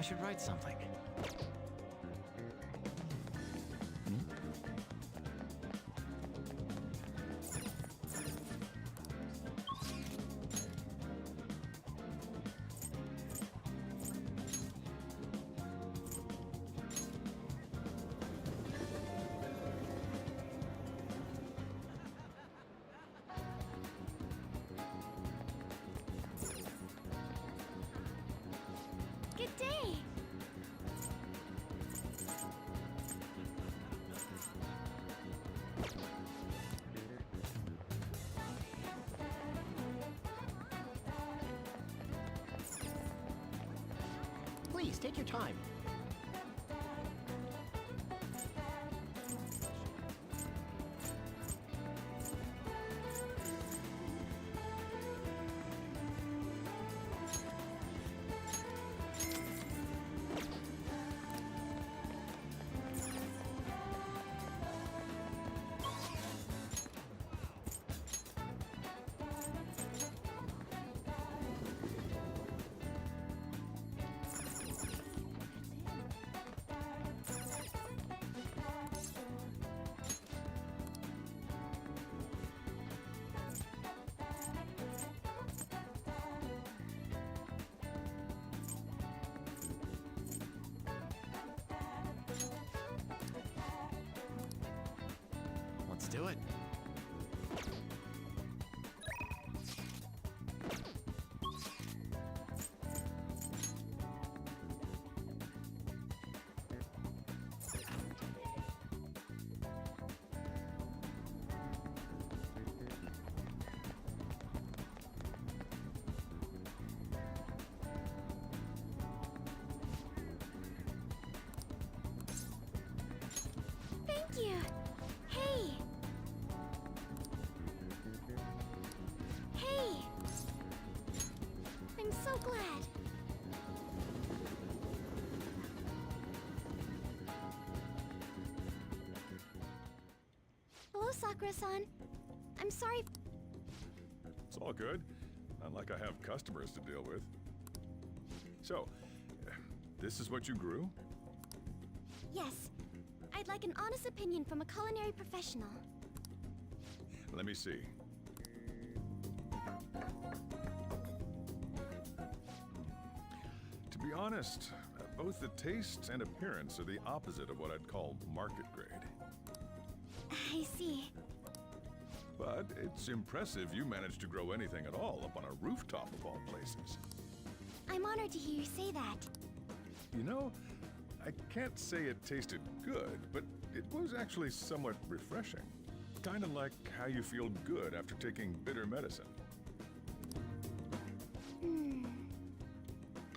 should write something. Good day! Please, take your time. Let's do it. Thank you! Hey! Hey! I'm so glad! Hello, Sakura-san. I'm sorry. It's all good. Not like I have customers to deal with. So, this is what you grew? Yes. I'd like an honest opinion from a culinary professional. Let me see. To be honest, both the taste and appearance are the opposite of what I'd call market grade. I see. But it's impressive you managed to grow anything at all up on a rooftop of all places. I'm honored to hear you say that. You know, I can't say it tasted good, but it was actually somewhat refreshing. Kind of like how you feel good after taking bitter medicine.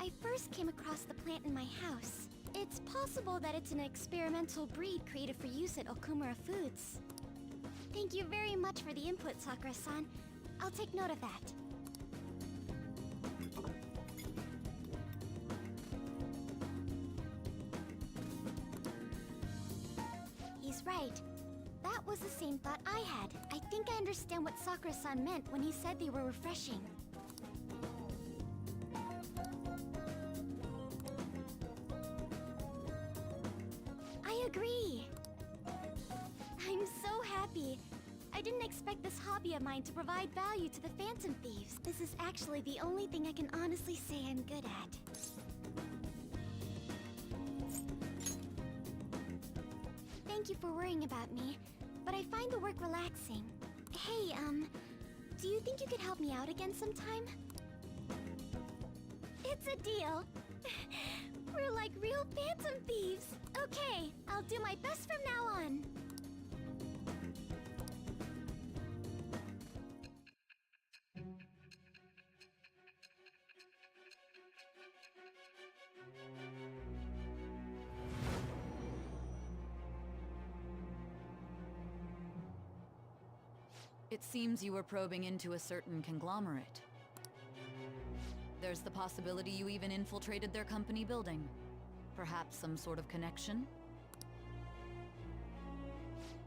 I first came across the plant in my house. It's possible that it's an experimental breed created for use at Okumura Foods. Thank you very much for the input, Sakura-san. I'll take note of that. He's right. That was the same thought I had. I think I understand what Sakura-san meant when he said they were refreshing. I agree. I'm so happy. I didn't expect this hobby of mine to provide value to the Phantom Thieves. This is actually the only thing I can honestly say I'm good at. Thank you for worrying about me, but I find the work relaxing. Hey, do you think you could help me out again sometime? It's a deal. We're like real Phantom Thieves. Okay, I'll do my best from now on. It seems you were probing into a certain conglomerate. There's the possibility you even infiltrated their company building. Perhaps some sort of connection?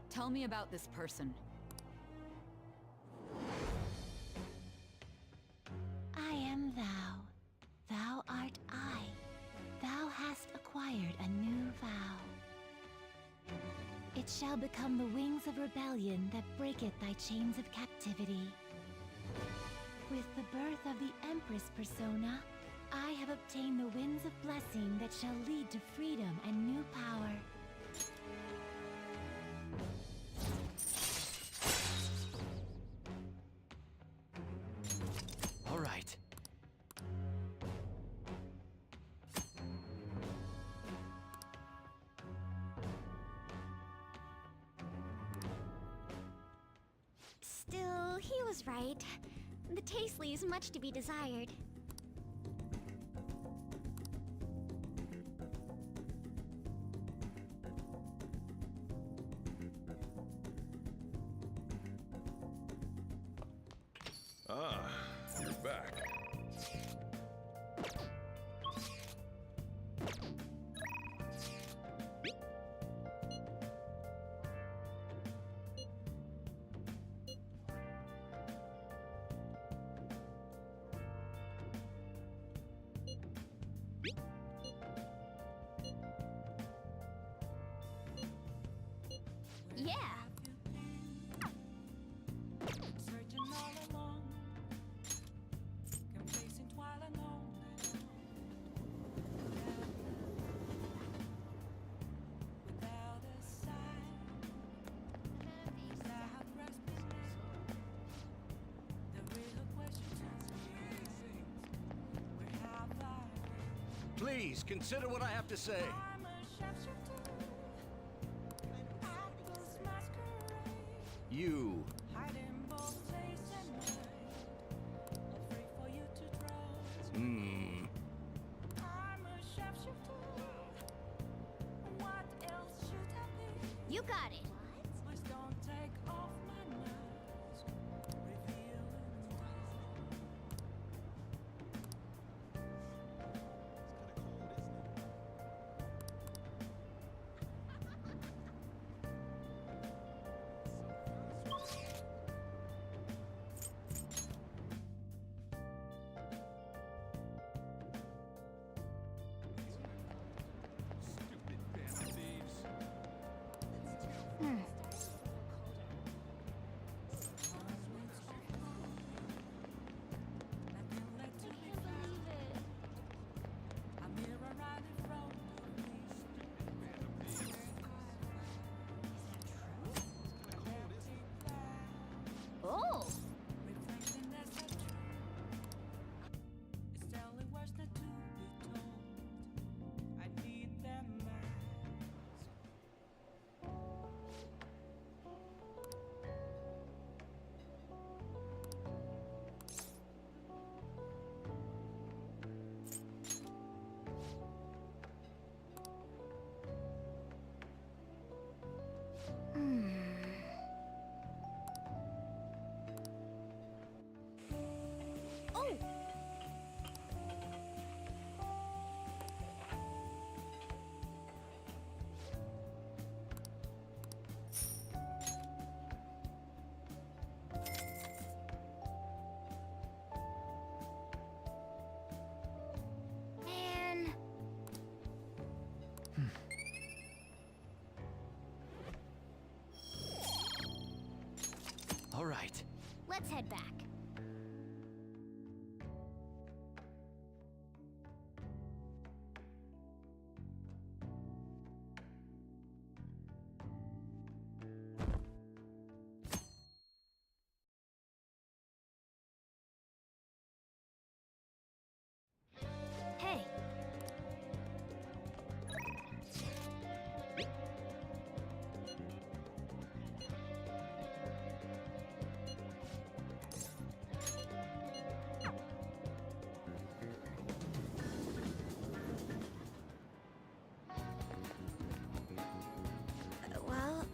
Tell me about this person. I am thou. Thou art I. Thou It shall become the wings of rebellion that breaketh thy chains of captivity. With the birth of the Empress persona, I have obtained the winds of blessing that shall lead to freedom and new power. All right. Still, he was right. The taste leaves much to be desired. Ah, you're back. Yeah! Searching all along, complacent while alone. Without a sign, without grasping the real question is, where have I? Please consider what I have to say. I'm a shapeshifter, apples masquerade. You. Hiding both face and mind, afraid for you to trust. I'm a shapeshifter. What else should I be? You got it! Please don't take off my mask, revealing nothing left to be found. A mirror right in front of me. Oh! Reflecting that's not true. It's telling words not to be told. I need them masks. Oh! Man... All right. Let's head back. Hey! Well...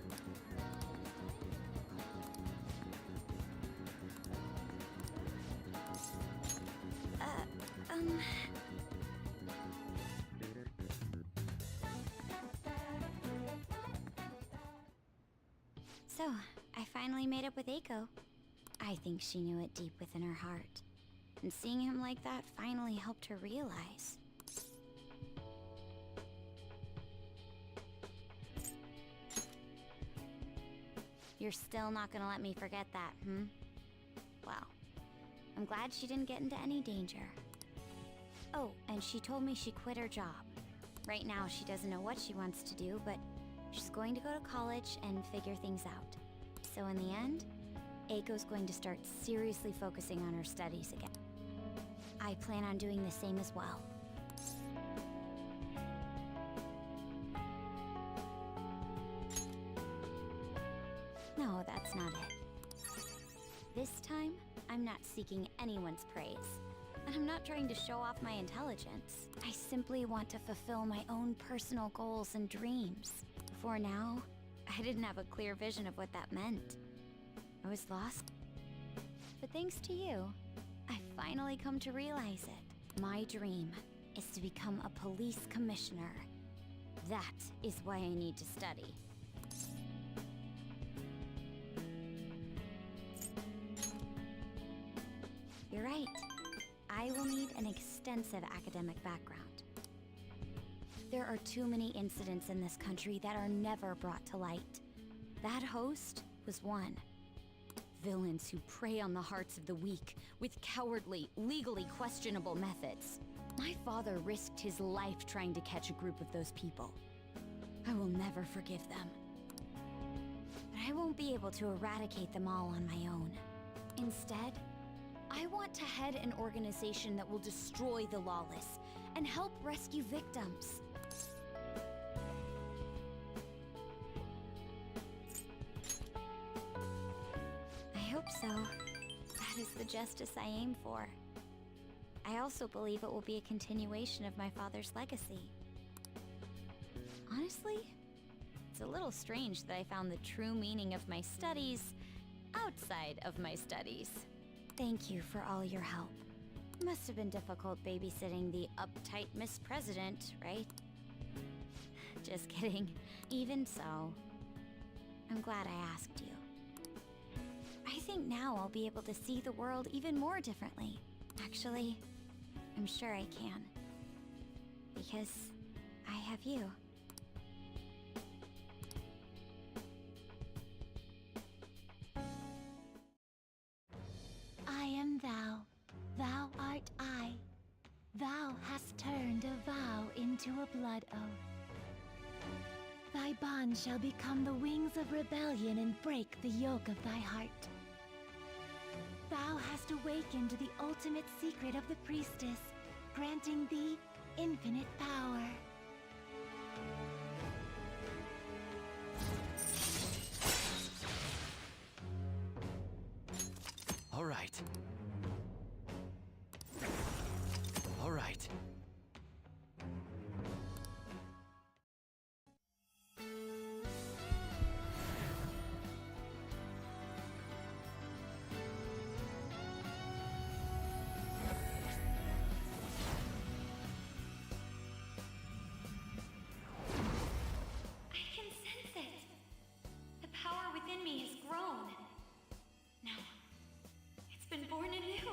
So, I finally made up with Eiko. I think she knew it deep within her heart. And seeing him like that finally helped her realize. You're still not gonna let me forget that, hmm? Well, I'm glad she didn't get into any danger. Oh, and she told me she quit her job. Right now, she doesn't know what she wants to do, but she's going to go to college and figure things out. So in the end, Eiko's going to start seriously focusing on her studies again. I plan on doing the same as well. No, that's not it. This time, I'm not seeking anyone's praise. And I'm not trying to show off my intelligence. I simply want to fulfill my own personal goals and dreams. Before now, I didn't have a clear vision of what that meant. I was lost. But thanks to you, I finally come to realize it. My dream is to become a police commissioner. That is why I need to study. You're right. I will need an extensive academic background. There are too many incidents in this country that are never brought to light. That host was one. Villains who prey on the hearts of the weak with cowardly, legally questionable methods. My father risked his life trying to catch a group of those people. I will never forgive them. But I won't be able to eradicate them all on my own. Instead, I want to head an organization that will destroy the lawless and help rescue victims. I hope so. That is the justice I aim for. I also believe it will be a continuation of my father's legacy. Honestly, it's a little strange that I found the true meaning of my studies outside of my studies. Thank you for all your help. It must have been difficult babysitting the uptight Miss President, right? Just kidding. Even so, I'm glad I asked you. I think now I'll be able to see the world even more differently. Actually, I'm sure I can. Because I have you. I am thou, thou art I. Thou hast turned a vow into a blood oath. Thy bond shall become the wings of rebellion and break the yoke of thy heart. Thou hast awakened the ultimate secret of the priestess, granting thee infinite power. All right. All right. I can sense it. The power within me has grown. No, it's been born anew.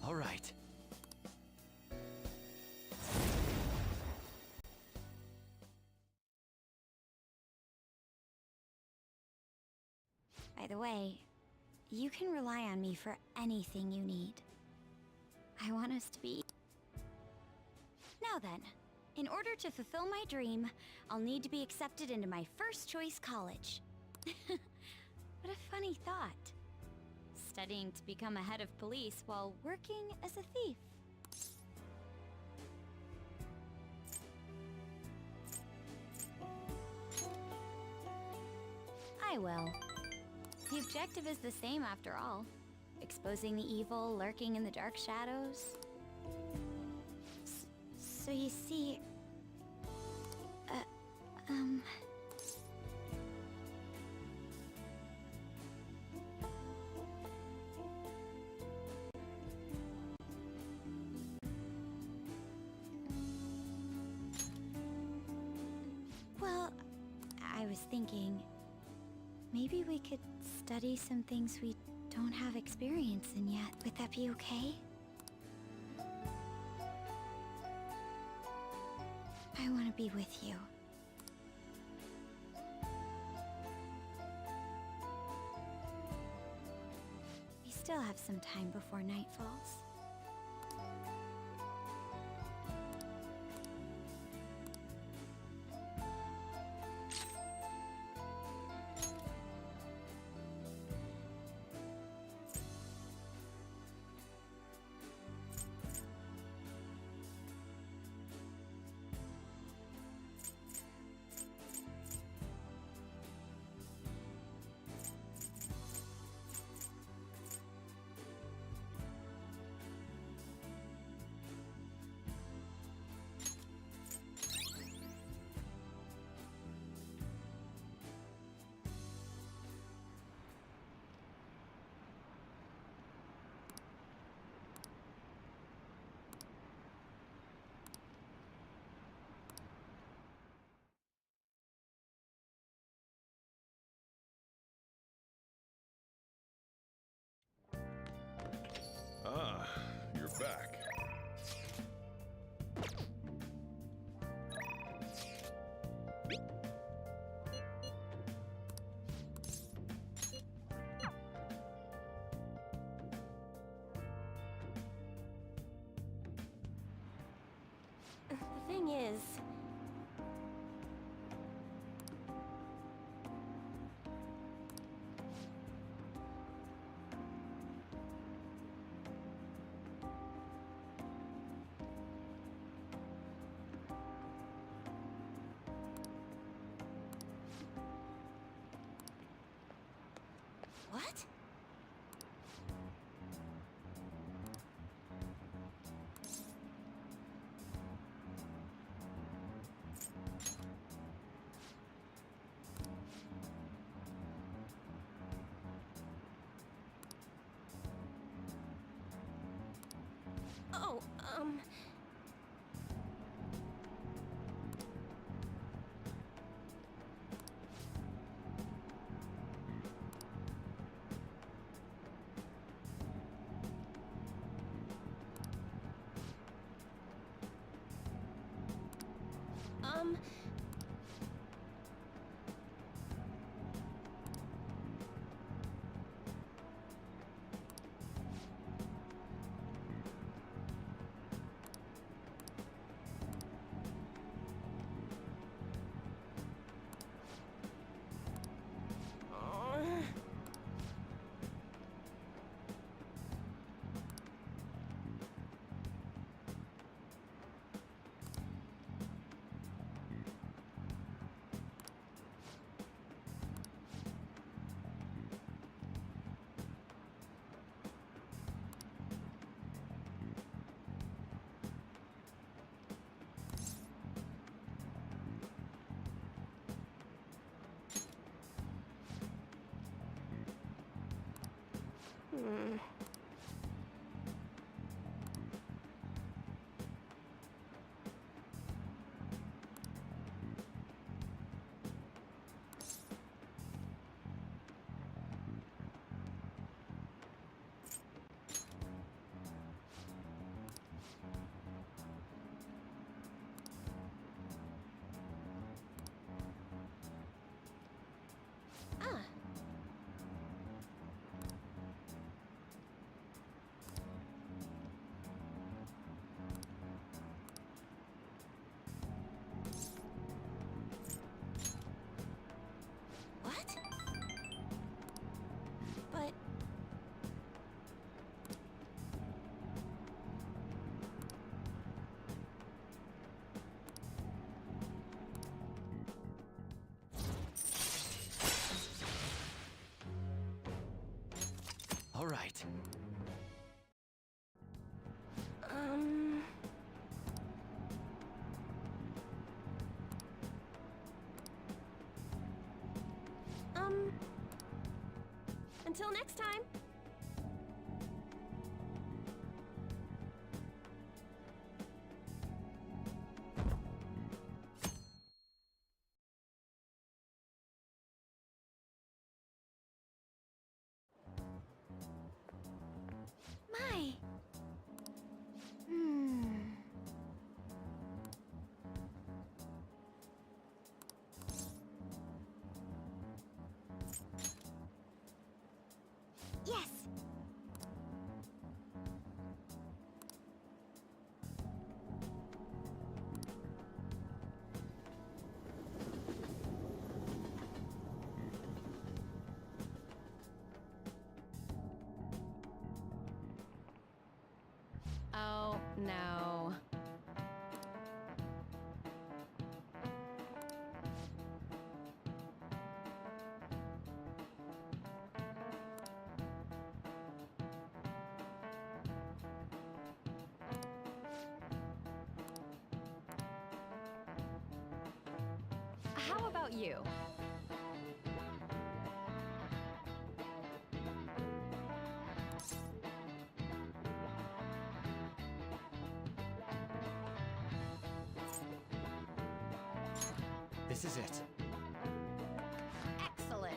All right. By the way, you can rely on me for anything you need. I want us to be... Now then, in order to fulfill my dream, I'll need to be accepted into my first choice college. What a funny thought. Studying to become a head of police while working as a thief. I will. The objective is the same after all. Exposing the evil lurking in the dark shadows. So you see... Well, I was thinking... maybe we could study some things we don't have experience in yet. Would that be okay? I want to be with you. We still have some time before night falls. Ah, you're back. The thing is... What? Oh, what? But... All right. Until next time. My. How about you? This is it. Excellent.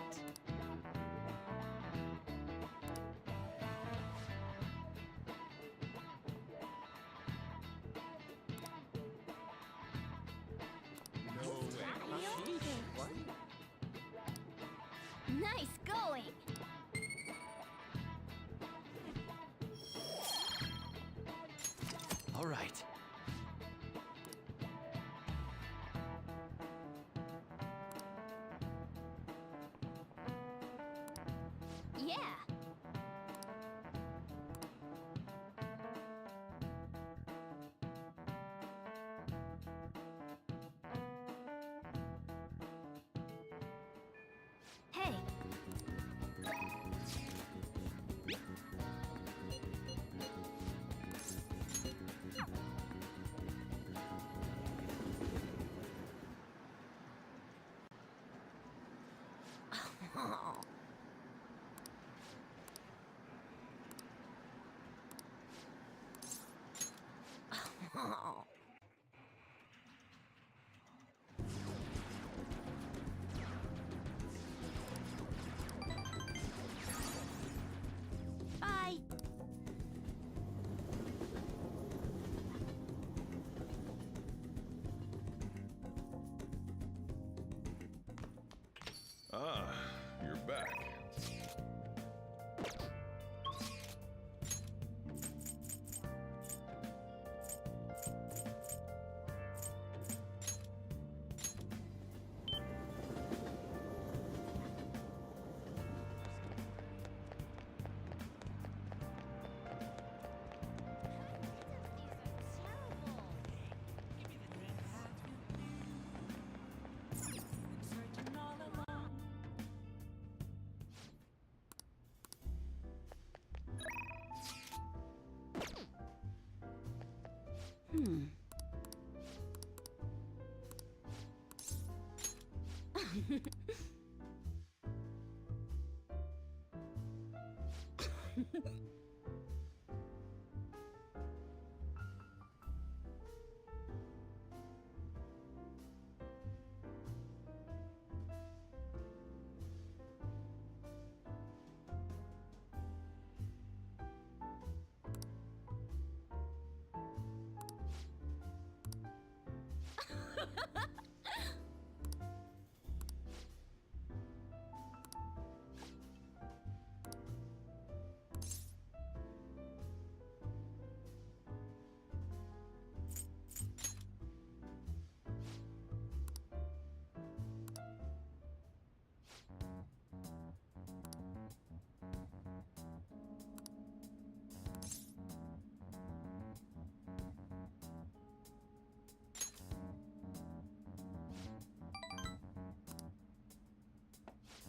Nice going! All right. Yeah! Hey! Bye! Ah, you're back. Searching all along.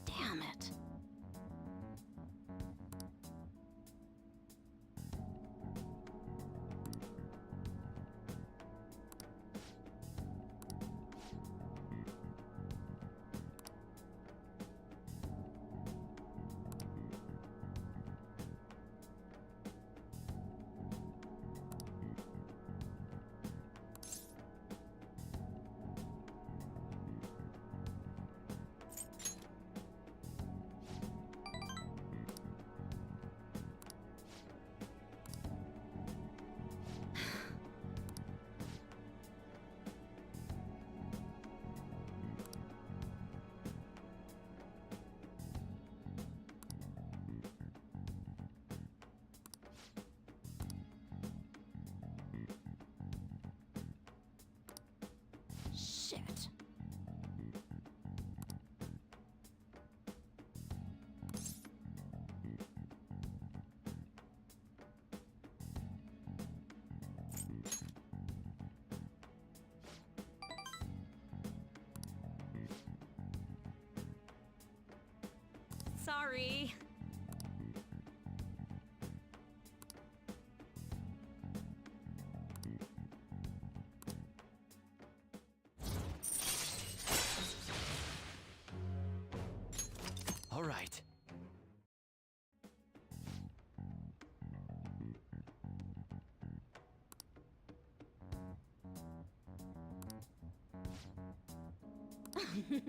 Damn it. Shit. Sorry. Hey!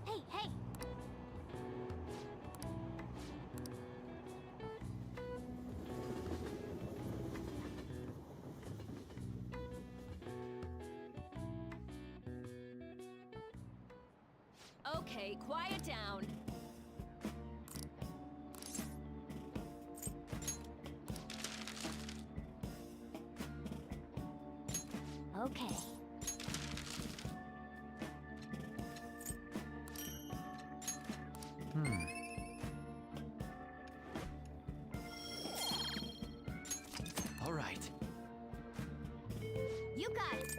Hey, hey! Okay, quiet down. Okay. All right. You got it!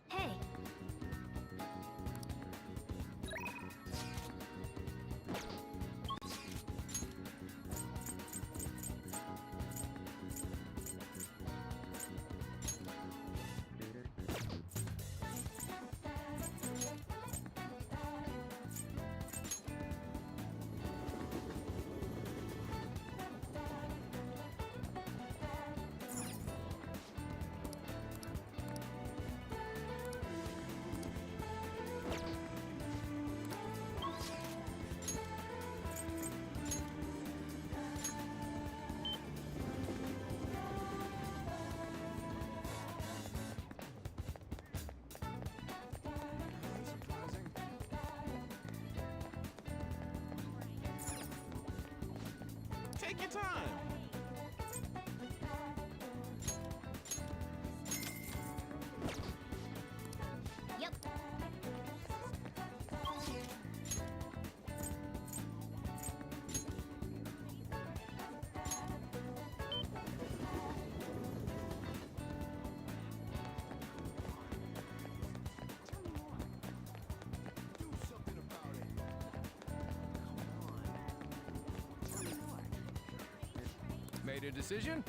Hey! Take your time. Yep. Made a decision?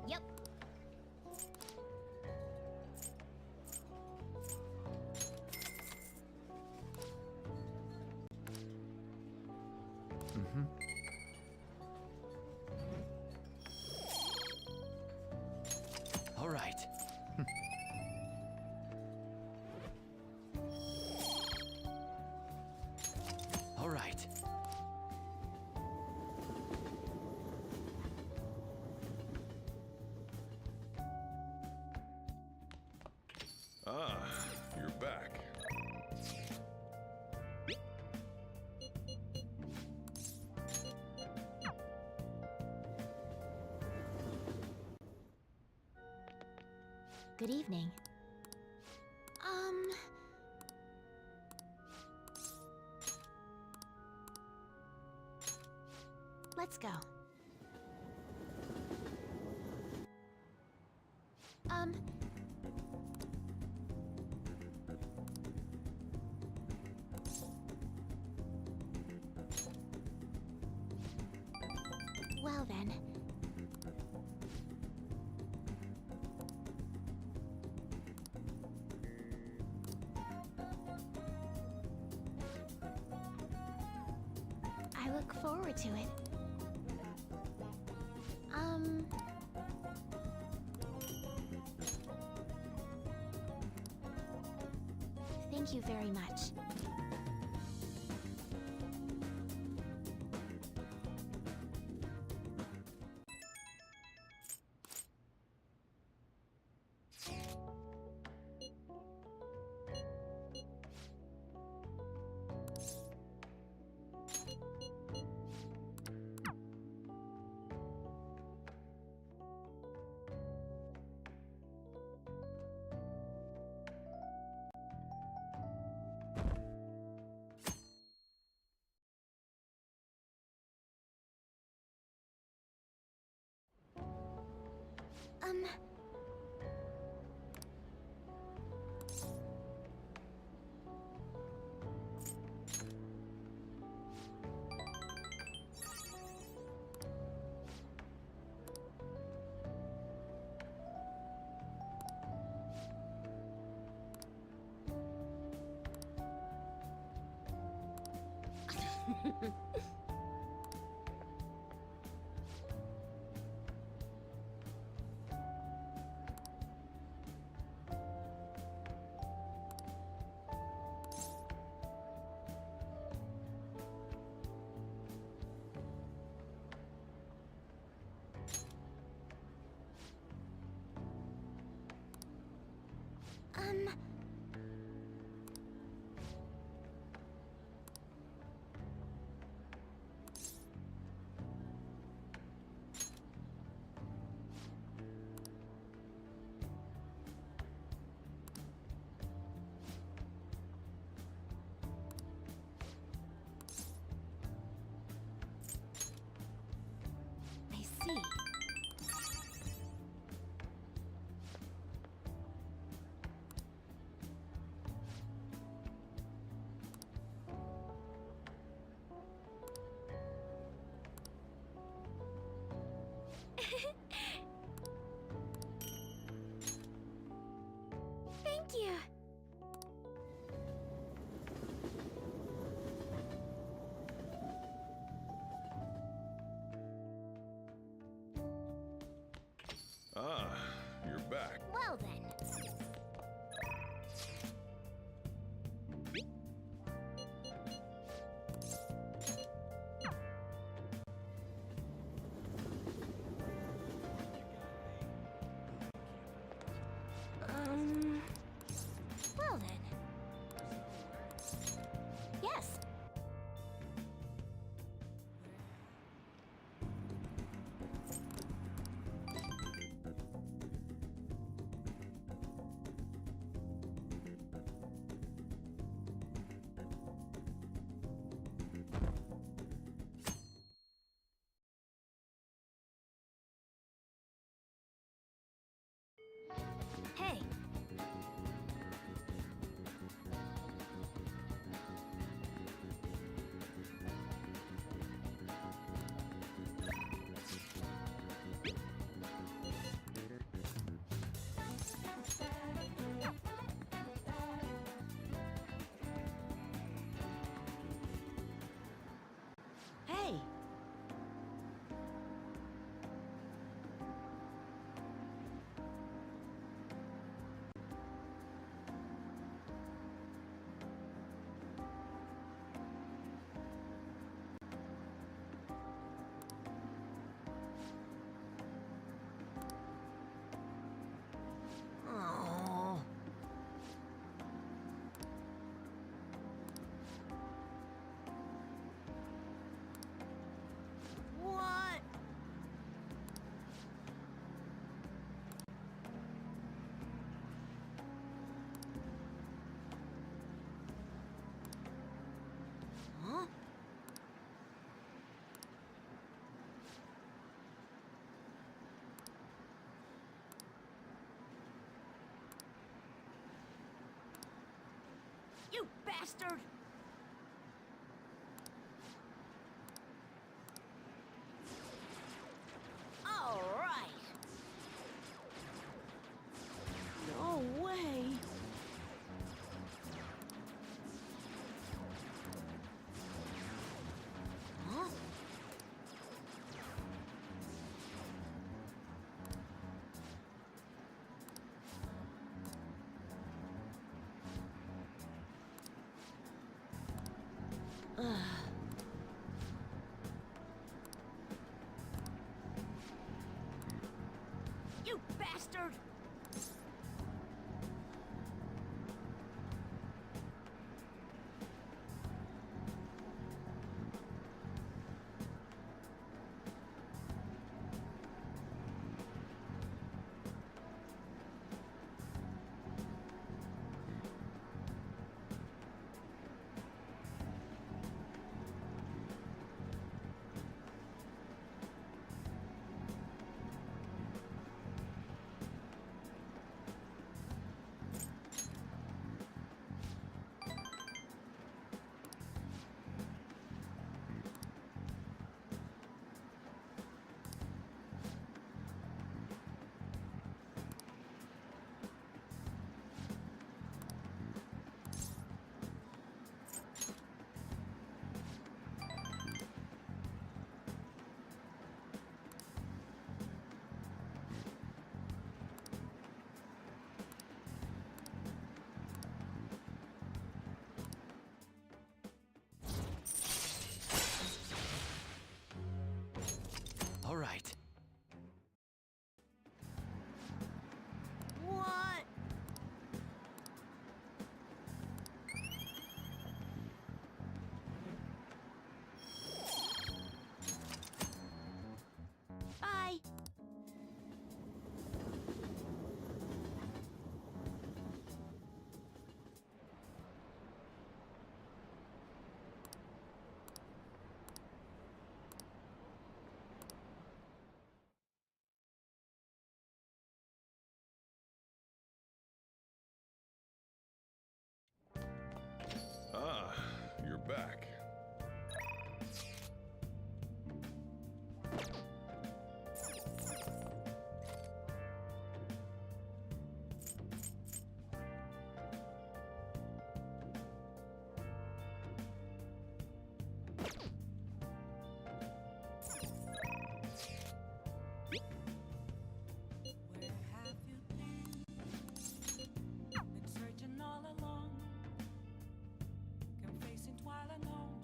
Yep. All right. All right. Good evening. Let's go. Well then. I look forward to it. Thank you very much. I see. Thank you. Ah, you're back. Well then. Well then. Yes. You bastard! All right. No way. Huh? You bastard! All right. What? Bye. Ah, you're back. Where have you been? Been searching all along, confessing while alone.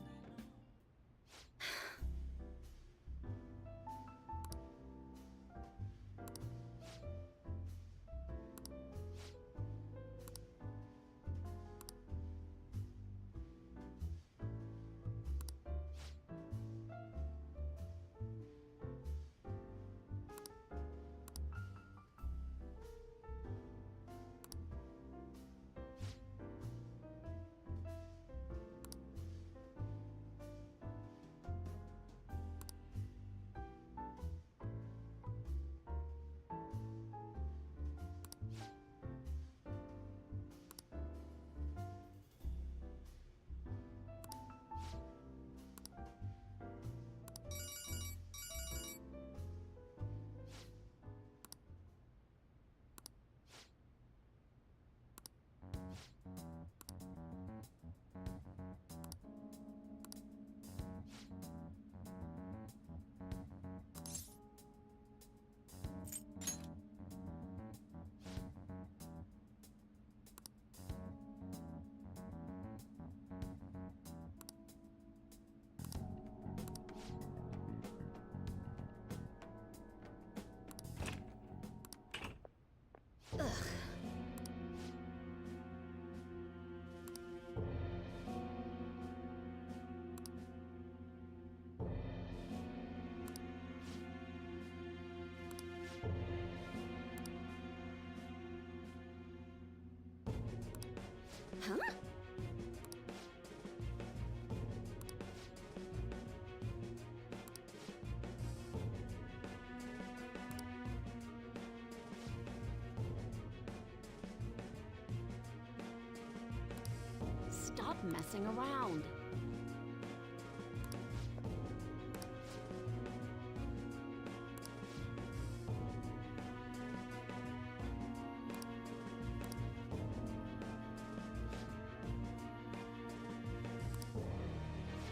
messing around.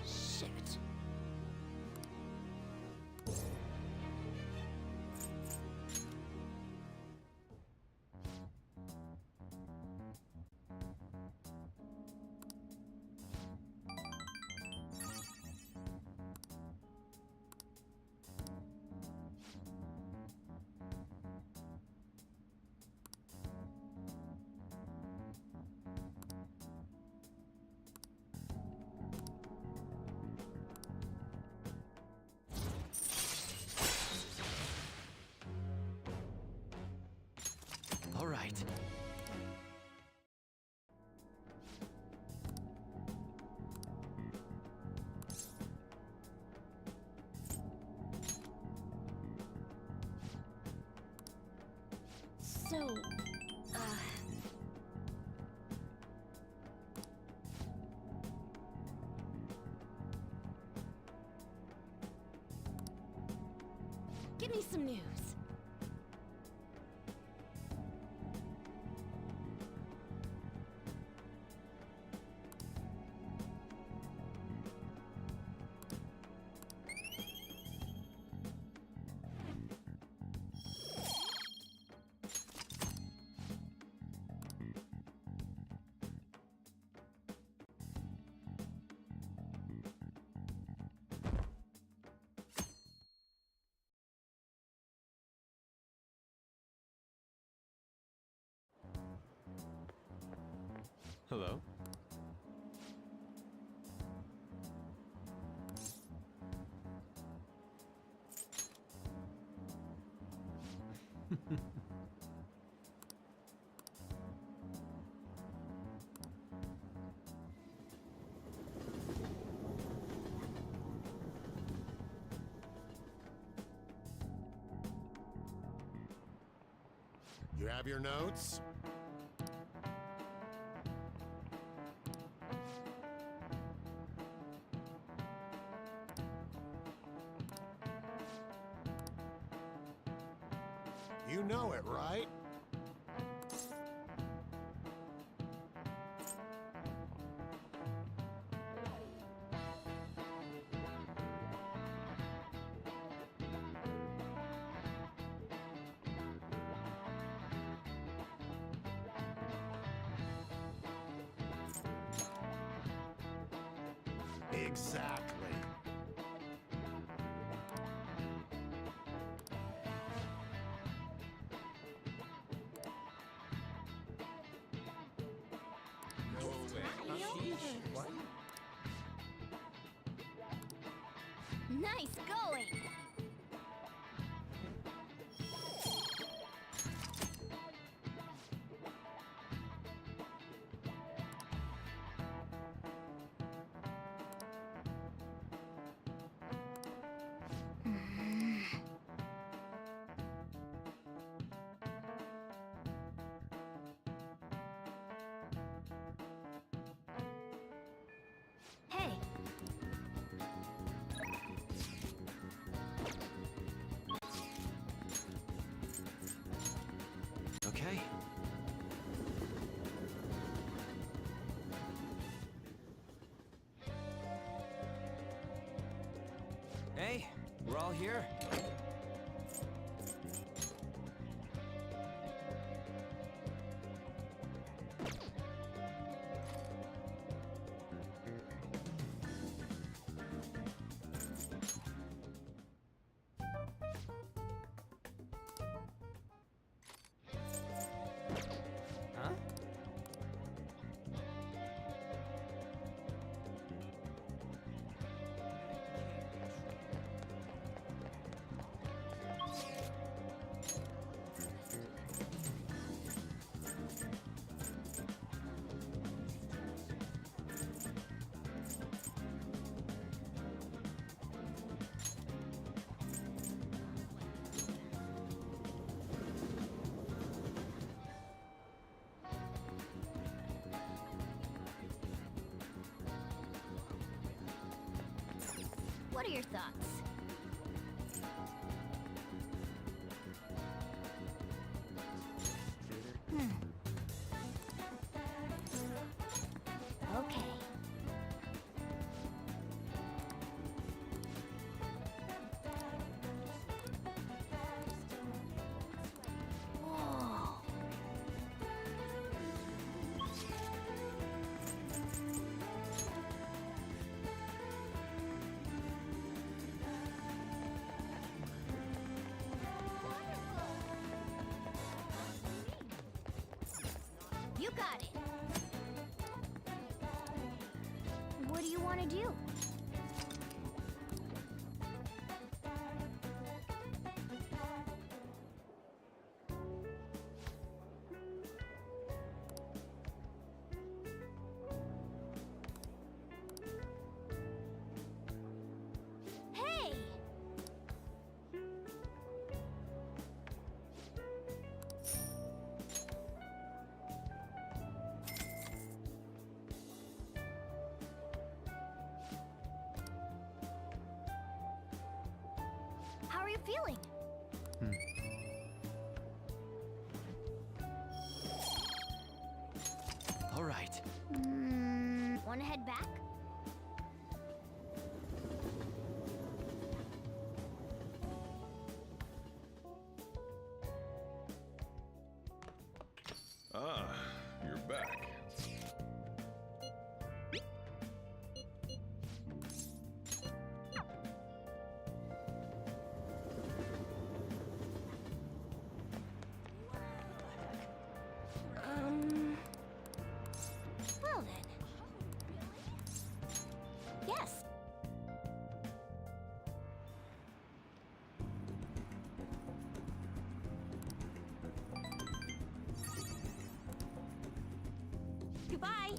Shit. All right. So, give me some news. Hello? You have your notes? You know it, right? Exactly. Nice going! Hey! Okay. Hey, we're all here. Huh? What are your thoughts? Okay. Whoa. You got it. What do you want to do? Hey! How are you feeling? All right. Want to head back? Ah, you're back. Well then. Yes. Goodbye.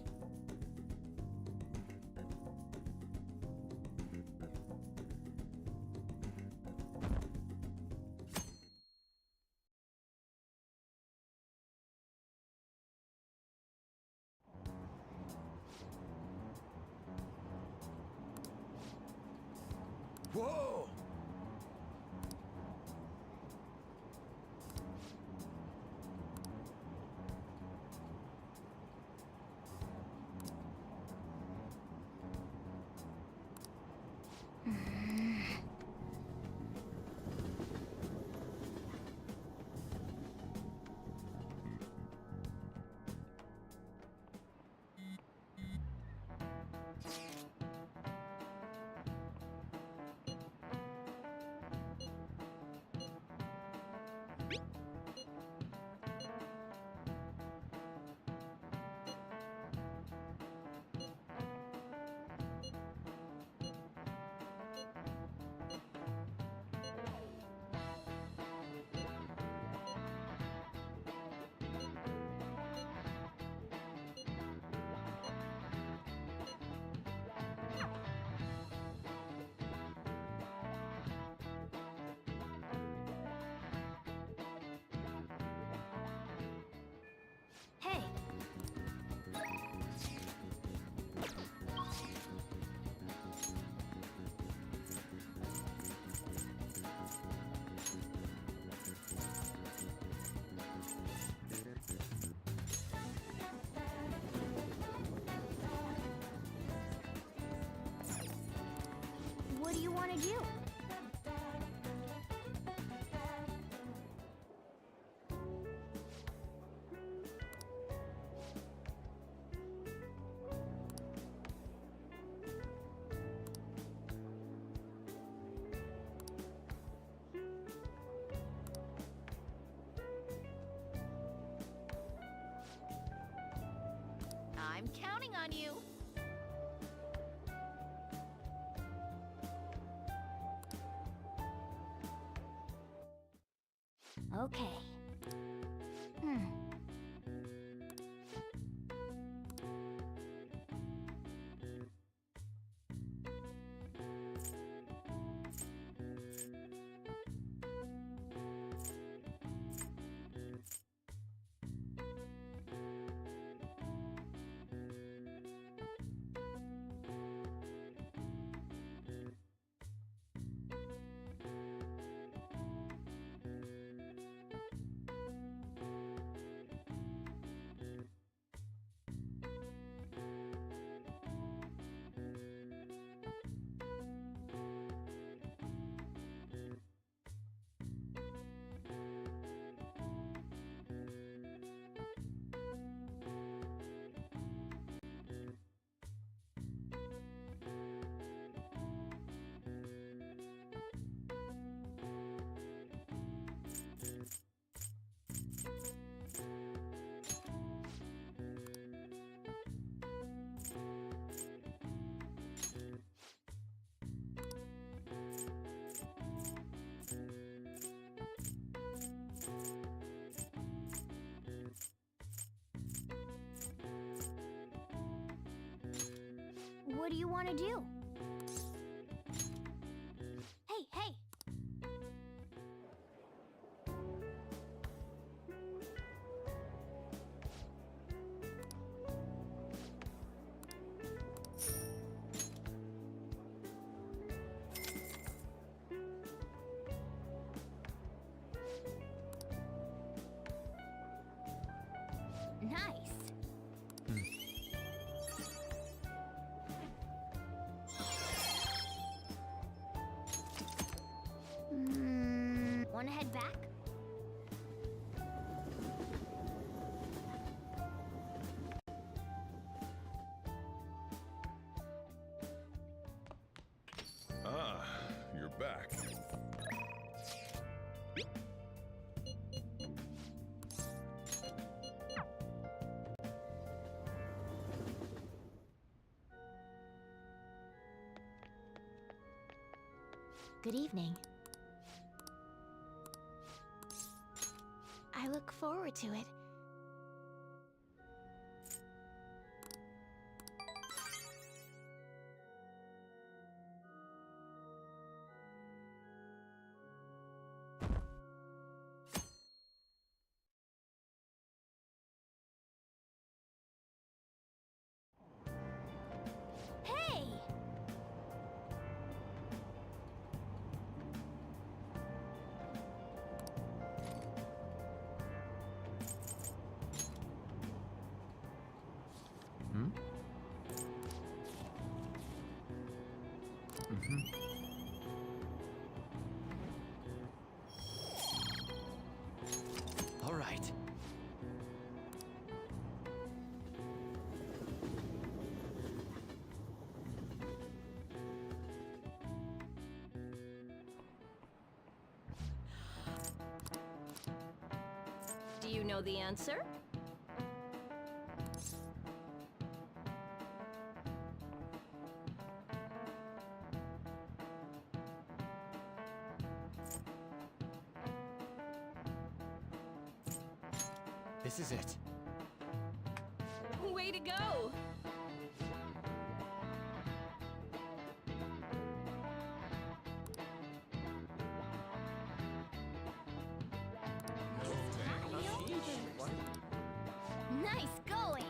Whoa! Hey. What do you want to do? I'm counting on you. Okay. What do you want to do? Hey, hey! Nice. Wanna head back? Ah, you're back. Good evening. I look forward to it. Hey! All right. Do you know the answer? This is it. Way to go! Nice going!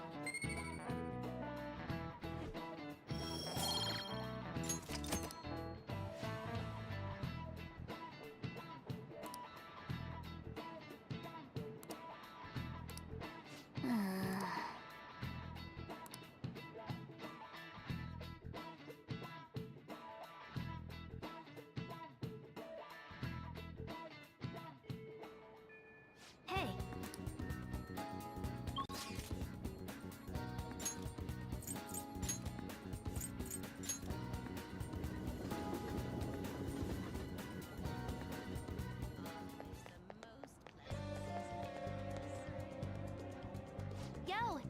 Hey! Go!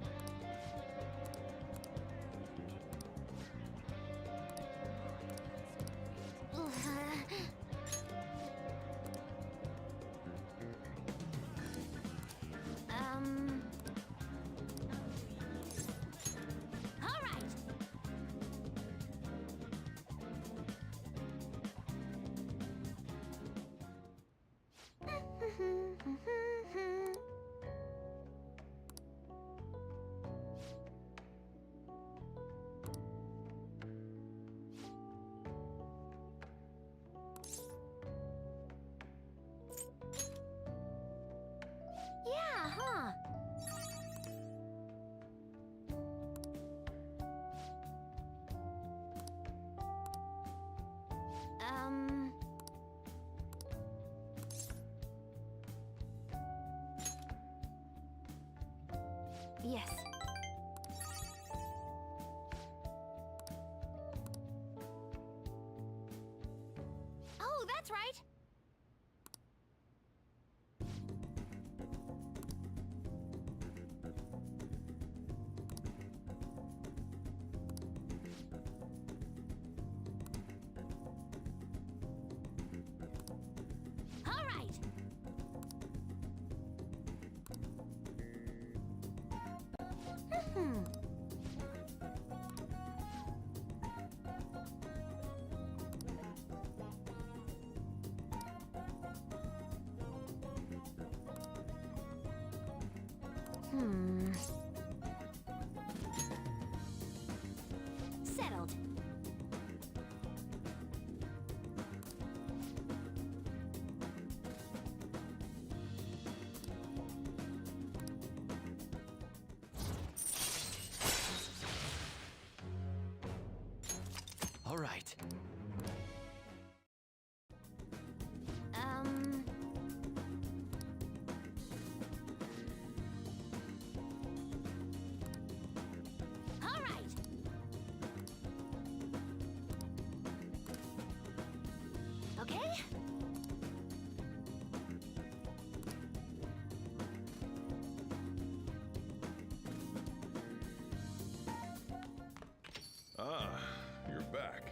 All right. Yeah, huh? Yes. Oh, that's right. All right. Settled. All right. All right. Okay. Ah, you're back.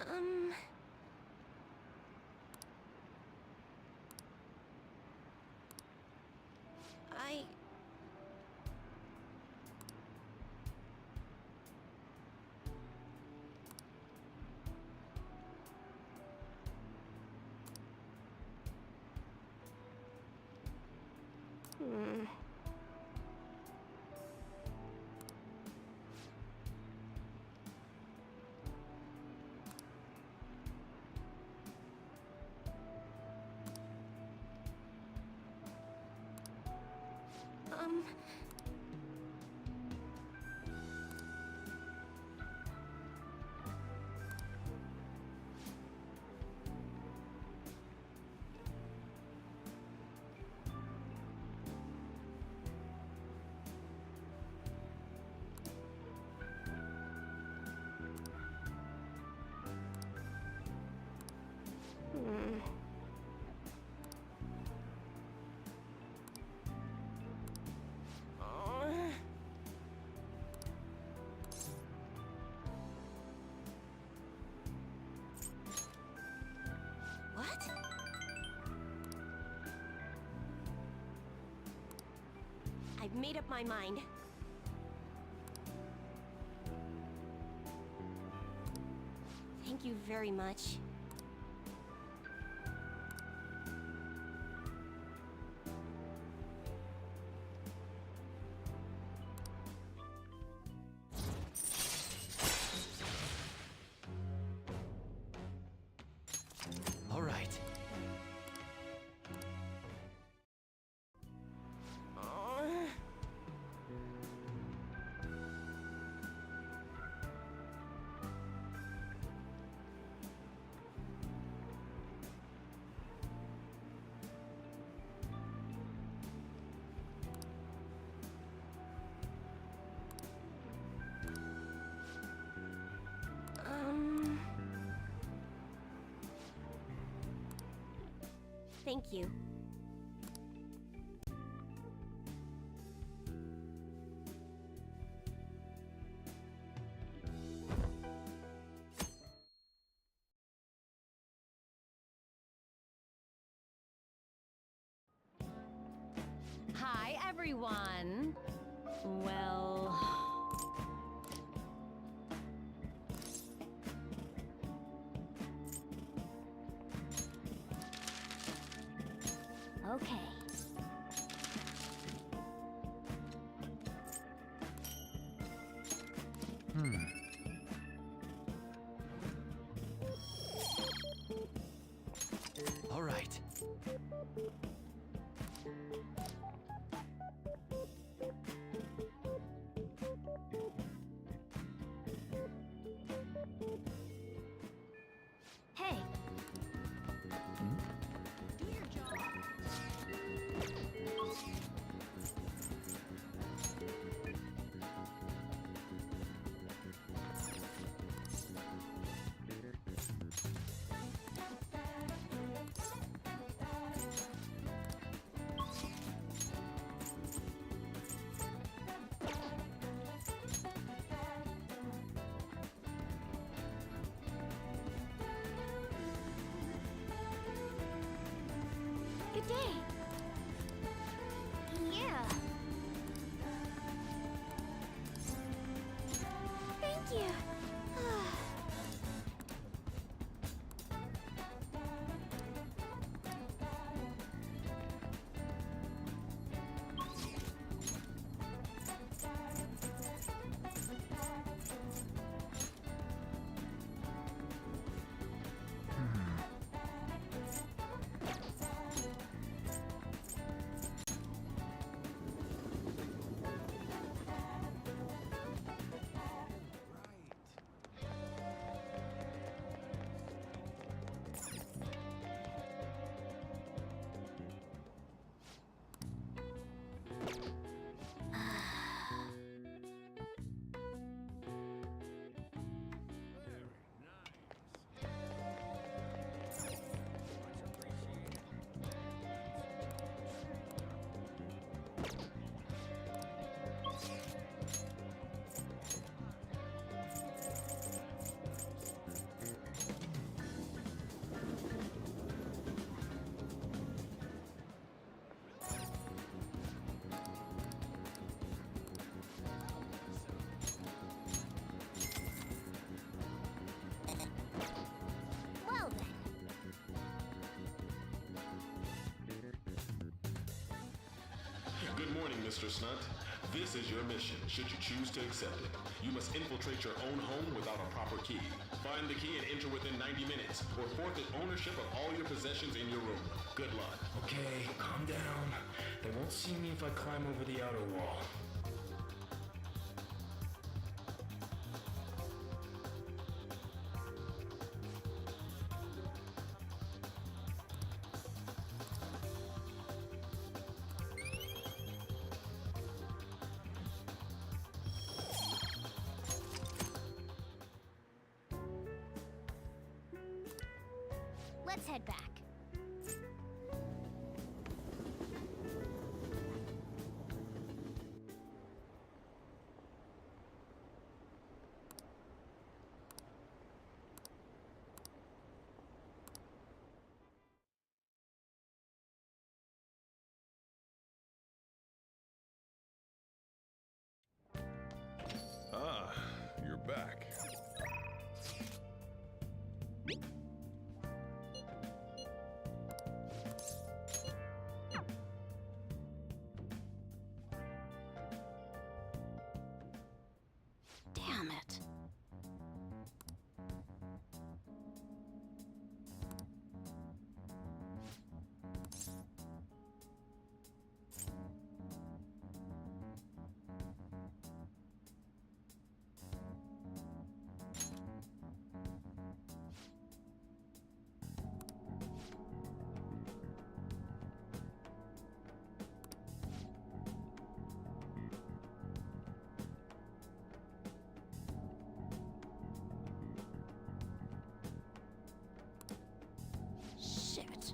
Um... I... Hmm. Um... Hmm. What? I've made up my mind. Thank you very much. All right. Thank you. Hi, everyone. Well... Okay. All right. Hey. Good day. Yeah. morning, Mr. Snunt. This is your mission, should you choose to accept it. You must infiltrate your own home without a proper key. Find the key and enter within 90 minutes, or forfeit ownership of all your possessions in your room. Good luck. Okay, calm down. They won't see me if I climb over the outer wall. Let's head back. Ah, you're back. Damn it. Shit.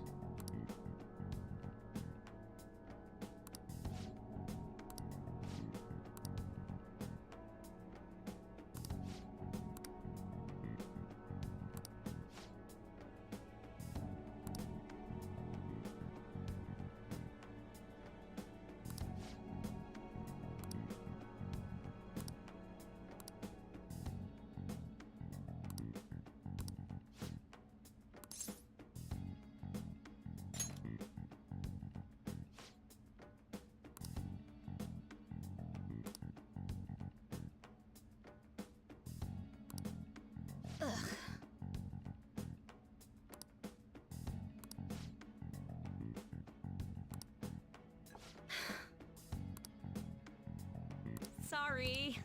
Sorry.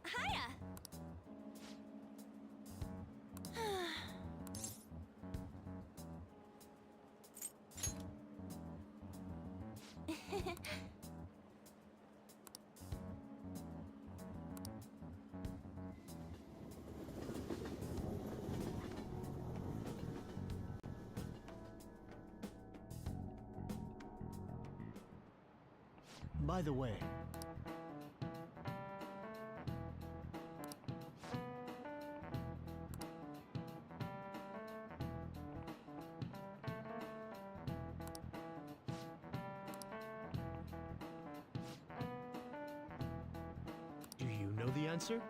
Hiya! By the way, do you know the answer?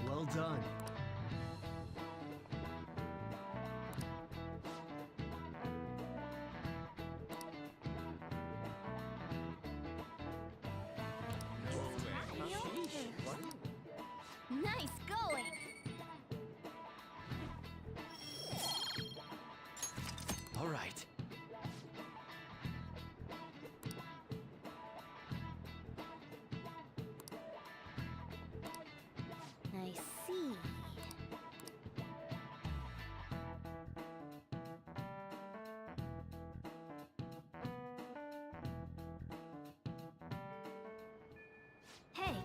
Well done. Nice going! All right. I see. Hey!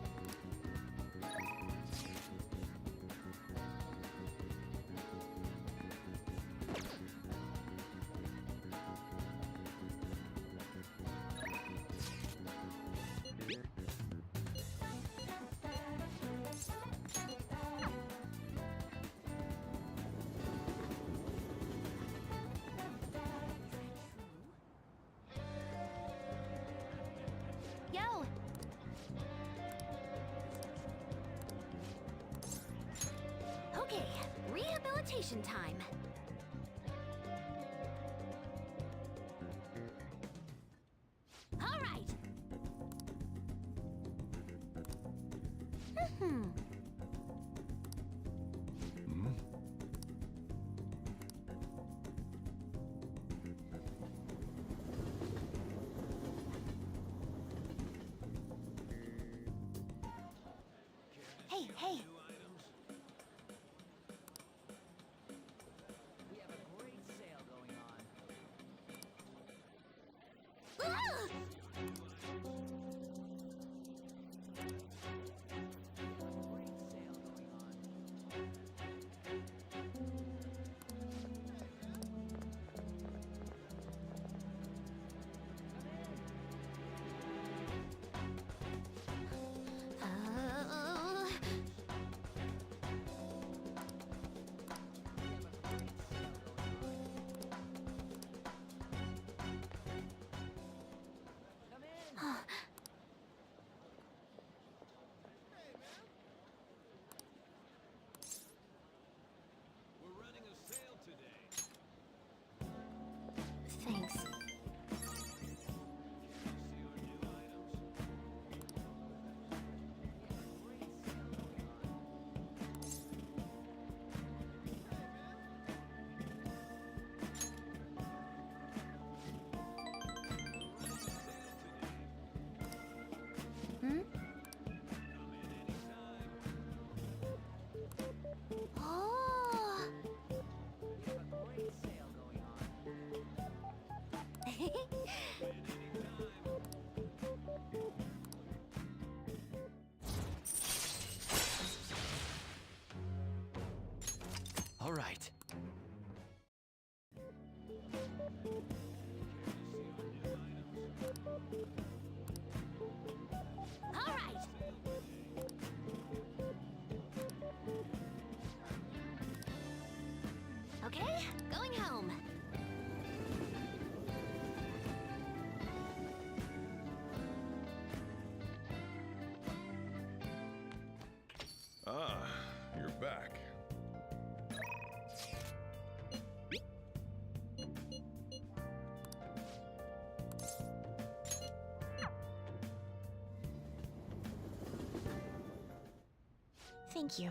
celebration time. All right. Hey, hey. We have a great sale going on. Ah! Great sale going on. Uh, Come in. We're running a sale today. Thanks. See our new items? Hmm? Oh! Great sale going on. All right. All right. Okay, going home. Ah, you're back. Thank you.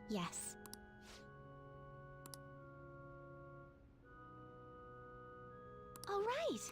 Yes. All right.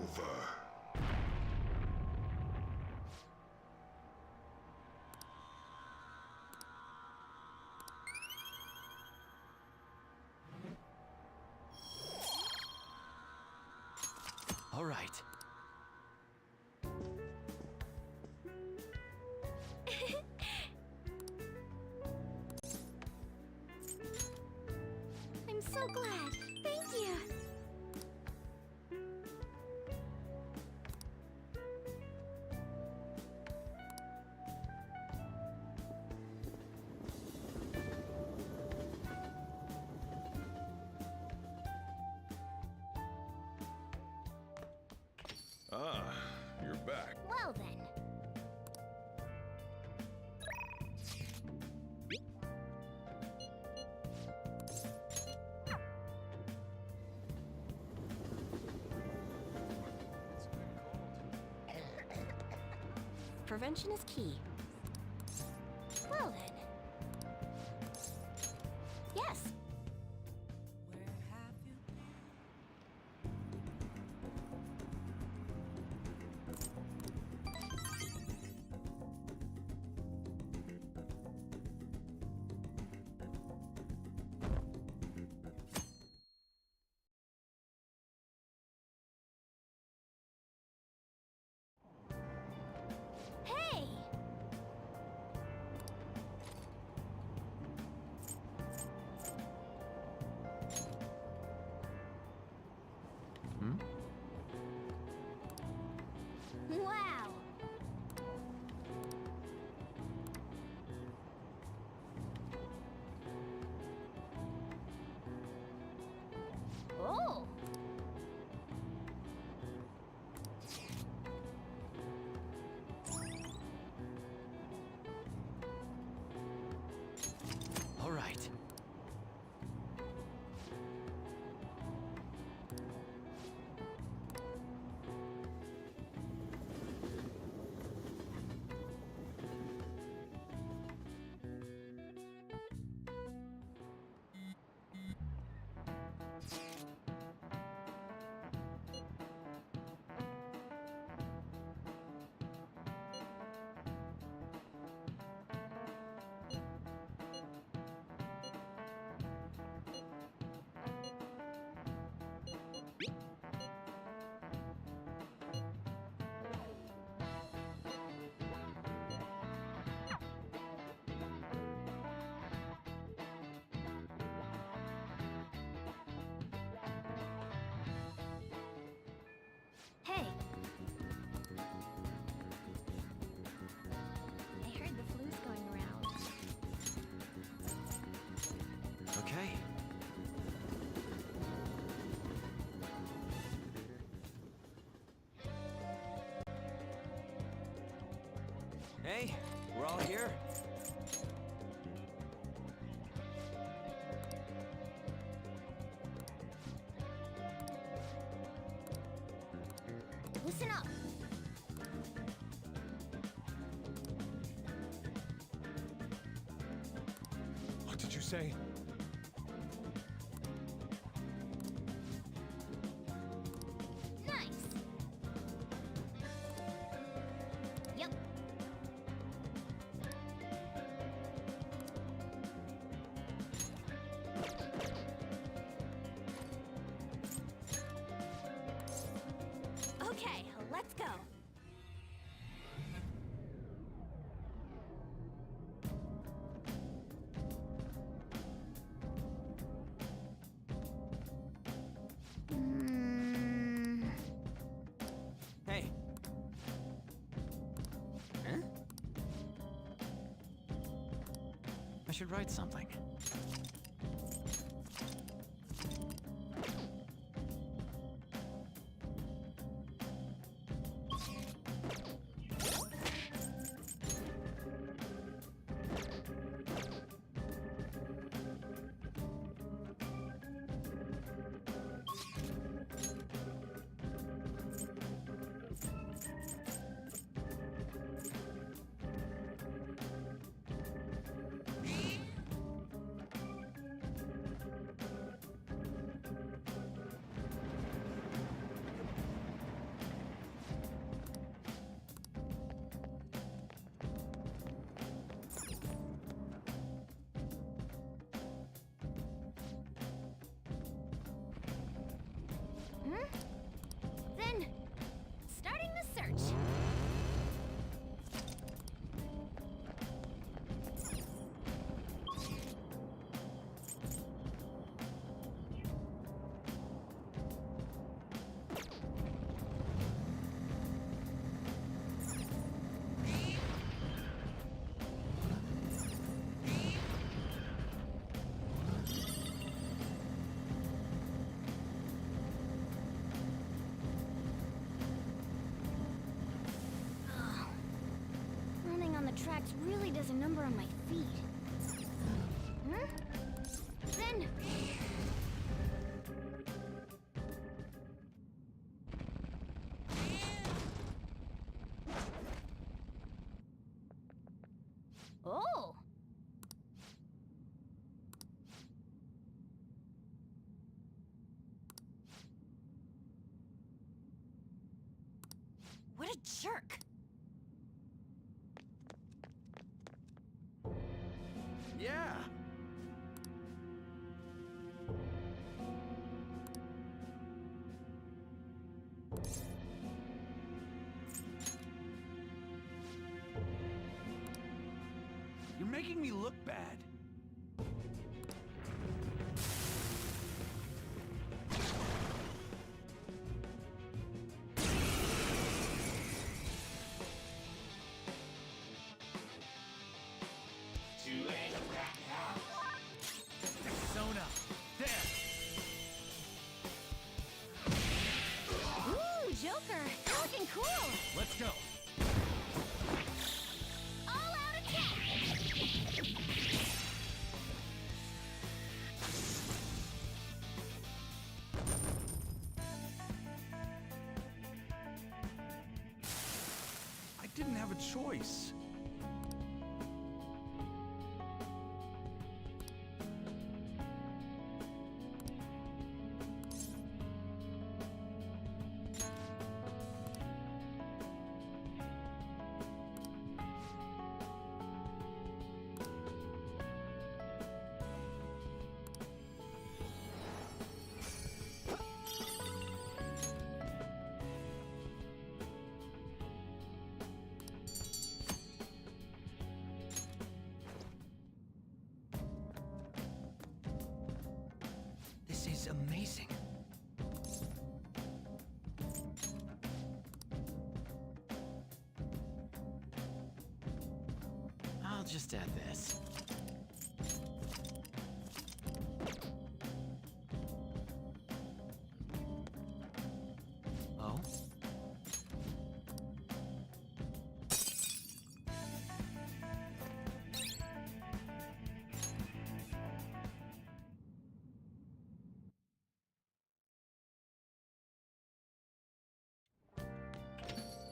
over. All right. I'm so glad. Thank you. Ah, you're back. Well then. Prevention is key. Well then. Yes. Where have you been? Hey! Wow! Oh! All right. Hey! I heard the flu's going around. Okay. Hey, we're all here. Listen up! What did you say? Nice! Yep. Okay, let's go. Hey. Huh? I should write something. tracks really does a number on my feet. Huh? Then... Oh! What a jerk! Yeah. You're making me look bad. Sona. There. Ooh, Joker! You're looking cool! Let's go. All out attack! I didn't have a choice. This is amazing. I'll just add this. Oh?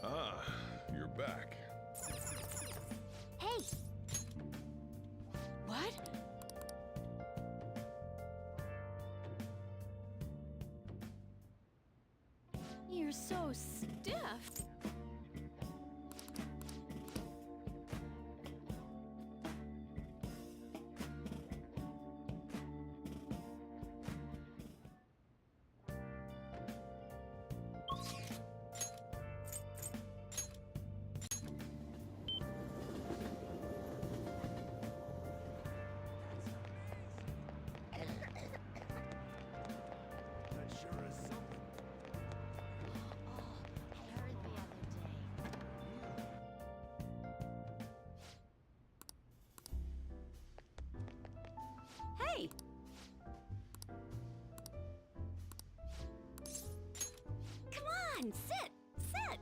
Ah, you're back. Hey! What? You're so stiff. That sure is something. I heard the other day. Hey! Come on, sit! Sit!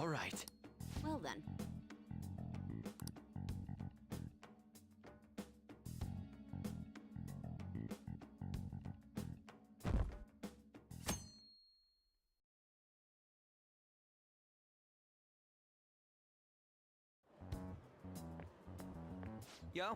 All right. Well then. Yo.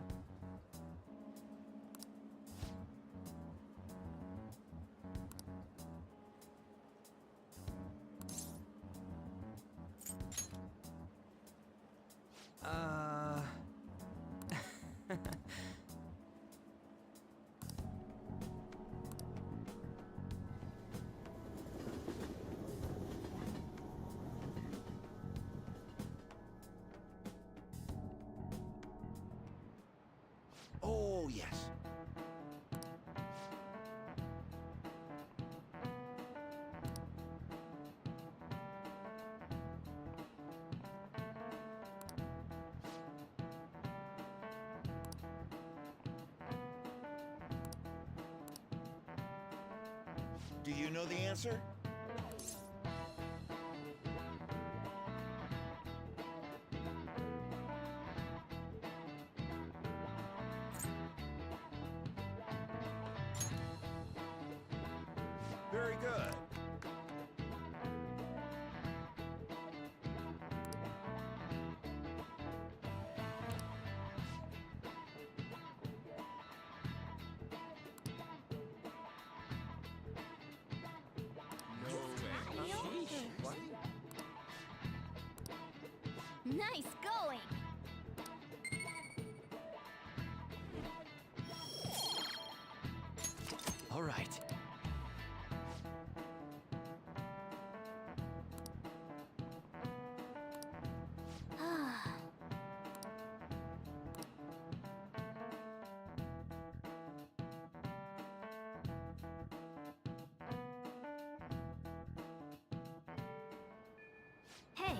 Oh, yes. Do you know the answer? Very good. Nice going! All right. Hey!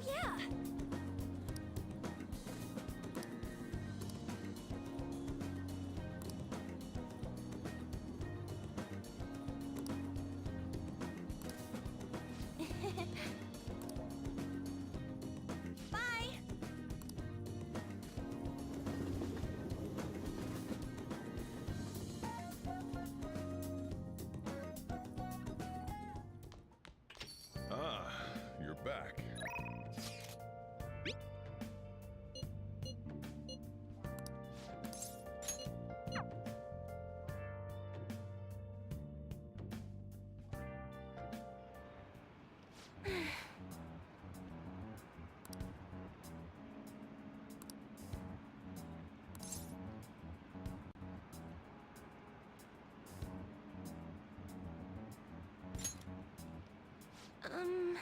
yeah! Bye! Ah, you're back. Um...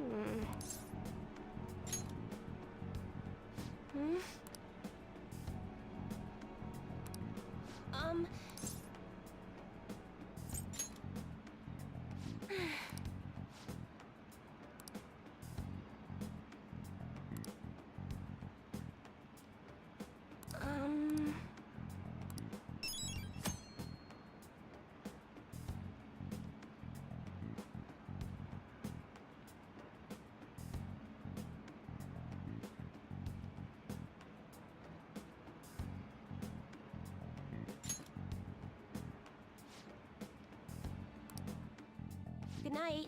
Hmm. Hmm? Um... um... Good night.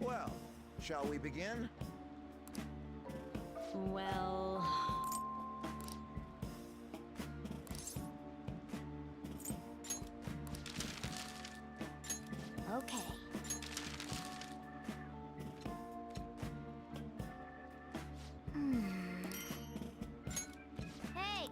Well, shall we begin? Well... Okay. Hey!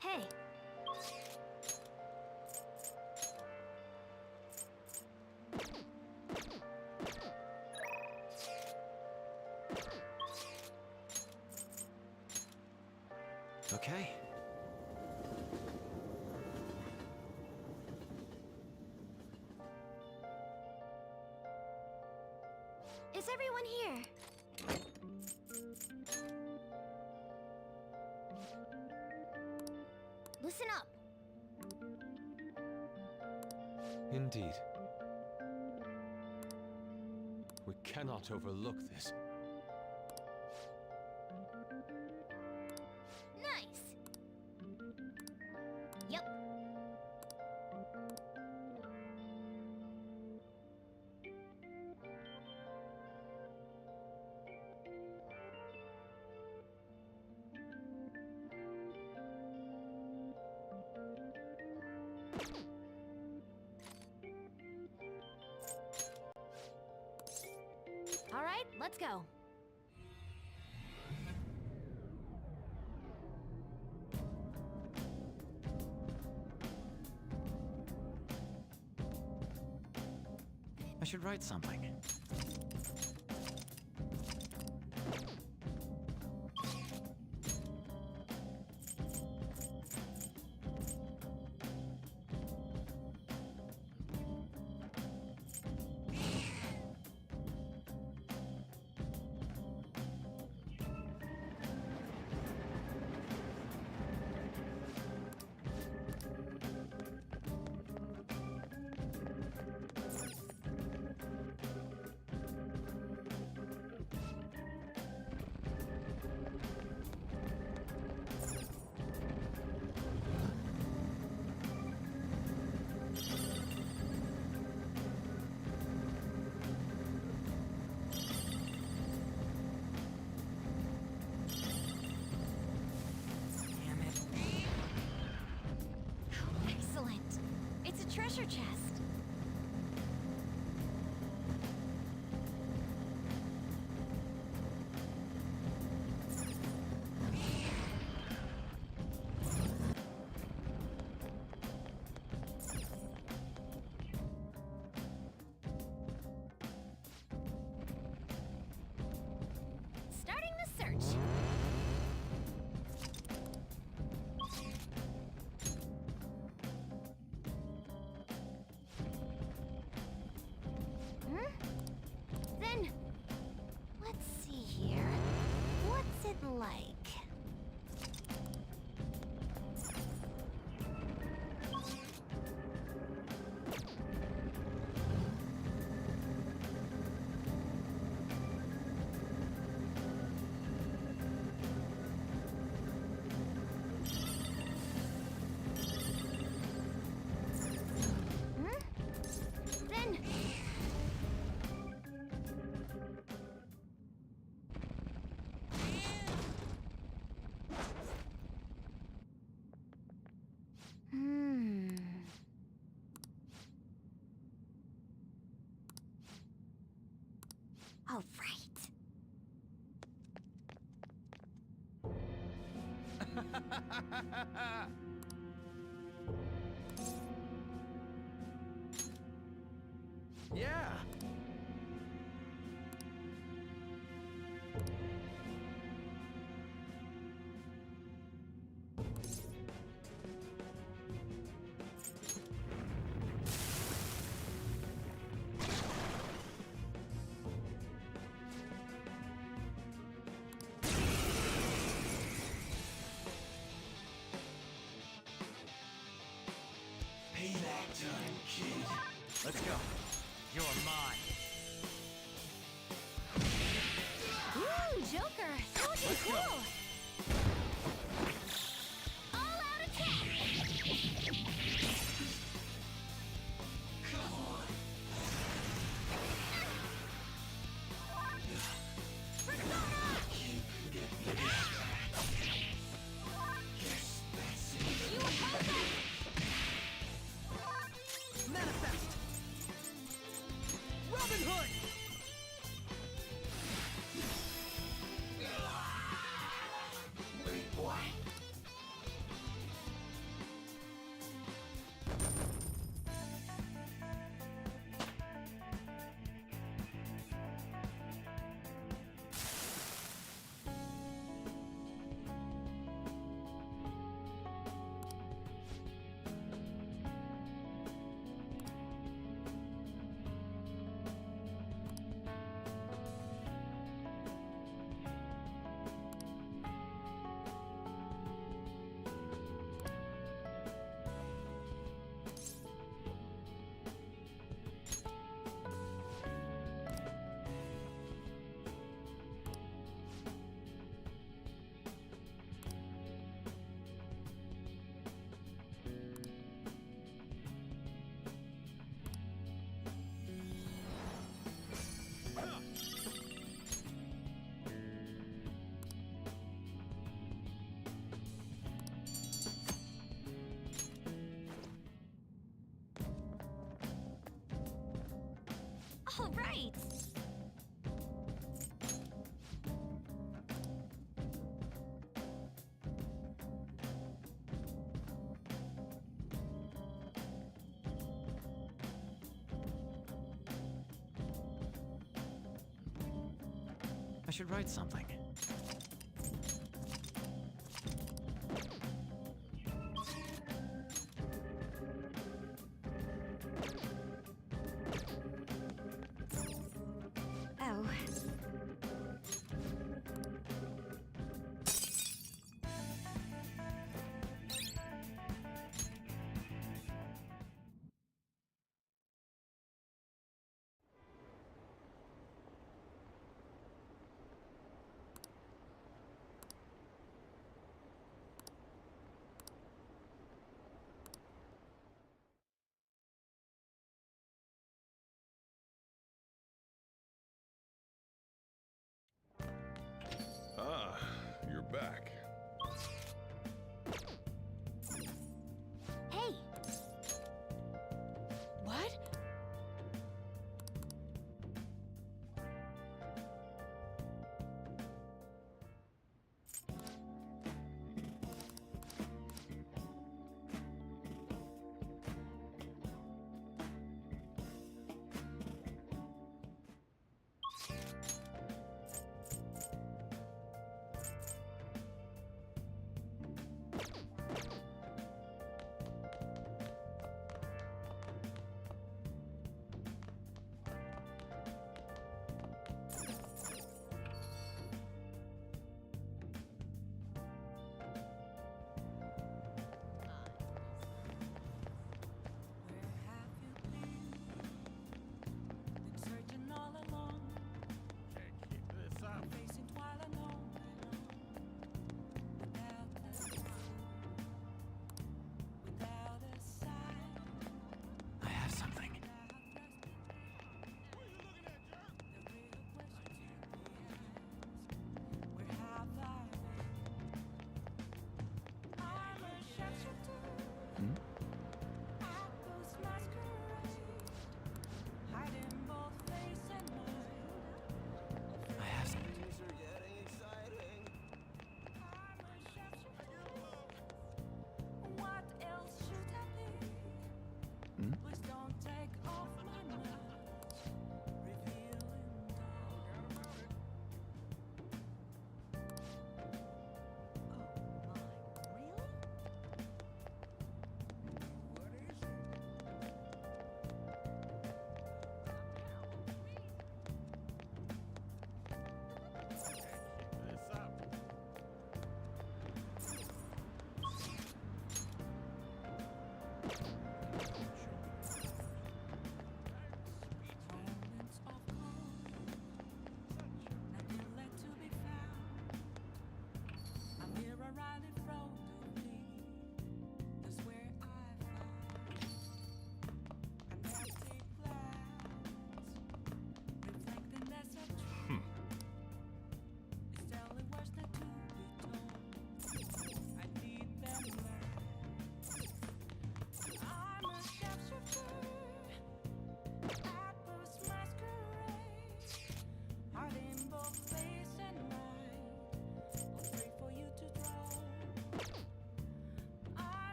Hey! Okay. Is everyone here? Listen up. Indeed. We cannot overlook this. Nice! Yep. All right, let's go. I should write something. Yeah. Payback time, kid. Let's go. You're mine. Ooh, Joker! So looking cool! All out attack! Come on. Persona! You can get me this back. Yes, that's it. You oppose us! Manifest. Robin Hood. Wait, what? All right! I should write something. Oh. Ah, you're back. Hey! What?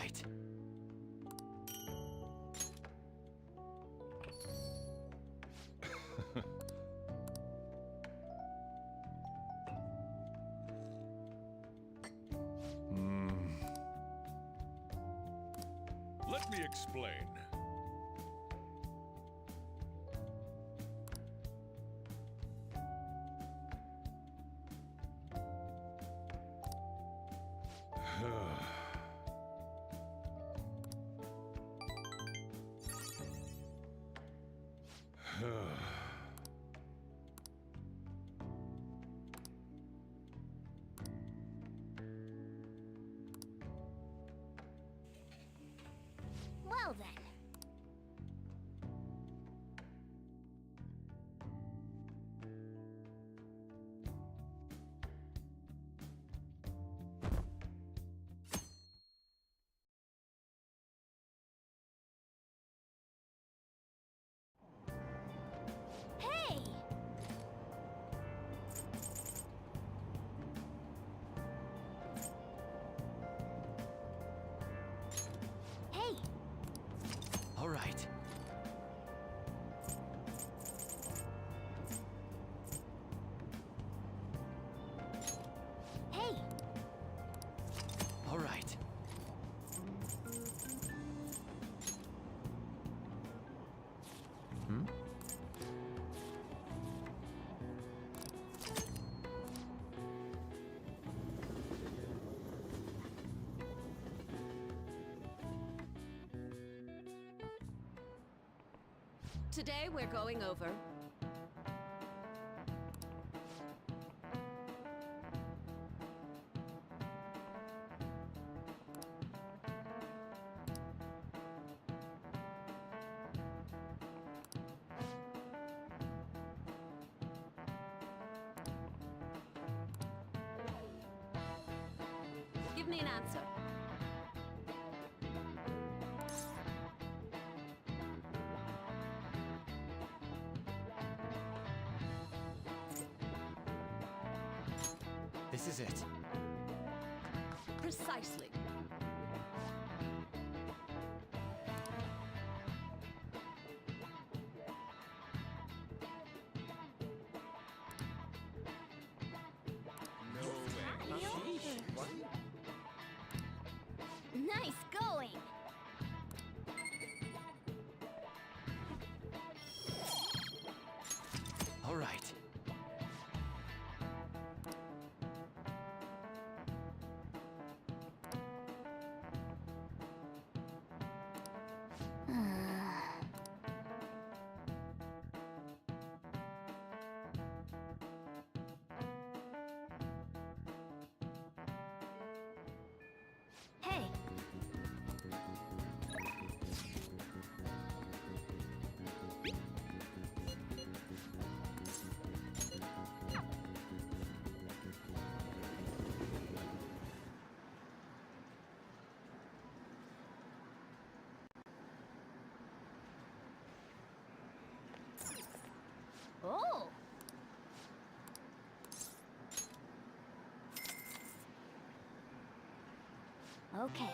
right. Let me explain. Well then. Hey! Hey! All right. Hey! All right. Hmm? Today we're going over. Give me an answer. This is it. Precisely. Nice going! All right. Hey! Oh! Okay.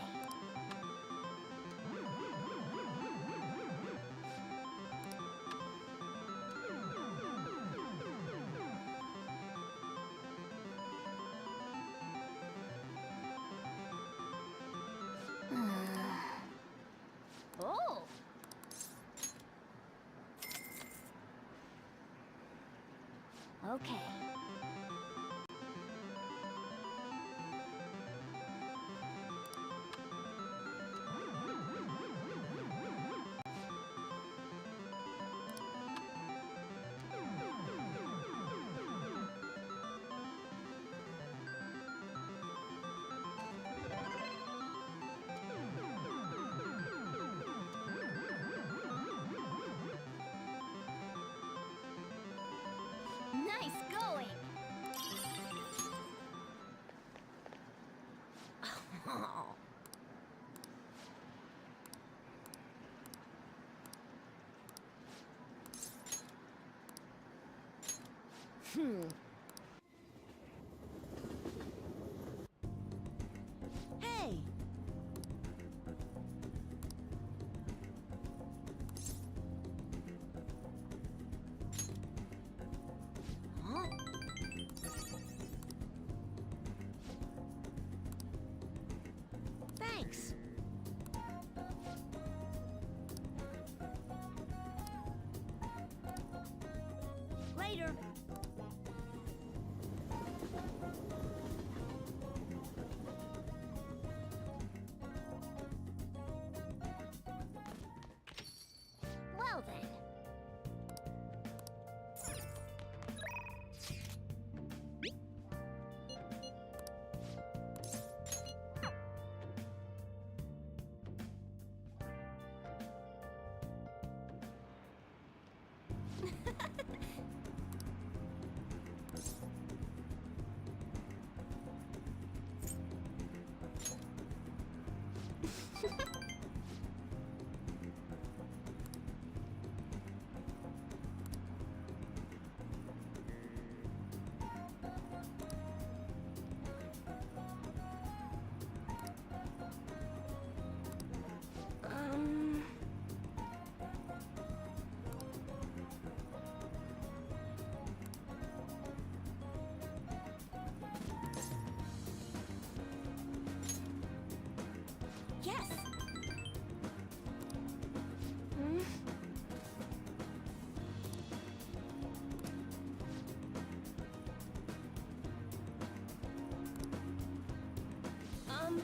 Oh! Okay. Nice going! Hey! later. Well then. Yes. Hmm? Um.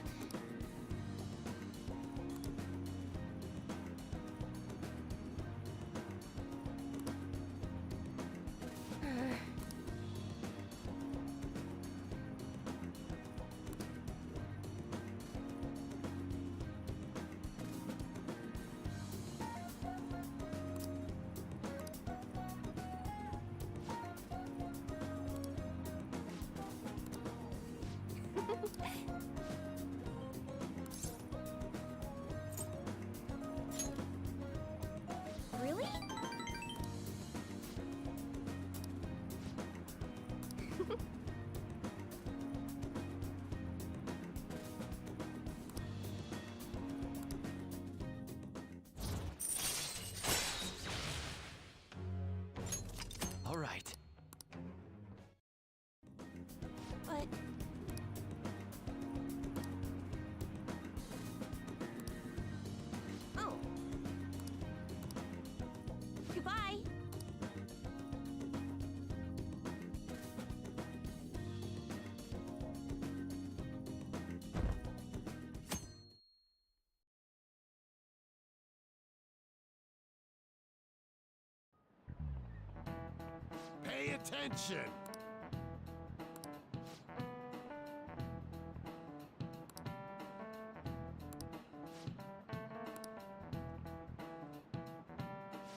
Really? All right. But oh. Goodbye. Pay attention!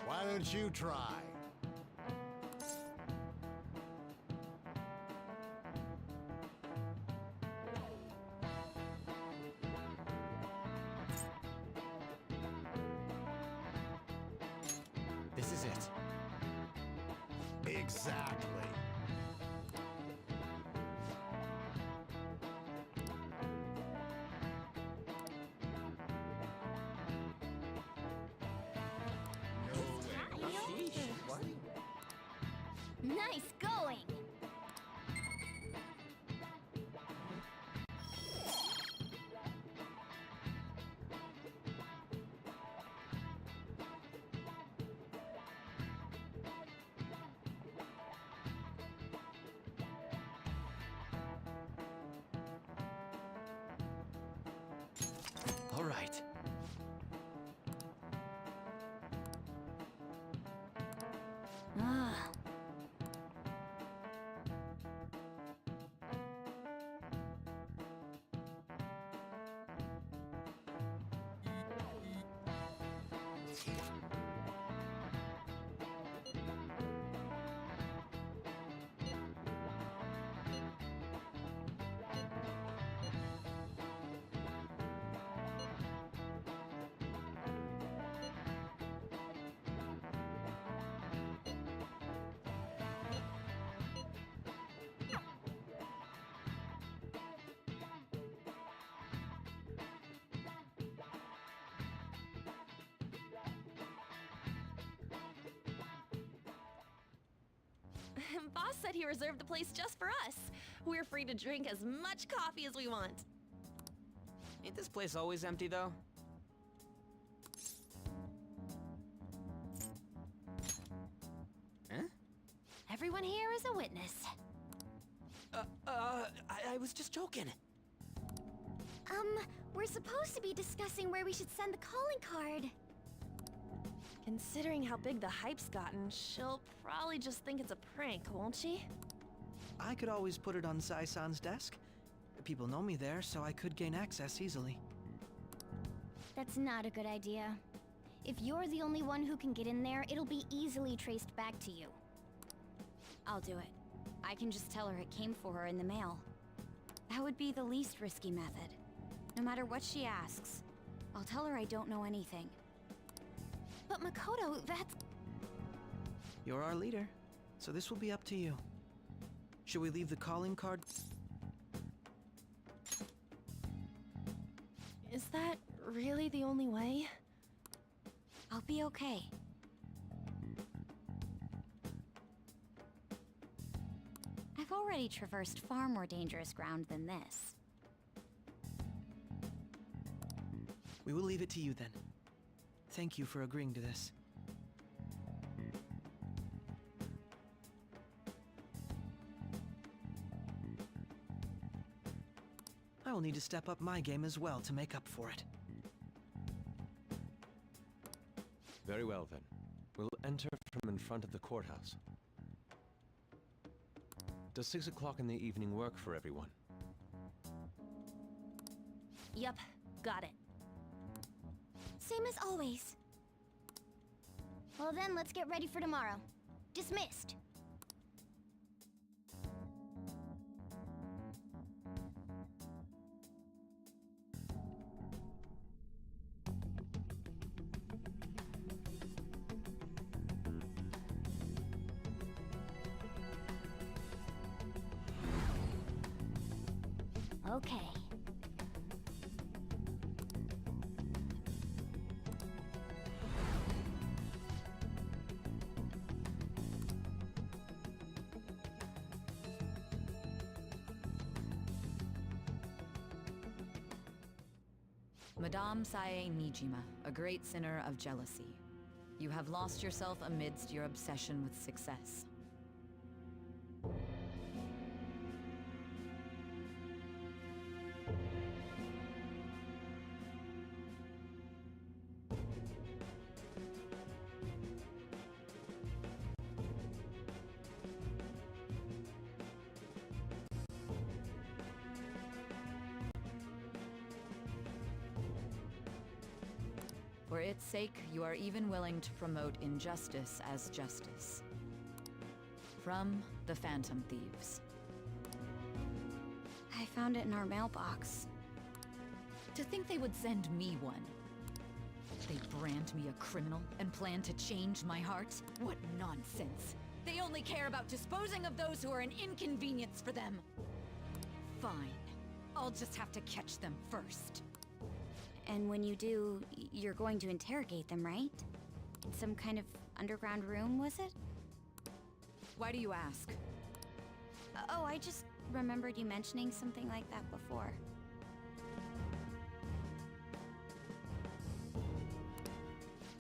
Why don't you try? This is it. Exactly. Nice going. All right. Ah. Boss said he reserved the place just for us. We're free to drink as much coffee as we want. Ain't this place always empty, though? everyone here is a witness. I was just joking. We're supposed to be discussing where we should send the calling card. Considering how big the hype's gotten, she'll probably just think it's a prank, won't she? I could always put it on Sai-san's desk. People know me there, so I could gain access easily. That's not a good idea. If you're the only one who can get in there, it'll be easily traced back to you. I'll do it. I can just tell her it came for her in the mail. That would be the least risky method. No matter what she asks, I'll tell her I don't know anything. But Makoto, that's... You're our leader, so this will be up to you. Should we leave the calling card? Is that really the only way? I'll be okay. I've already traversed far more dangerous ground than this. We will leave it to you then. Thank you for agreeing to this. I will need to step up my game as well to make up for it. Very well, then. We'll enter from in front of the courthouse. Does 6 o'clock in the evening work for everyone? Yup, got it. Same as always. Well then, let's get ready for tomorrow. Dismissed. Okay. Madame Sae Nijima, a great sinner of jealousy. You have lost yourself amidst your obsession with success. For its sake, you are even willing to promote injustice as justice. From the Phantom Thieves. I found it in our mailbox. To think they would send me one. They brand me a criminal and plan to change my heart? What nonsense! They only care about disposing of those who are an inconvenience for them. Fine. I'll just have to catch them first. And when you do, you're going to interrogate them, right? In some kind of underground room, was it? Why do you ask? Oh, I just remembered you mentioning something like that before.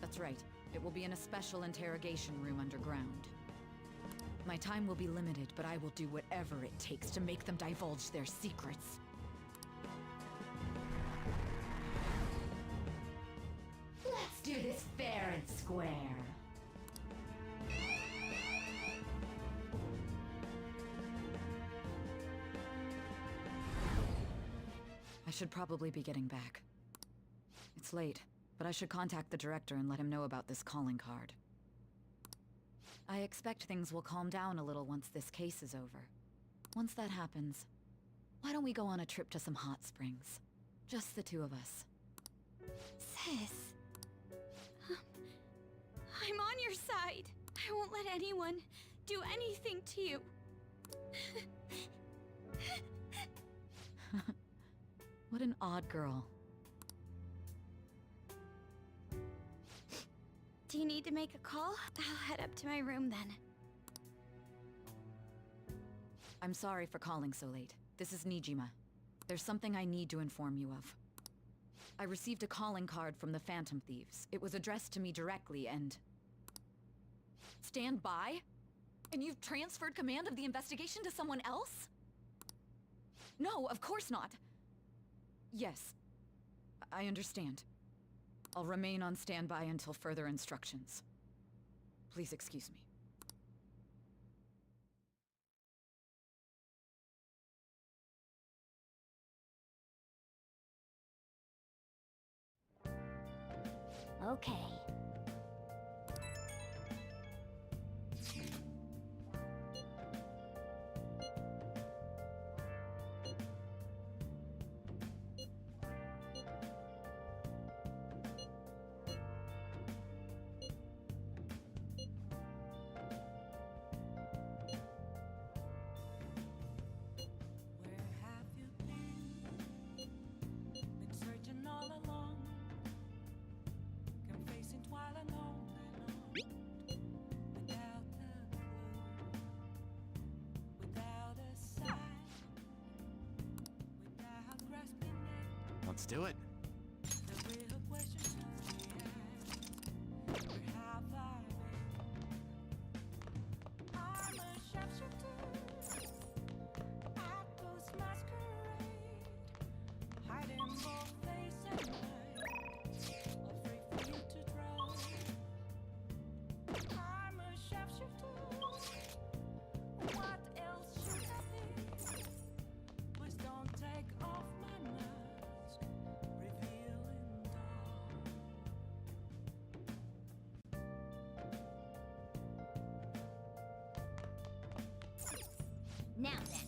That's right. It will be in a special interrogation room underground. My time will be limited, but I will do whatever it takes to make them divulge their secrets. Let's do this fair and square. I should probably be getting back. It's late, but I should contact the director and let him know about this calling card. I expect things will calm down a little once this case is over. Once that happens, why don't we go on a trip to some hot springs? Just the two of us. Sis. I'm on your side. I won't let anyone do anything to you. What an odd girl. Do you need to make a call? I'll head up to my room then. I'm sorry for calling so late. This is Nijima. There's something I need to inform you of. I received a calling card from the Phantom Thieves. It was addressed to me directly and... Stand by? And you've transferred command of the investigation to someone else? No, of course not. Yes, I understand. I'll remain on standby until further instructions. Please excuse me. Okay. Where have you been? Been searching all along, confessing while alone without a clue, without a sign, without grasping it. Let's do it. The real question must be asked: where have I been? I'm a sharpshooter at Ghost Masquerade, hiding both face and mind, afraid for you to drown. I'm a sharpshooter. What else should I be? Please don't take off my mask, revealing dawn. Now then.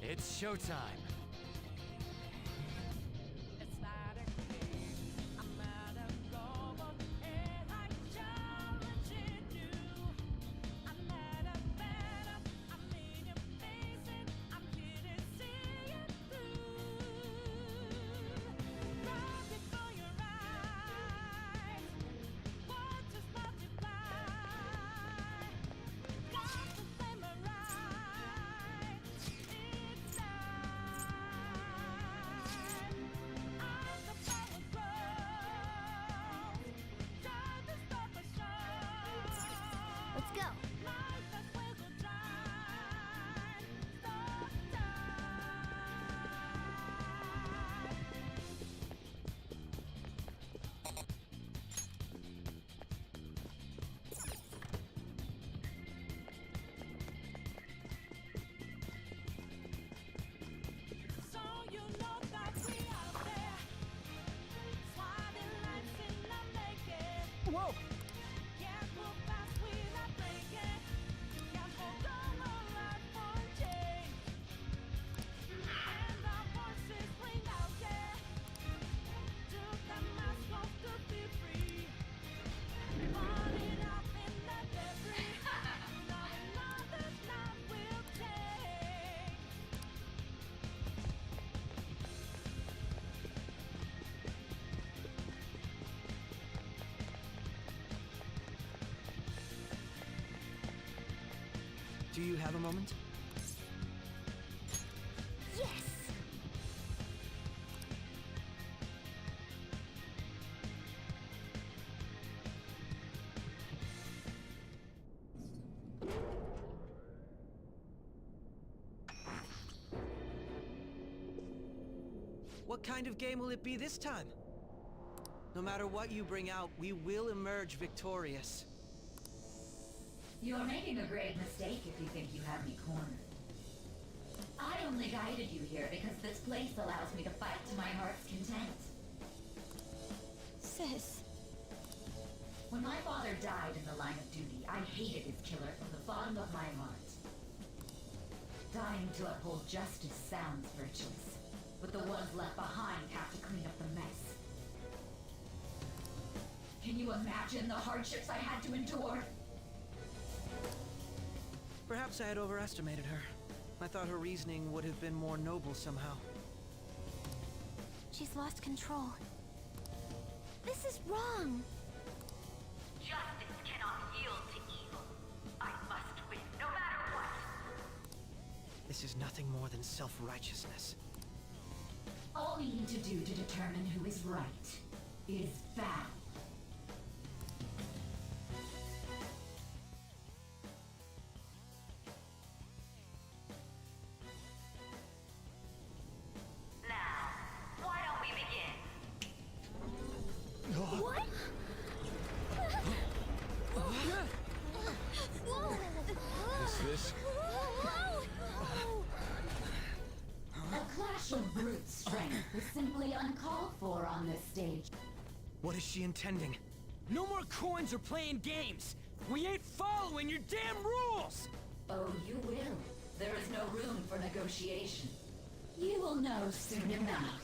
It's showtime. It's not a game, I'm at a goal, and I'm challenging you. I'm at a battle, I'm in your face, and I'm here to see it through. Right before your eyes, words just multiply. Got to memorize. It's time. As the power grows, try to stop the show. Let's go. Life as well will shine. Stop time. So you know that we out there, swatting lives in the making. Whoa! Can't move fast, we're not breaking. Can't hold on our life for change. And our voices ring out, yeah. Took the mask off to be free. Running out in the debris. Now another night will take. Do you have a moment? Yes! What kind of game will it be this time? No matter what you bring out, we will emerge victorious. You're making a grave mistake if you think you have me cornered. I only guided you here because this place allows me to fight to my heart's content. Sis. When my father died in the line of duty, I hated his killer from the bottom of my heart. Trying to uphold justice sounds virtuous, but the ones left behind have to clean up the mess. Can you imagine the hardships I had to endure? Perhaps I had overestimated her. I thought her reasoning would have been more noble somehow. She's lost control. This is wrong. Justice cannot yield to evil. I must win, no matter what. This is nothing more than self-righteousness. All we need to do to determine who is right is vow. Now, why don't we begin? What? This? A clash of brute strength is simply uncalled for on this stage. What is she intending? No more coins or playing games! We ain't following your damn rules! Oh, you will. There is no room for negotiation. You will know soon enough.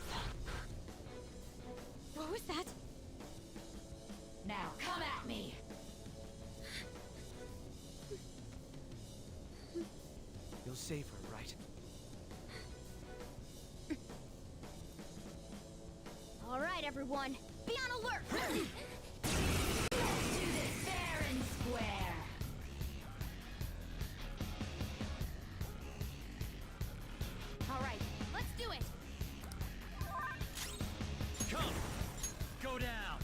What was that? Now come at me! You'll save her, right? All right, everyone. Be on alert! Let's do this fair and square! All right, let's do it! Come! Go down!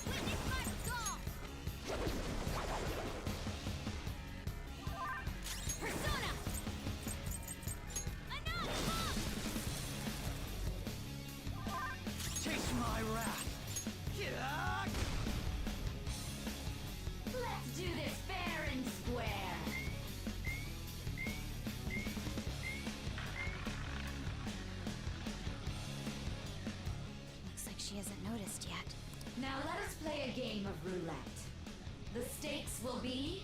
Witness my resolve! Persona! Enough! Taste my wrath! Let's do this fair and square! Looks like she hasn't noticed yet. Now let us play a game of roulette. The stakes will be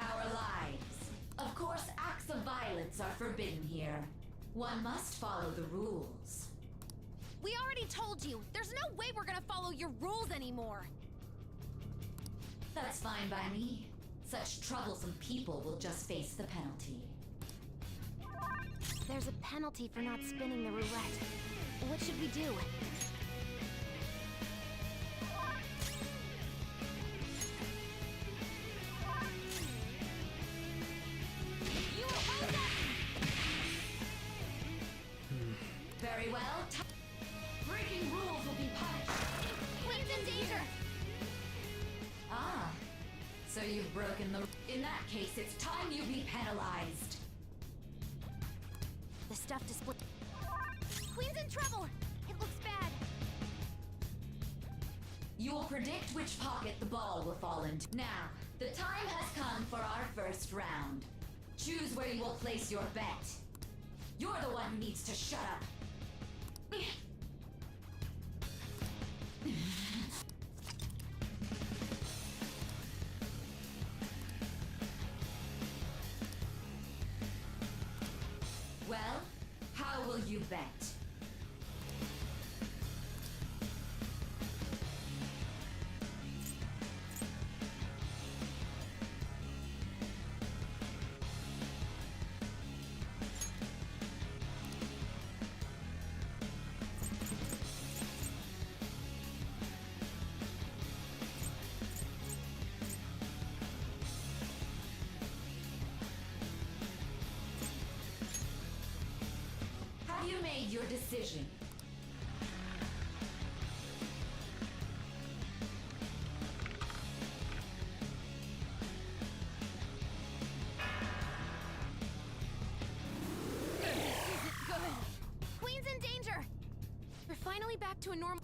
our lives. Of course, acts of violence are forbidden here. One must follow the rules. We already told you, there's no way we're gonna follow your rules anymore. That's fine by me. Such troublesome people will just face the penalty. There's a penalty for not spinning the roulette. What should we do? You oppose us! Very well. Breaking rules will be punished. Queen's in danger! Ah, so you've broken the... In that case, it's time you be penalized. The stuff display. Queen's in trouble! It looks bad. You will predict which pocket the ball will fall into. Now, the time has come for our first round. Choose where you will place your bet. You're the one who needs to shut up. Well, how will you bet? Have you made your decision? This isn't good. Queen's in danger! We're finally back to a normal...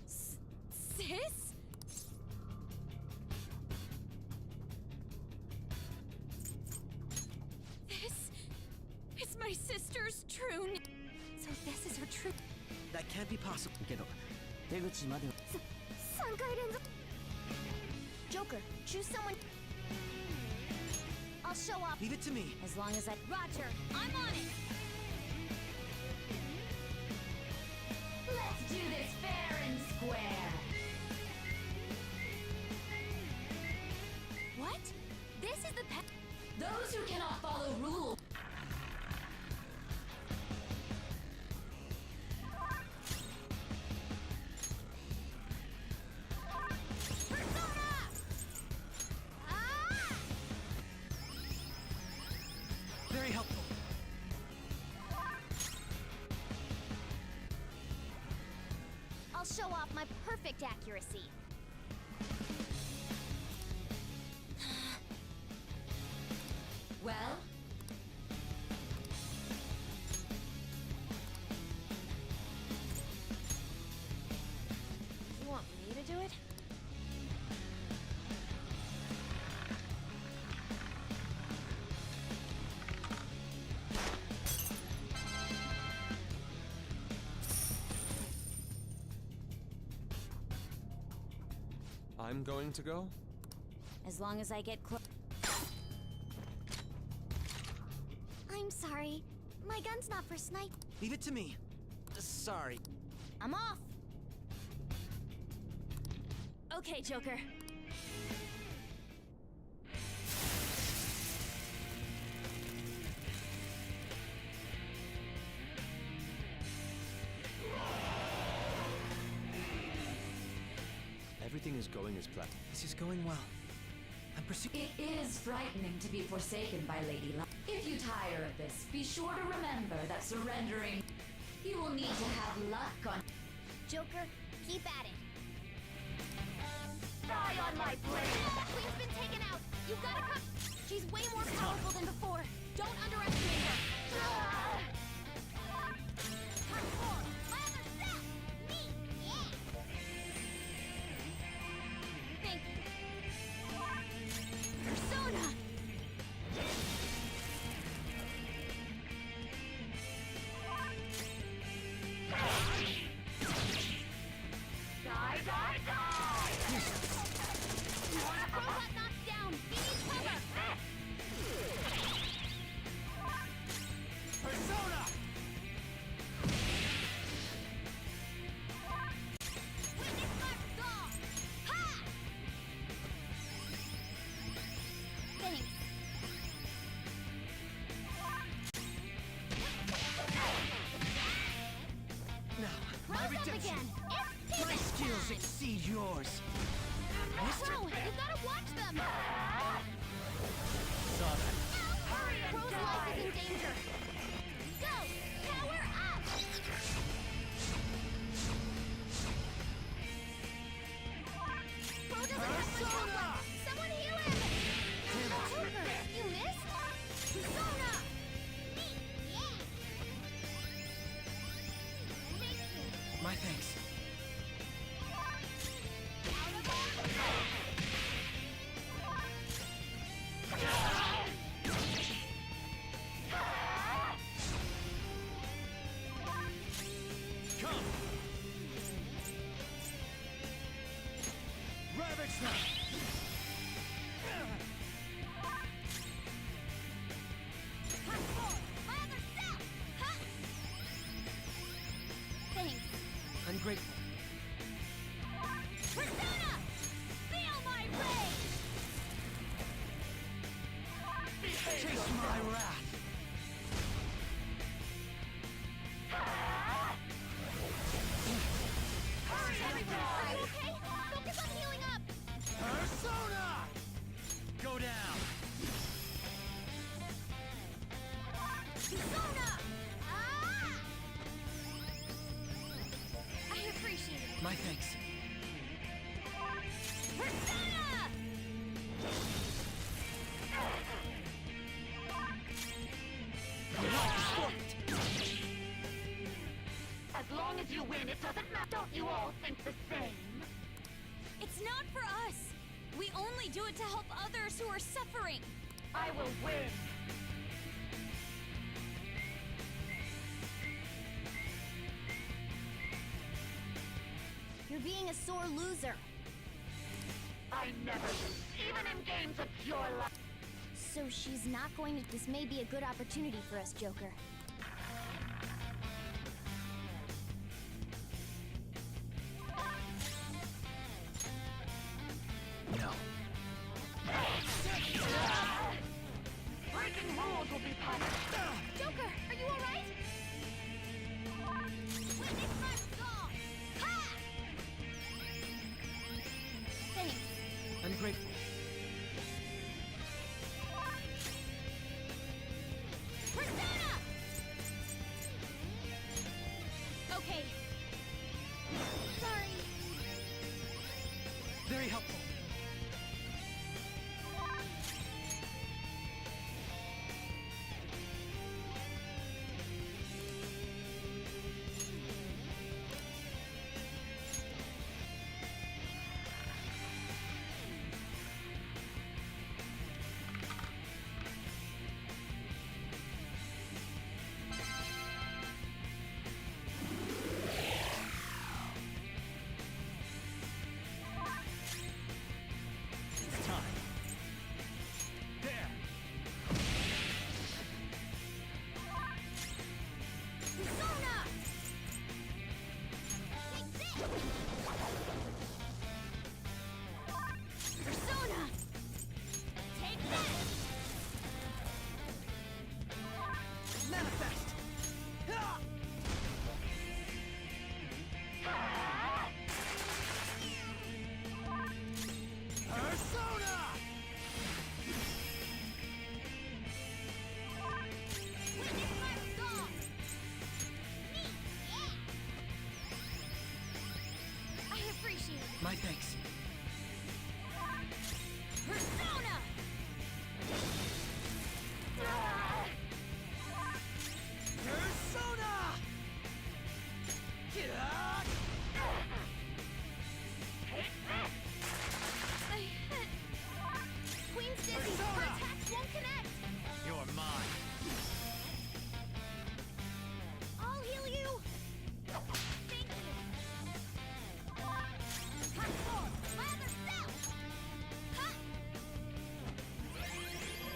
Sis? This is my sister's true name. So this is her true... That can't be possible. けど、出口までは。 3回連続... Joe Joker, choose someone. I'll show up. Leave it to me. As long as I... Roger, I'm on it! Let's do this fair and square. What? This is the pa- Those who cannot follow rules. Very helpful. I'll show off my perfect accuracy. Well, You want me to do it? I'm going to go? As long as I get close. I'm sorry. My gun's not for snipe. Leave it to me. Sorry. I'm off. Okay, Joker. Everything is going as planned. This is going well. I'm pursuing. it is frightening to be forsaken by Lady Luck. If you tire of this, be sure to remember that surrendering, you will need to have luck on. Joker, keep at it. Die on my blade! Queen's been taken out. You've got to cut. She's way more powerful than before. Don't underestimate her. Hardcore. My other self. Me. Yeah. Thank you. Persona. Die, die, die! Robot knocked down. He needs cover. Persona! Witness my resolve. Ha! Thanks. Now, my Rose up redemption. again. It's My pivot skills time. exceed yours. Bro, you gotta watch them. Saw that. Crow's life is in danger. Go! Power up! Crow doesn't have much help. Someone heal him! Joker, you missed? Persona! Me! Yeah! Thank you. My thanks. Out of order! Come! Ravage them! Hardcore! My other self! Ha! Thanks. I'm grateful. Persona! Feel my rage! Chase my wrath! Hurry, everyone! Are you okay? Focus on healing up! Persona! Go down! Persona! Ah! I appreciate it. My thanks. Persona! As long as you win, it doesn't matter. Don't you all think the same? It's not for us. We only do it to help others who are suffering. I will win. You're being a sore loser. I never lose, even in games of pure luck. So she's not going to... This may be a good opportunity for us, Joker. No. Breaking rules will be punished. Joker, are you alright? Witness my resolve! Ha! Thanks. I'm grateful. Persona! Okay. Sorry. Very helpful. It's time. There. Persona! Take this! Persona! Take this! Manifest! Ah! Persona! Witness my resolve! Neat, yeah! I appreciate it. My thanks. Persona! Persona! Yeah! I hit. Queen's dizzy. Her Persona! attacks won't connect. You're mine. I'll heal you. Thank you. Cut forward. My other self. Huh?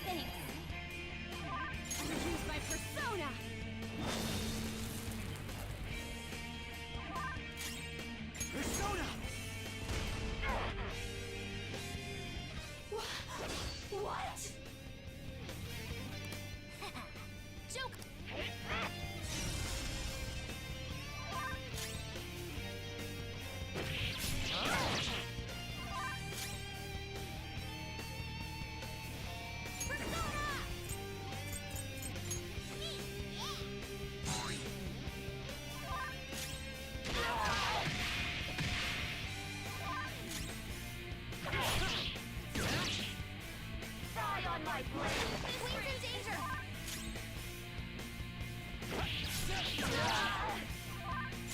Thanks. I'm gonna use my persona. Persona! What? Joke. Persona! Neat, Die on my blade! Queen's in danger!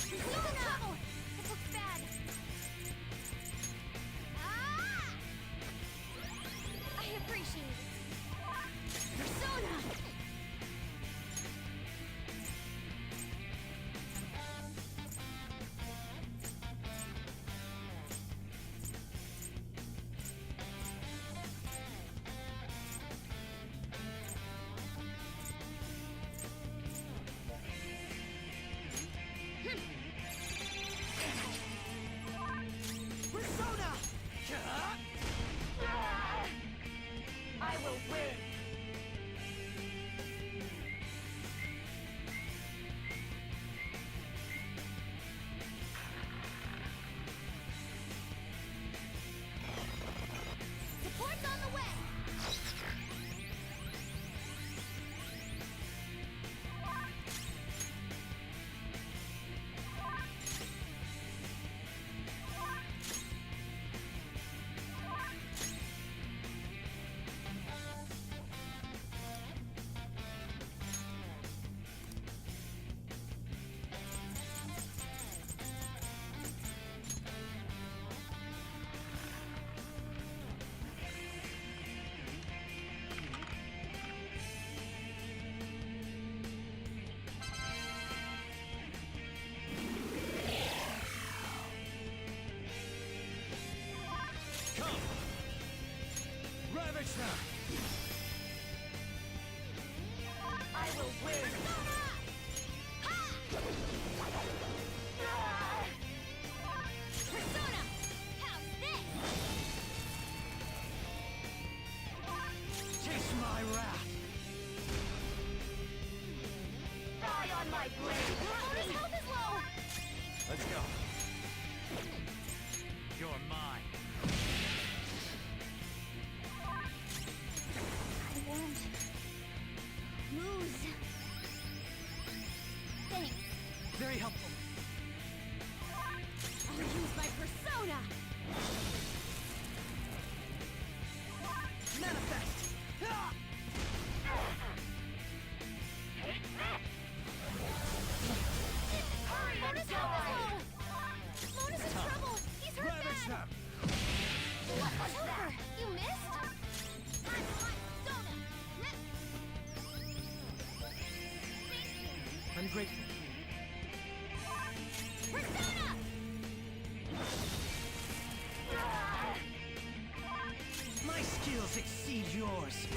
He's in trouble! This looks bad. Ah! I appreciate it. Persona! Ravage them! I will win! Persona! Ha! Persona! How's this? Taste my wrath! Die on my blade! Persona's health is low! Let's go. You're mine. I won't lose. Thanks. Very helpful. I'll use my persona. Manifest! Ah! Hurry and Lotus die! health is low. Lotus in trouble. He's hurt Ravage bad. them! What was that? You missed? I'm Soda. Ungrateful. Persona! My skills exceed yours.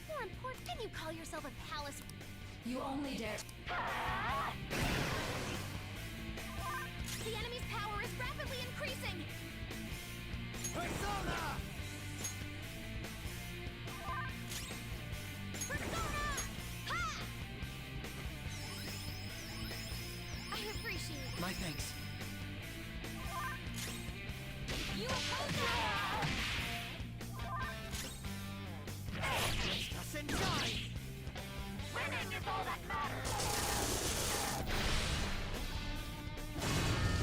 More important, can you call yourself a palace? You only dare. The enemy's power is rapidly increasing. Persona! Persona! Ha! I appreciate it. My thanks. You oppose it! Us and die! Winning is all that matters!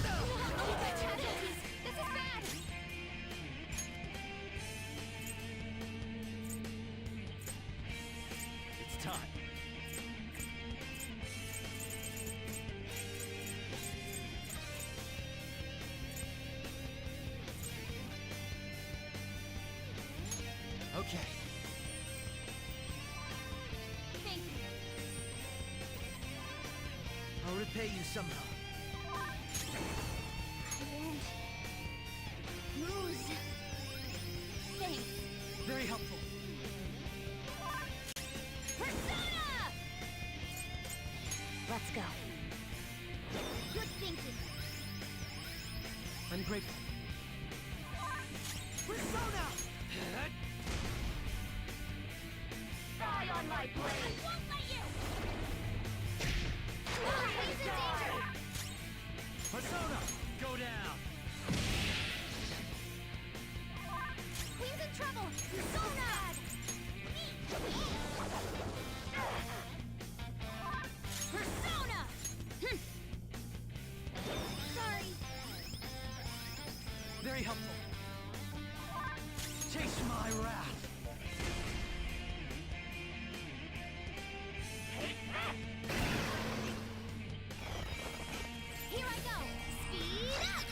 You have only got casualties. This is bad. It's time. Okay. Thank you. I'll repay you somehow. I won't lose. Thanks. Very helpful. Persona! Let's go. Good thinking. Ungrateful. Persona! Die on my I blade! won't let you! He's in danger! Persona! Go down! Queen's in trouble! Persona! Persona! Sorry. Very helpful. Taste my wrath. Here I go! Speed up!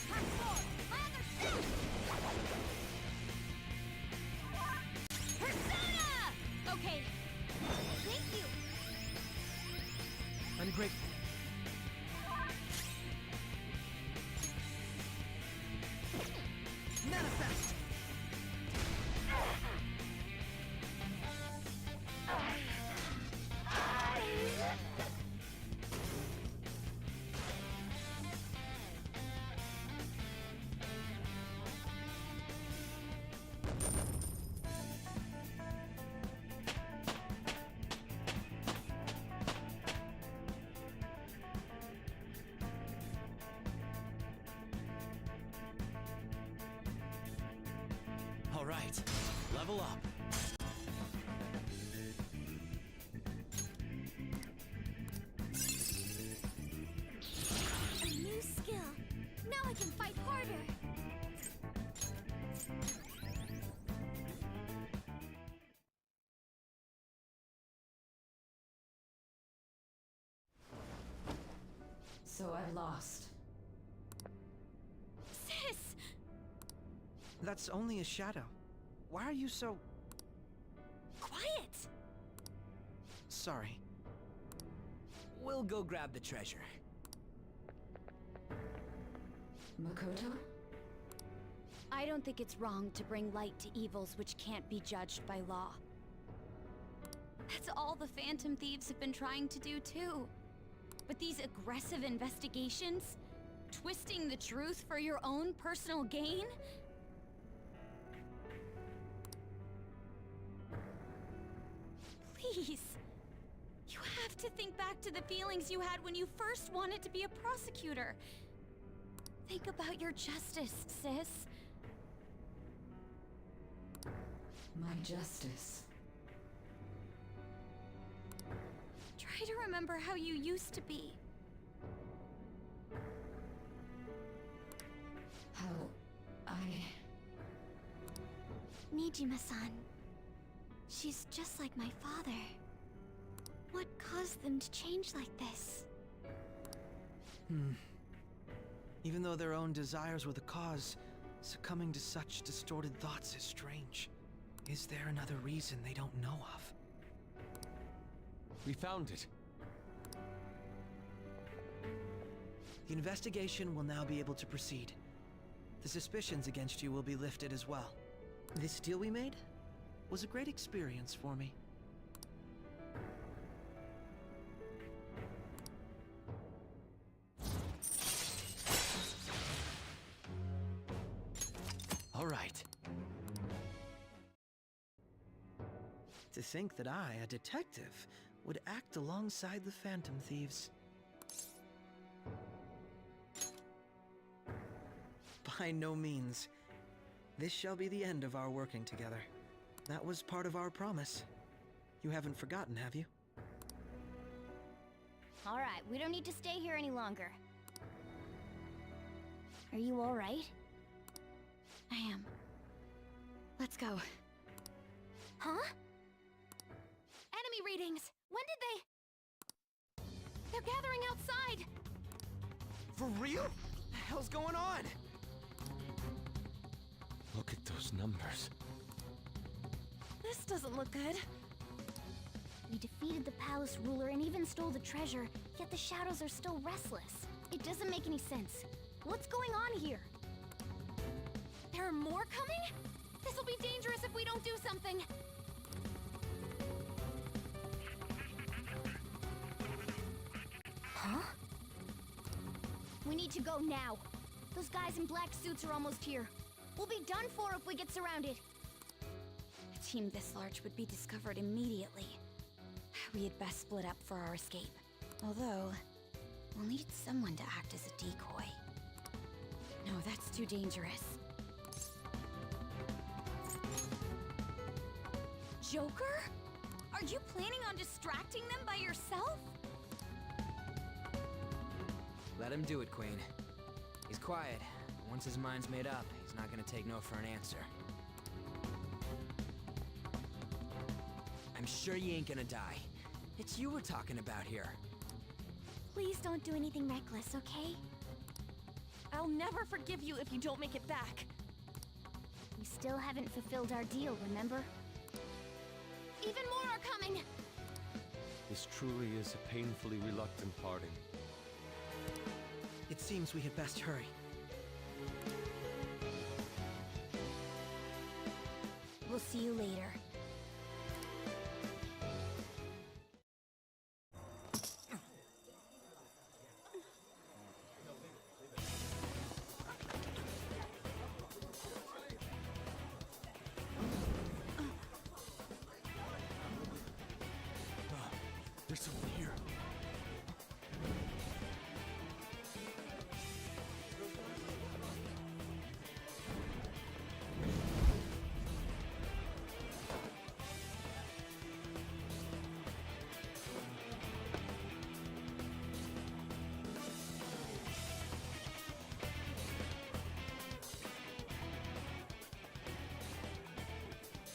Transform! My other self! Persona! Okay. Thank you. Ungrateful. Manifest! All right. Level up. A new skill. Now I can fight harder. So I lost. Sis! That's only a shadow. Why are you so... Quiet! sorry. We'll go grab the treasure. Makoto? I don't think it's wrong to bring light to evils which can't be judged by law. That's all the Phantom Thieves have been trying to do too. But these aggressive investigations? Twisting the truth for your own personal gain? Please. You have to think back to the feelings you had when you first wanted to be a prosecutor. Think about your justice, sis. My justice. Try to remember how you used to be. How I... Nijima-san. She's just like my father. What caused them to change like this? Even though their own desires were the cause, succumbing to such distorted thoughts is strange. Is there another reason they don't know of? We found it. The investigation will now be able to proceed. The suspicions against you will be lifted as well. This deal we made was a great experience for me. All right. To think that I, a detective, would act alongside the Phantom Thieves. By no means. This shall be the end of our working together. That was part of our promise. You haven't forgotten, have you? Alright, we don't need to stay here any longer. Are you alright? I am. Let's go. Huh? Enemy readings! When did they... They're gathering outside! For real? What the hell's going on? Look at those numbers. This doesn't look good. We defeated the palace ruler and even stole the treasure, yet the shadows are still restless. It doesn't make any sense. What's going on here? There are more coming? This will be dangerous if we don't do something. Huh? We need to go now. Those guys in black suits are almost here. We'll be done for if we get surrounded. A team this large would be discovered immediately. We had best split up for our escape. Although, we'll need someone to act as a decoy. No, that's too dangerous. Joker? Are you planning on distracting them by yourself? Let him do it, Queen. He's quiet. Once his mind's made up, he's not gonna take no for an answer. I'm sure you ain't gonna die. It's you we're talking about here. Please don't do anything reckless, okay? I'll never forgive you if you don't make it back. We still haven't fulfilled our deal, remember? Even more are coming! This truly is a painfully reluctant parting. It seems we had best hurry. We'll see you later. There's someone here.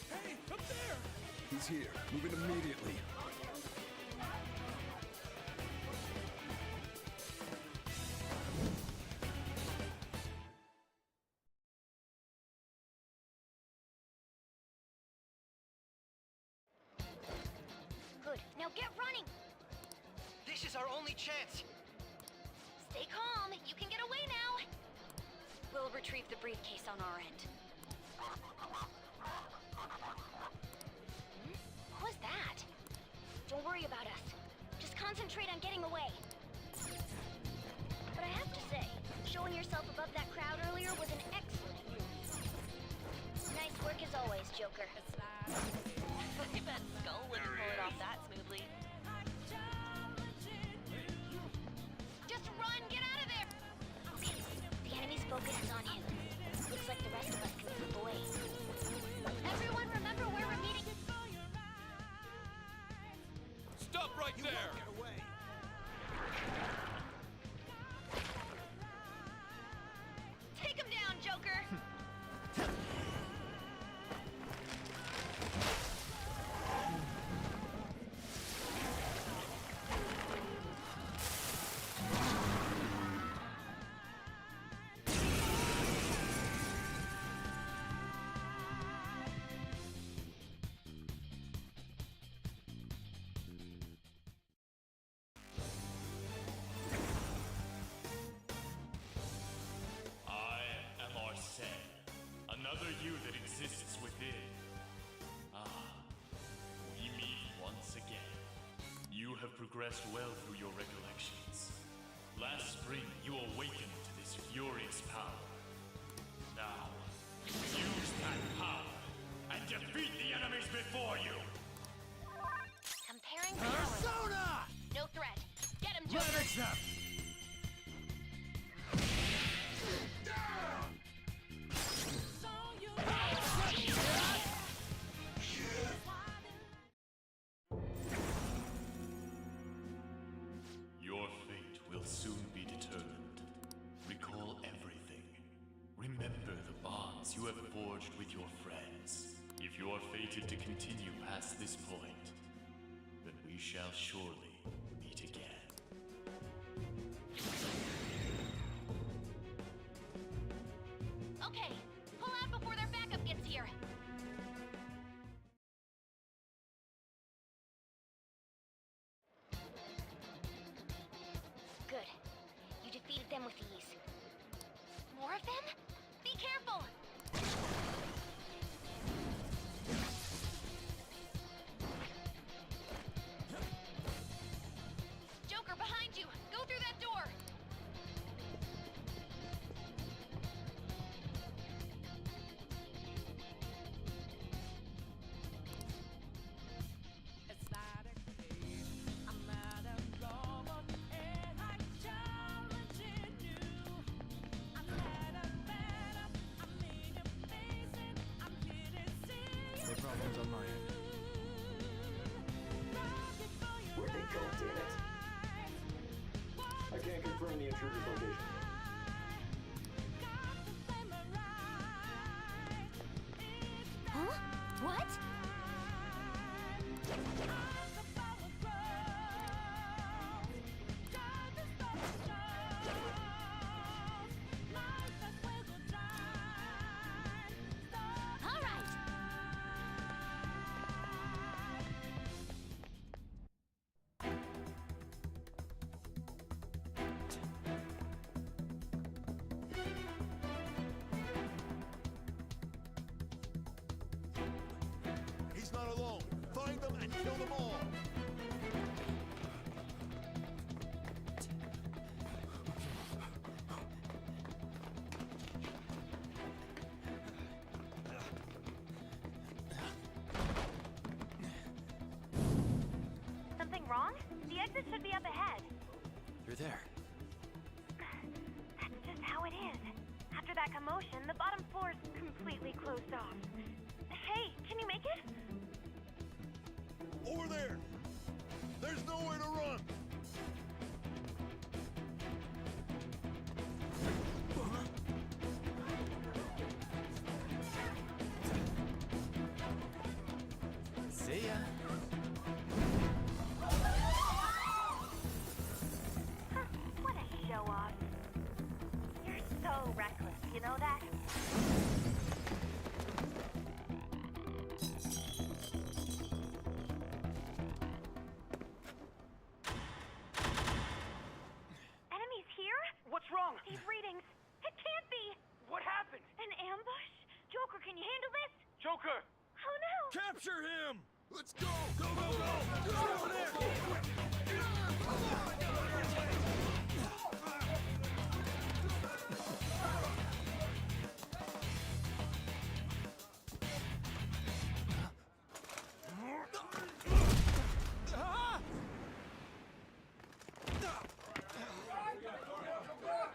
Hey, up there! He's here. Moving immediately. Good. Now Get running! This is our only chance! Stay calm. You can get away now. We'll retrieve the briefcase on our end. What was that? Don't worry about us. Just concentrate on getting away. But I have to say, showing yourself above that crowd earlier was an excellent move. Nice work as always, Joker. I bet Skull wouldn't pull it off that smoothly. Just run! Get out of there! Okay, the enemy's focus is on him. Looks like the rest of us can slip away. Everyone remember where we're meeting? Stop right there! Take him down, Joker! I am Arsene, another you that exists within. We meet once again. You have progressed well through your recollections. Last spring, you awakened to this furious power. Now, use that power and defeat the enemies before you! Comparing powers. Persona! No threat. Get him, Joker! Your fate will soon be determined. Recall everything. Remember the bonds you have forged with your friends. If you are fated to continue past this point, then we shall surely meet again. Okay, pull out before their backup gets here. Good. You defeated them with ease. More of them? Be careful! Joker, behind you! Go through that door! No problems on my end. Where'd they go, damn it? I can't confirm the intruder's location. Huh? What? All right. He's not alone. Find them and kill them all. Something wrong? The exit should be up ahead. You're there. That's just how it is. After that commotion, the bottom floor's completely closed off. Hey, can you make it? Over there. There's nowhere to run. See ya. What a show off. You're so reckless, you know that? Capture him! Let's go! Go, go, go! Get over there!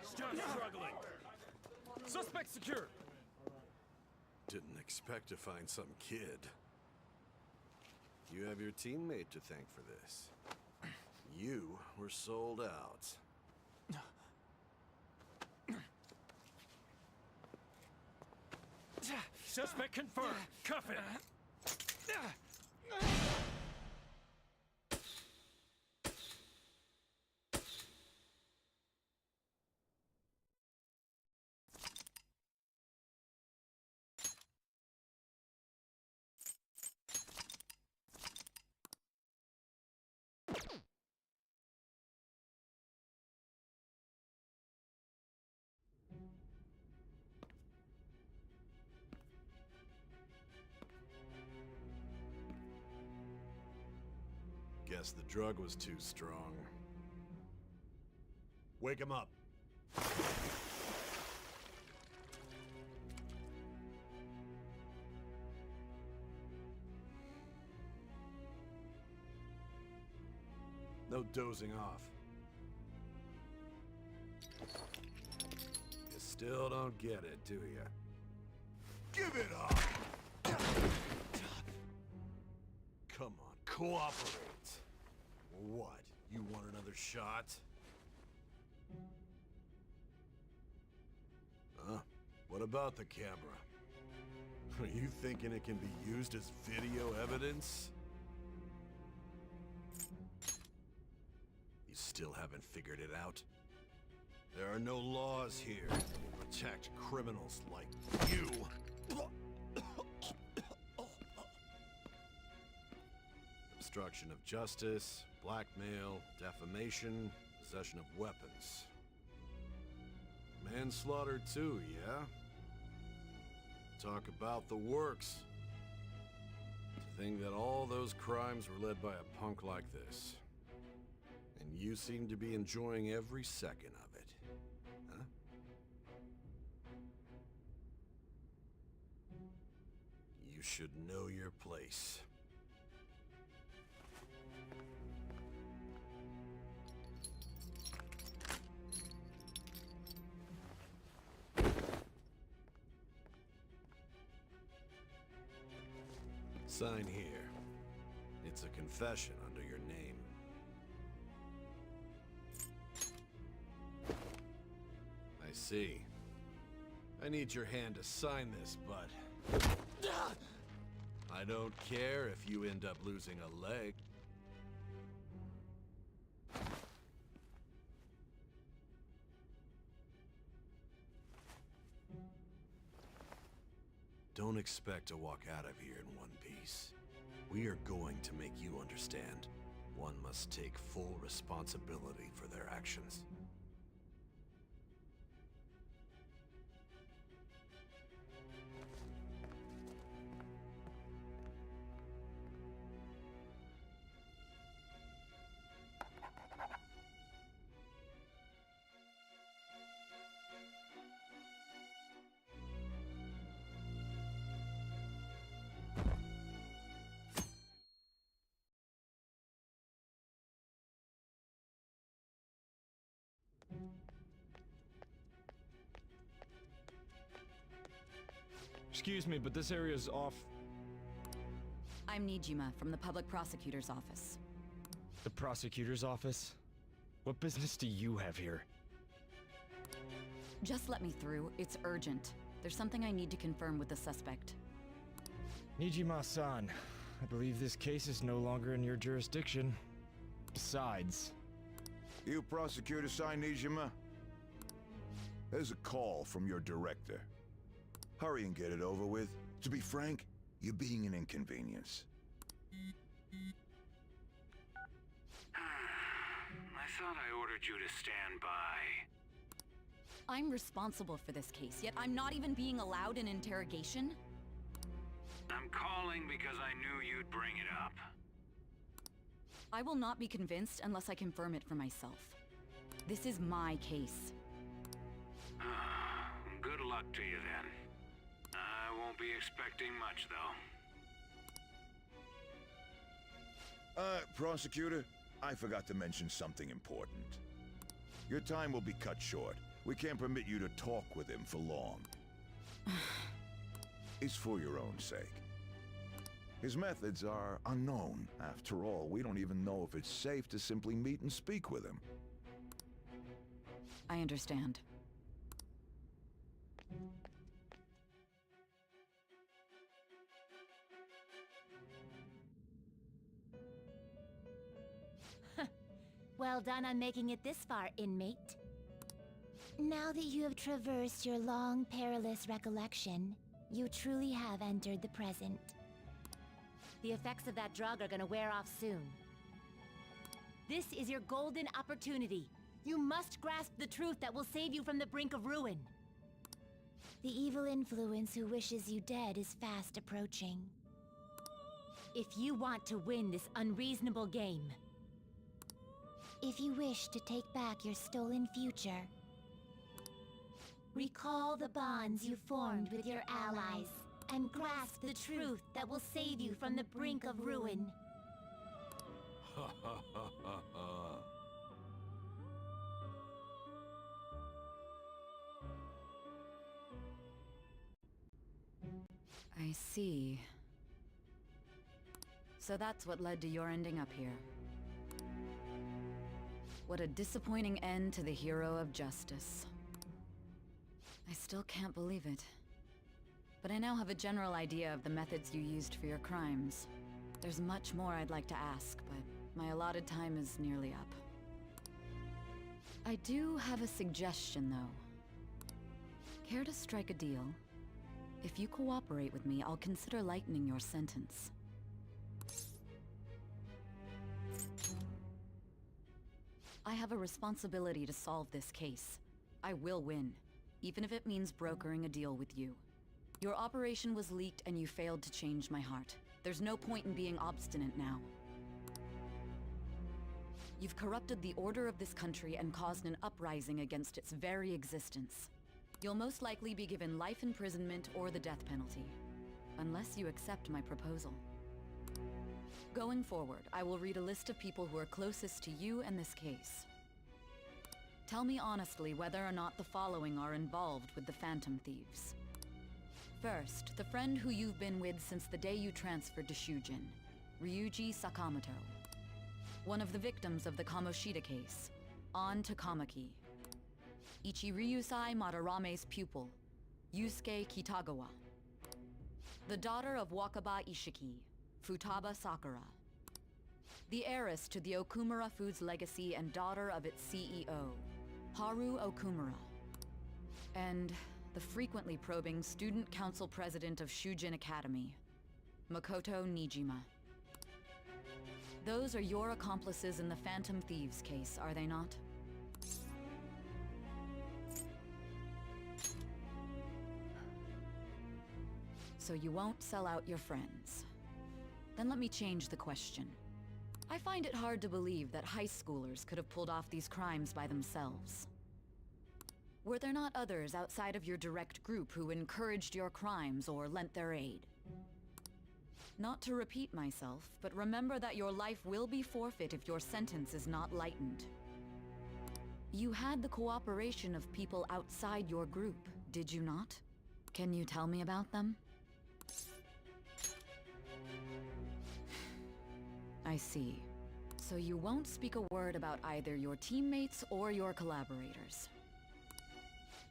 Still struggling. Suspect secure. Didn't expect to find some kid. You have your teammate to thank for this. You were sold out. Suspect confirmed. Cuff it. Guess the drug was too strong. Wake him up. No dozing off. You still don't get it, do you? Give it up! Come on, cooperate. What? You want another shot? Huh? What about the camera? Are you thinking it can be used as video evidence? You still haven't figured it out? There are no laws here that will protect criminals like you. Obstruction of justice, blackmail, defamation, possession of weapons. Manslaughter too, yeah? Talk about the works. To think that all those crimes were led by a punk like this. And you seem to be enjoying every second of it. Huh? You should know your place. Sign here. It's a confession under your name. I see. I need your hand to sign this, but I don't care if you end up losing a leg. Don't expect to walk out of here in one piece. We are going to make you understand. One must take full responsibility for their actions. Excuse me, but this area's off. I'm Nijima from the Public Prosecutor's Office. The prosecutor's office? What business do you have here? Just let me through. It's urgent. There's something I need to confirm with the suspect. Nijima-san, I believe this case is no longer in your jurisdiction. Besides... You prosecutor signed Nijima? There's a call from your director. Hurry and get it over with. To be frank, you're being an inconvenience. I thought I ordered you to stand by. I'm responsible for this case, yet I'm not even being allowed an interrogation? I'm calling because I knew you'd bring it up. I will not be convinced unless I confirm it for myself. This is my case. Good luck to you then. I won't be expecting much, though. Prosecutor, I forgot to mention something important. Your time will be cut short. We can't permit you to talk with him for long. It's for your own sake. His methods are unknown. After all, we don't even know if it's safe to simply meet and speak with him. I understand. Well done on making it this far, inmate. Now that you have traversed your long, perilous recollection, you truly have entered the present. The effects of that drug are gonna wear off soon. This is your golden opportunity. You must grasp the truth that will save you from the brink of ruin. The evil influence who wishes you dead is fast approaching. If you want to win this unreasonable game, if you wish to take back your stolen future, recall the bonds you formed with your allies and grasp the truth that will save you from the brink of ruin. Ha ha ha ha ha. I see. So that's what led to your ending up here. What a disappointing end to the hero of justice. I still can't believe it. But I now have a general idea of the methods you used for your crimes. There's much more I'd like to ask, but my allotted time is nearly up. I do have a suggestion, though. Care to strike a deal? If you cooperate with me, I'll consider lightening your sentence. I have a responsibility to solve this case. I will win, even if it means brokering a deal with you. Your operation was leaked and you failed to change my heart. There's no point in being obstinate now. You've corrupted the order of this country and caused an uprising against its very existence. You'll most likely be given life imprisonment or the death penalty, unless you accept my proposal. Going forward, I will read a list of people who are closest to you and this case. Tell me honestly whether or not the following are involved with the Phantom Thieves. First, the friend who you've been with since the day you transferred to Shujin, Ryuji Sakamoto. One of the victims of the Kamoshida case, An Takamaki. Ichiryusai Madarame's pupil, Yusuke Kitagawa. The daughter of Wakaba Ishiki, Futaba Sakura. The heiress to the Okumura Foods legacy and daughter of its CEO, Haru Okumura. And the frequently probing student council president of Shujin Academy, Makoto Nijima. Those are your accomplices in the Phantom Thieves case, are they not? So you won't sell out your friends. Then let me change the question. I find it hard to believe that high schoolers could have pulled off these crimes by themselves. Were there not others outside of your direct group who encouraged your crimes or lent their aid? Not to repeat myself, but remember that your life will be forfeit if your sentence is not lightened. You had the cooperation of people outside your group, did you not? Can you tell me about them? I see. So you won't speak a word about either your teammates or your collaborators.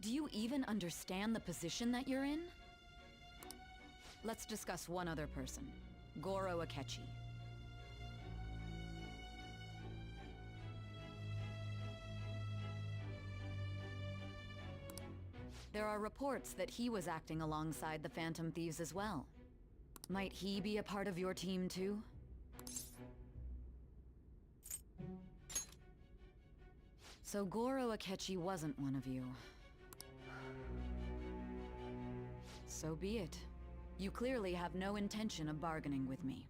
Do you even understand the position that you're in? Let's discuss one other person, Goro Akechi. There are reports that he was acting alongside the Phantom Thieves as well. Might he be a part of your team too? So Goro Akechi wasn't one of you. So be it. You clearly have no intention of bargaining with me.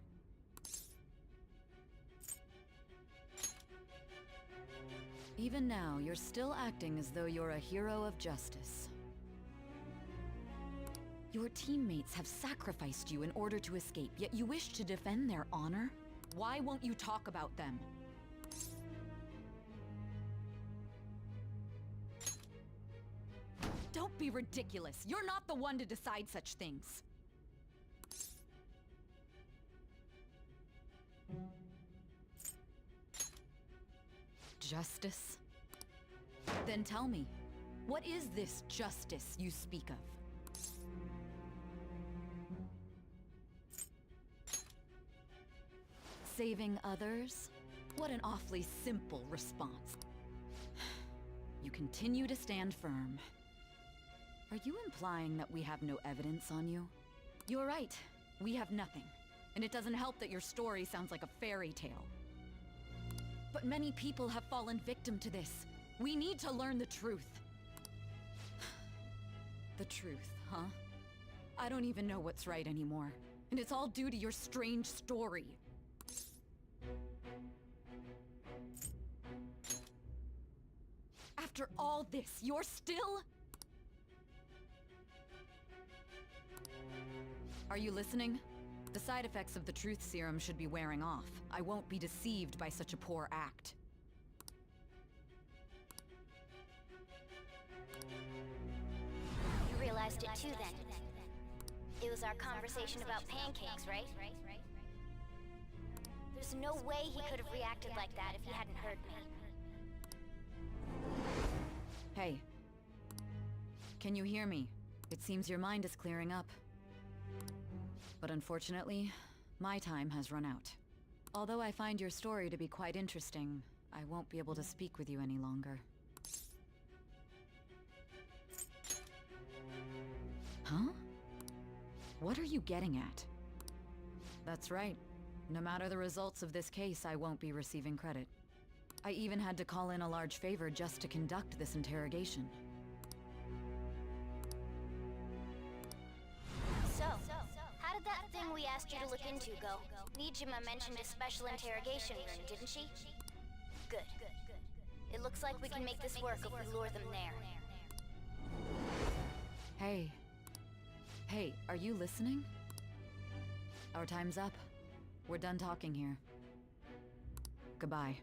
Even now, you're still acting as though you're a hero of justice. Your teammates have sacrificed you in order to escape, yet you wish to defend their honor? Why won't you talk about them? Don't be ridiculous. You're not the one to decide such things. Justice? Then tell me, what is this justice you speak of? Saving others? What an awfully simple response. You continue to stand firm. Are you implying that we have no evidence on you? You're right. We have nothing. And it doesn't help that your story sounds like a fairy tale. But many people have fallen victim to this. We need to learn the truth. The truth, huh? I don't even know what's right anymore. And it's all due to your strange story. After all this, you're still... Are you listening? The side effects of the truth serum should be wearing off. I won't be deceived by such a poor act. You realized it too then. It was our conversation about pancakes, right? There's no way he could have reacted like that if he hadn't heard me. Hey. Can you hear me? It seems your mind is clearing up. But unfortunately, my time has run out. Although I find your story to be quite interesting, I won't be able to speak with you any longer. Huh? What are you getting at? That's right. No matter the results of this case, I won't be receiving credit. I even had to call in a large favor just to conduct this interrogation. So, how did that thing we asked you to look into go? Nijima mentioned a special interrogation room, didn't she? Good. It looks like we can make this work if we lure them there. Hey. Hey, are you listening? Our time's up. We're done talking here. Goodbye.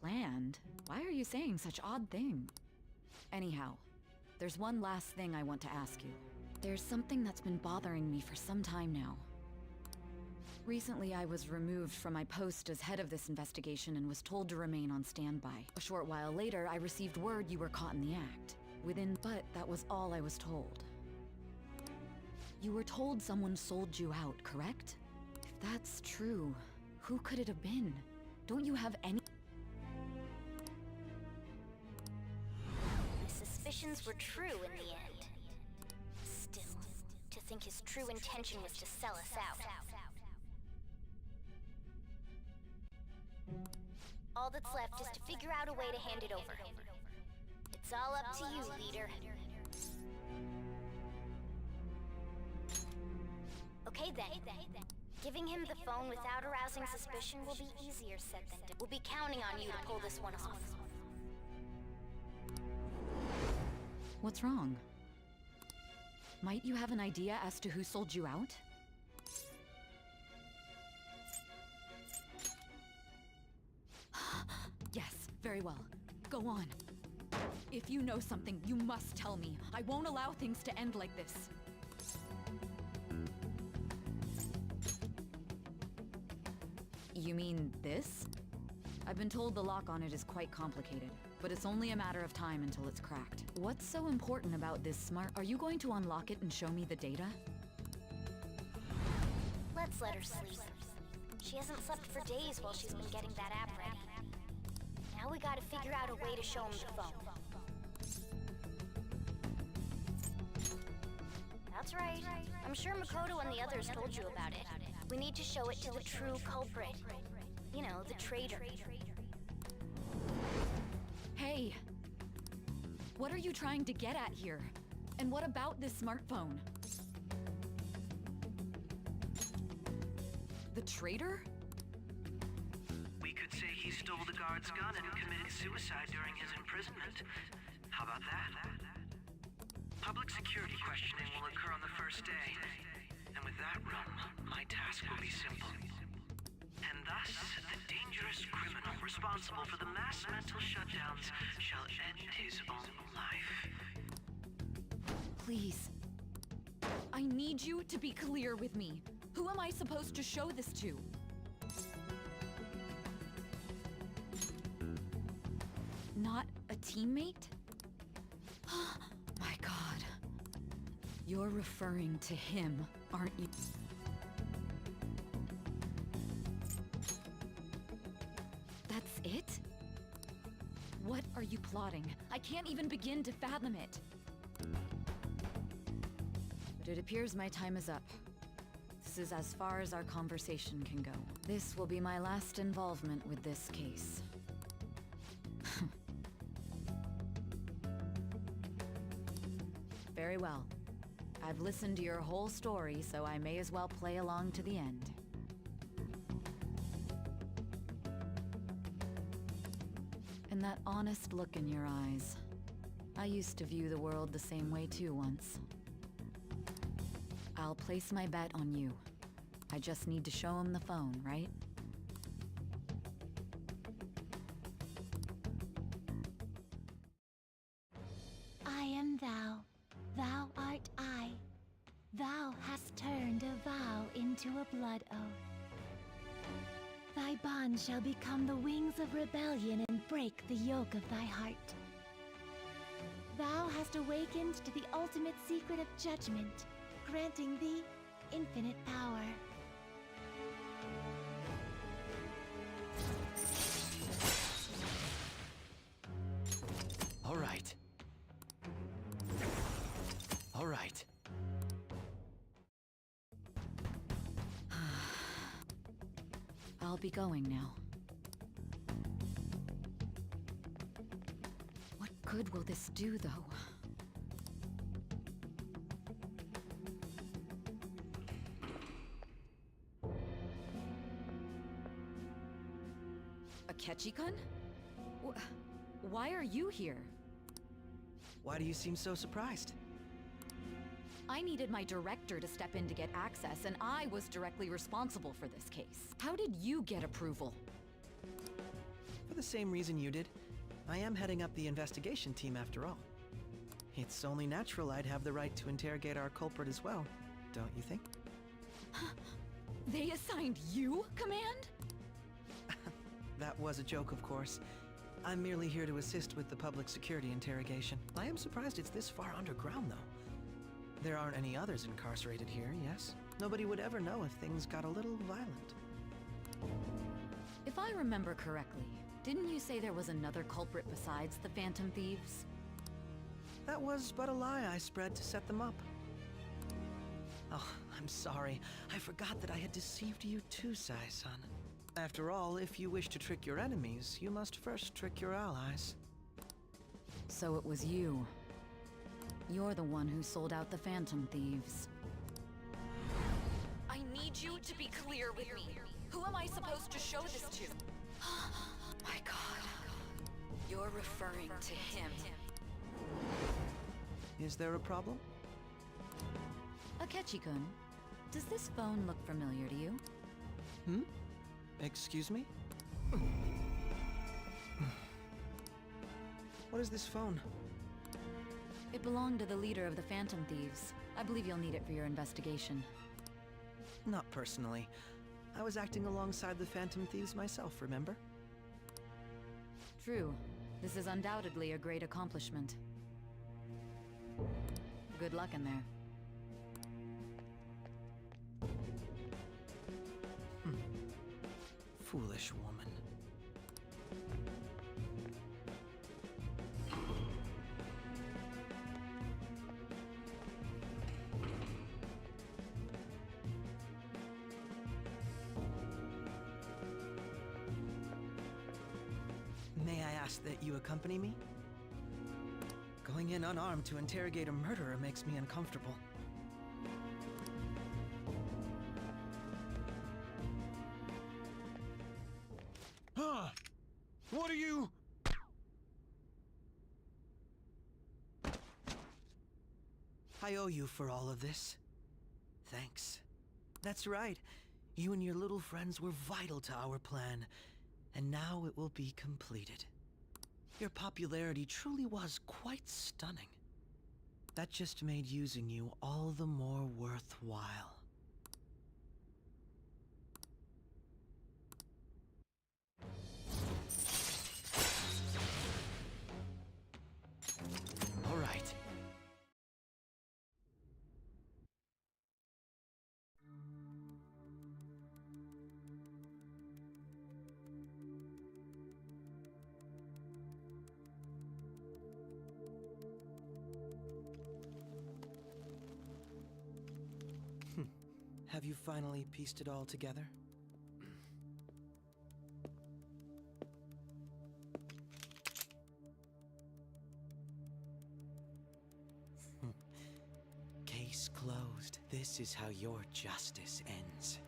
Planned? Why are you saying such odd things? Anyhow, there's one last thing I want to ask you. There's something that's been bothering me for some time now. Recently, I was removed from my post as head of this investigation and was told to remain on standby. A short while later, I received word you were caught in the act. But that was all I was told. You were told someone sold you out, correct? If that's true, who could it have been? Don't you have any... My suspicions were true in the end. Still, to think his true intention was to sell us out. All that's left is to figure out a way to hand it over. It's all up to you, leader. Okay then. Giving him the phone without arousing suspicion will be easier said than done. We'll be counting on you to pull this one off. What's wrong? Might you have an idea as to who sold you out? Yes, very well. Go on. If you know something, you must tell me. I won't allow things to end like this. You mean this? I've been told the lock on it is quite complicated, but it's only a matter of time until it's cracked. What's so important about this smart... Are you going to unlock it and show me the data? Let's let her sleep. She hasn't slept for days while she's been getting that app ready. Now we gotta figure out a way to show him the phone. That's right. I'm sure Makoto and the others told you about it. We need to show it to the true culprit. You know, the traitor. Hey! What are you trying to get at here? And what about this smartphone? The traitor? We could say he stole the guard's gun and committed suicide during his imprisonment. How about that? Public security questioning will occur on the first day. And with that room, my task will be simple. And thus, the dangerous criminal responsible for the mass mental shutdowns shall end his own life. Please. I need you to be clear with me. Who am I supposed to show this to? Not a teammate? My God. You're referring to him, aren't you? That's it? What are you plotting? I can't even begin to fathom it. But it appears my time is up. This is as far as our conversation can go. This will be my last involvement with this case. Very well. I've listened to your whole story, so I may as well play along to the end. And that honest look in your eyes. I used to view the world the same way too once. I'll place my bet on you. I just need to show him the phone, right? I am thou, thou art I. Thou hast turned a vow into a blood oath. Thy bond shall become the wings of rebellion and break the yoke of thy heart. Thou hast awakened to the ultimate secret of judgment, granting thee infinite power. All right. All right. I'll be going now. What good will this do, though? Akechi-kun? Why are you here? Why do you seem so surprised? I needed my director to step in to get access, and I was directly responsible for this case. How did you get approval? For the same reason you did. I am heading up the investigation team after all. It's only natural I'd have the right to interrogate our culprit as well, don't you think? They assigned you command? That was a joke, of course. I'm merely here to assist with the public security interrogation. I am surprised it's this far underground, though. There aren't any others incarcerated here, yes? Nobody would ever know if things got a little violent. If I remember correctly, didn't you say there was another culprit besides the Phantom Thieves? That was but a lie I spread to set them up. Oh, I'm sorry. I forgot that I had deceived you too, Sai-san. After all, if you wish to trick your enemies, you must first trick your allies. So it was you. You're the one who sold out the Phantom Thieves. I need you to be clear with me. Who am I supposed to show this to? My God. You're referring to him. Is there a problem? Akechi-kun, does this phone look familiar to you? Hmm? Excuse me? What is this phone? It belonged to the leader of the Phantom Thieves. I believe you'll need it for your investigation. Not personally. I was acting alongside the Phantom Thieves myself, remember? True. This is undoubtedly a great accomplishment. Good luck in there. Foolish woman. May I ask that you accompany me? Going in unarmed to interrogate a murderer makes me uncomfortable. Huh? What are you... I owe you for all of this. Thanks. That's right. You and your little friends were vital to our plan, and now it will be completed. Your popularity truly was quite stunning. That just made using you all the more worthwhile. All right. Have you finally pieced it all together? Case closed. This is how your justice ends.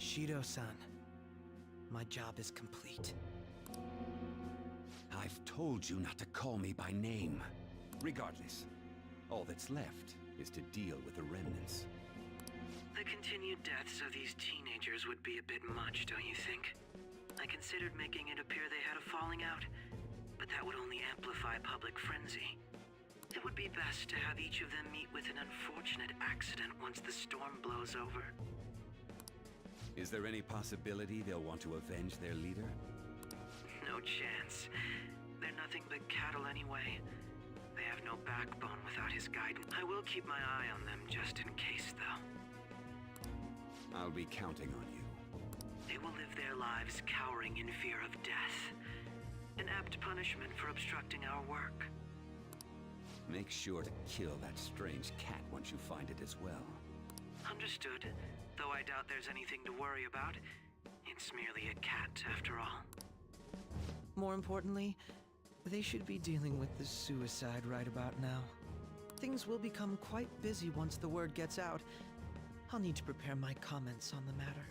Shido-san, my job is complete. I've told you not to call me by name. Regardless, all that's left is to deal with the remnants. The continued deaths of these teenagers would be a bit much, don't you think? I considered making it appear they had a falling out, but that would only amplify public frenzy. It would be best to have each of them meet with an unfortunate accident once the storm blows over. Is there any possibility they'll want to avenge their leader? No chance. They're nothing but cattle anyway. They have no backbone without his guidance. I will keep my eye on them just in case, though. I'll be counting on you. They will live their lives cowering in fear of death. An apt punishment for obstructing our work. Make sure to kill that strange cat once you find it as well. Understood. Though I doubt there's anything to worry about. It's merely a cat, after all. More importantly, they should be dealing with the suicide right about now. Things will become quite busy once the word gets out. I'll need to prepare my comments on the matter.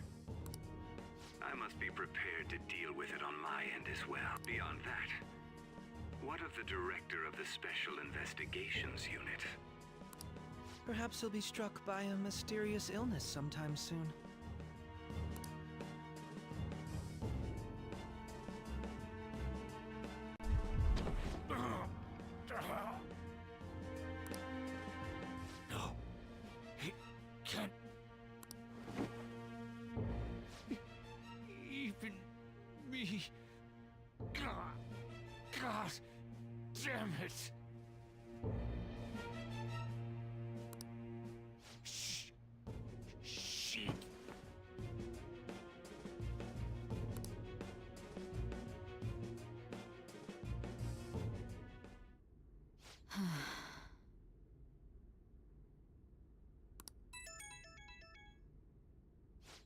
I must be prepared to deal with it on my end as well. Beyond that, what of the director of the Special Investigations Unit? Perhaps he'll be struck by a mysterious illness sometime soon. No. He can't... Even me... God damn it! Shit.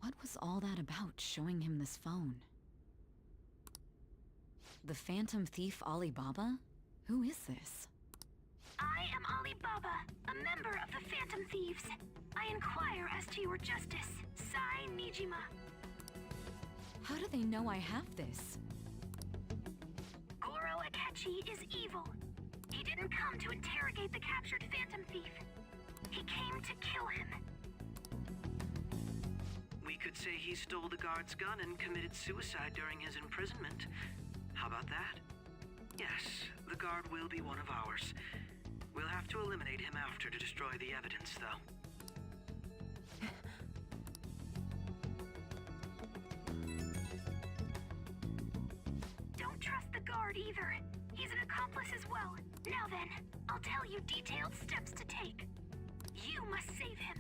What was all that about, showing him this phone? The Phantom Thief Alibaba? Who is this? I am Alibaba, a member of the Phantom Thieves. I inquire as to your justice. Sai Nijima. How do they know I have this? Goro Akechi is evil. He didn't come to interrogate the captured Phantom Thief. He came to kill him. We could say he stole the guard's gun and committed suicide during his imprisonment. How about that? Yes, the guard will be one of ours. We'll have to eliminate him after to destroy the evidence, though. Don't trust the guard either. He's an accomplice as well. Now then, I'll tell you detailed steps to take. You must save him.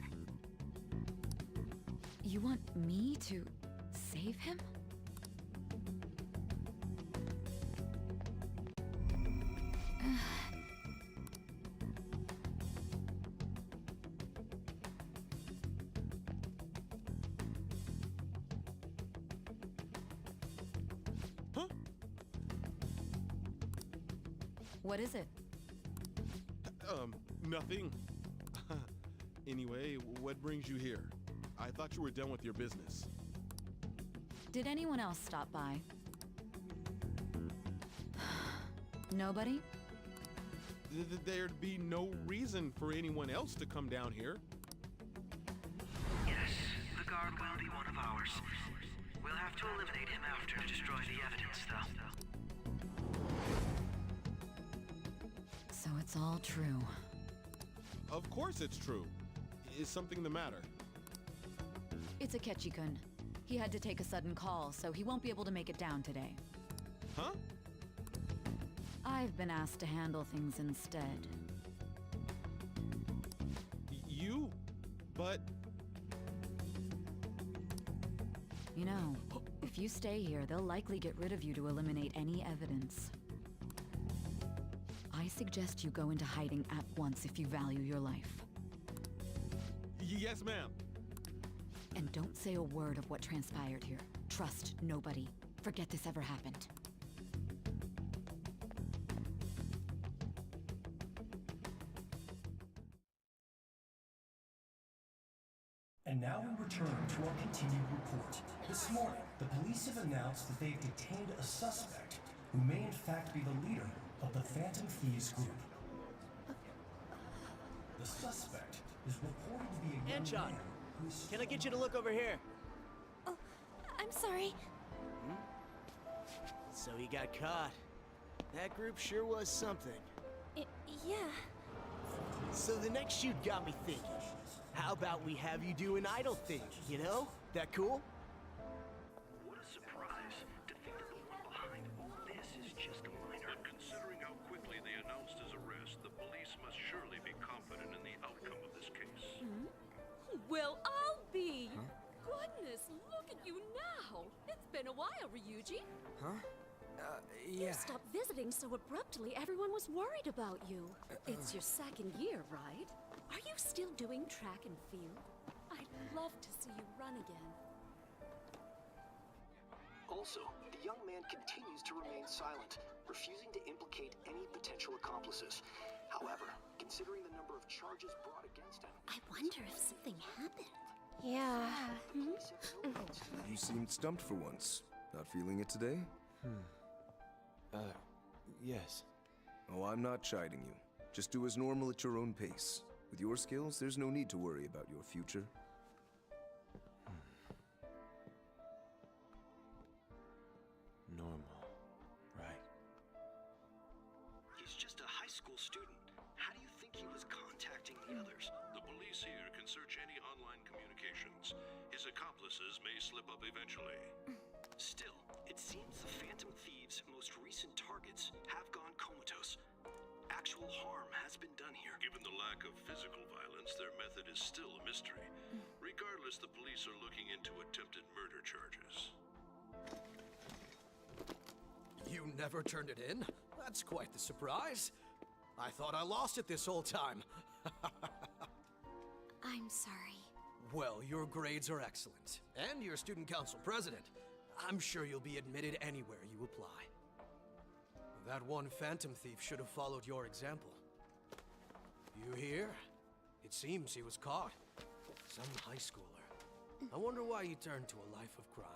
You want me to save him? Huh? What is it? Nothing. Anyway, what brings you here? I thought you were done with your business. Did anyone else stop by? Nobody? There'd be no reason for anyone else to come down here. Yes, the guard will be one of ours. We'll have to eliminate him after to destroy the evidence, though. So it's all true. Of course it's true. Is something the matter? It's Akechi-kun. He had to take a sudden call, so he won't be able to make it down today. Huh? I've been asked to handle things instead. You? But... You know, if you stay here, they'll likely get rid of you to eliminate any evidence. I suggest you go into hiding at once if you value your life. Yes, ma'am. And don't say a word of what transpired here. Trust nobody. Forget this ever happened. And now we return to our continued report. This morning, the police have announced that they've detained a suspect who may in fact be the leader of the Phantom Thieves group. The suspect is reported to be a young Anchon, man who is... can I get you to look over here? Oh, I'm sorry. So he got caught. That group sure was something. Yeah. So the next shoot got me thinking. How about we have you do an idle thing, you know? That cool? What a surprise to think that the one behind all this is just a minor. But considering how quickly they announced his arrest, the police must surely be confident in the outcome of this case. Well, I'll be. Goodness, look at you now. It's been a while, Ryuji. Huh? You Yeah. stopped visiting so abruptly, everyone was worried about you. It's your second year, right? Are you still doing track and field? I'd love to see you run again. Also, the young man continues to remain silent, refusing to implicate any potential accomplices. However, considering the number of charges brought against him... I wonder if something happened. Yeah. You seemed stumped for once. Not feeling it today? Yes. Oh, I'm not chiding you. Just do as normal at your own pace. With your skills, there's no need to worry about your future. Normal. Right. He's just a high school student. How do you think he was contacting the others? The police here can search any online communications. His accomplices may slip up eventually. Still, it seems the Phantom Thieves' most recent targets have gone comatose. Actual harm has been done here. Given the lack of physical violence, their method is still a mystery. Regardless, the police are looking into attempted murder charges. You never turned it in? That's quite the surprise. I thought I lost it this whole time. I'm sorry. Well, your grades are excellent. And you're student council president. I'm sure you'll be admitted anywhere you apply. That one Phantom Thief should have followed your example. You here? It seems he was caught. Some high schooler. I wonder why he turned to a life of crime.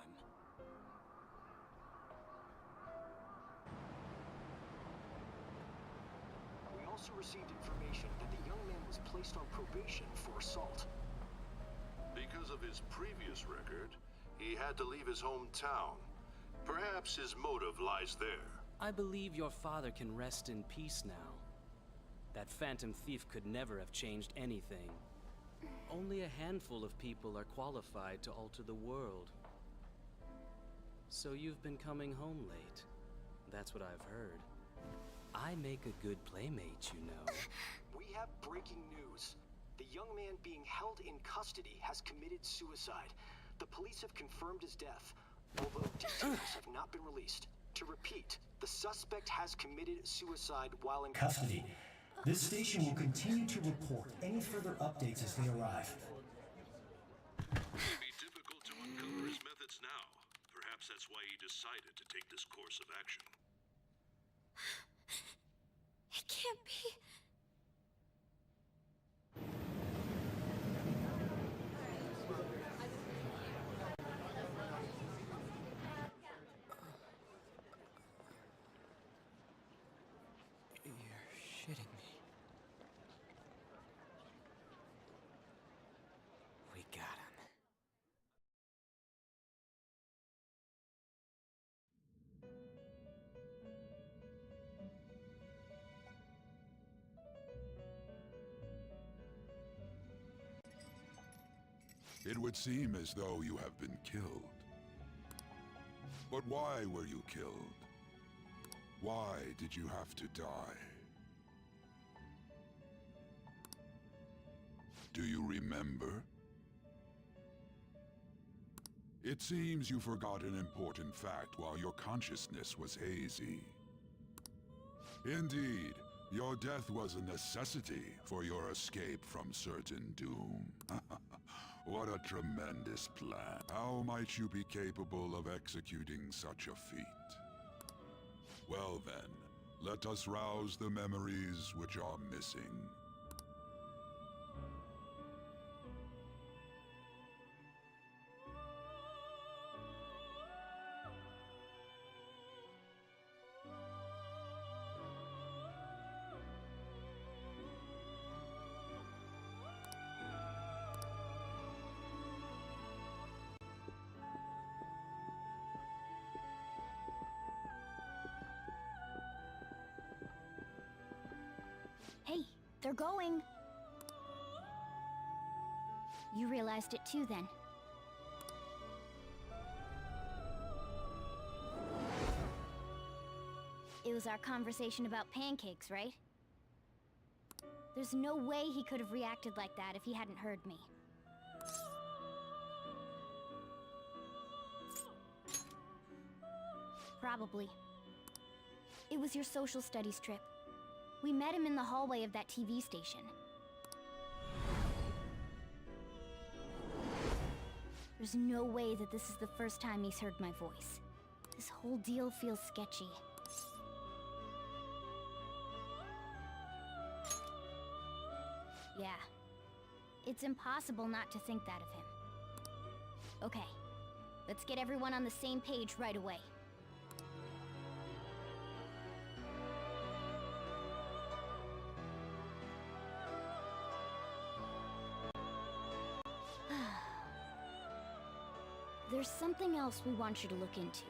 We also received information that the young man was placed on probation for assault. Because of his previous record, he had to leave his hometown. Perhaps his motive lies there. I believe your father can rest in peace now. That phantom thief could never have changed anything. Only a handful of people are qualified to alter the world. So you've been coming home late. That's what I've heard. I make a good playmate, you know. We have breaking news. The young man being held in custody has committed suicide. The police have confirmed his death, although details have not been released. To repeat, the suspect has committed suicide while in Custody. This station will continue to report any further updates as they arrive. It may be difficult to uncover his methods now. Perhaps that's why he decided to take this course of action. It can't be. You're shitting me. We got him. It would seem as though you have been killed. But why were you killed? Why did you have to die? Do you remember? It seems you forgot an important fact while your consciousness was hazy. Indeed, your death was a necessity for your escape from certain doom. What a tremendous plan. How might you be capable of executing such a feat? Well then, let us rouse the memories which are missing. Hey, they're going. You realized it too, then. It was our conversation about pancakes, right? There's no way he could have reacted like that if he hadn't heard me. Probably. It was your social studies trip. We met him in the hallway of that TV station. There's no way that this is the first time he's heard my voice. This whole deal feels sketchy. Yeah. It's impossible not to think that of him. Okay. Let's get everyone on the same page right away. There's something else we want you to look into.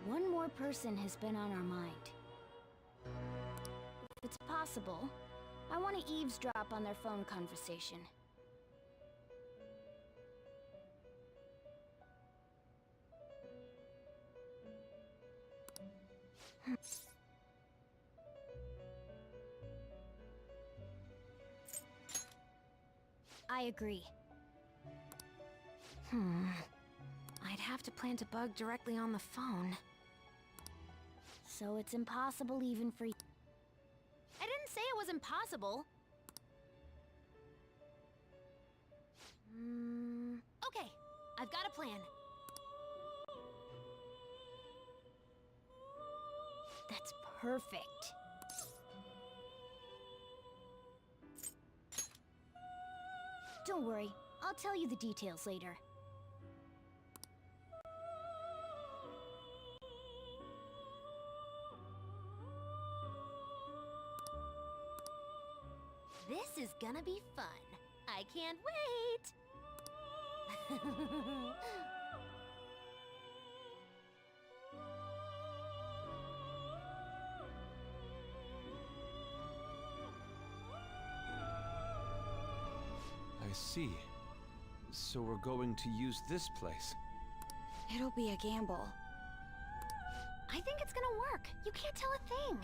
One more person has been on our mind. If it's possible, I want to eavesdrop on their phone conversation. I agree. I'd have to plant a bug directly on the phone. So it's impossible even for you. I didn't say it was impossible. Okay, I've got a plan. That's perfect. Don't worry, I'll tell you the details later. This is gonna be fun. I can't wait! I see. So we're going to use this place. It'll be a gamble. I think it's gonna work. You can't tell a thing.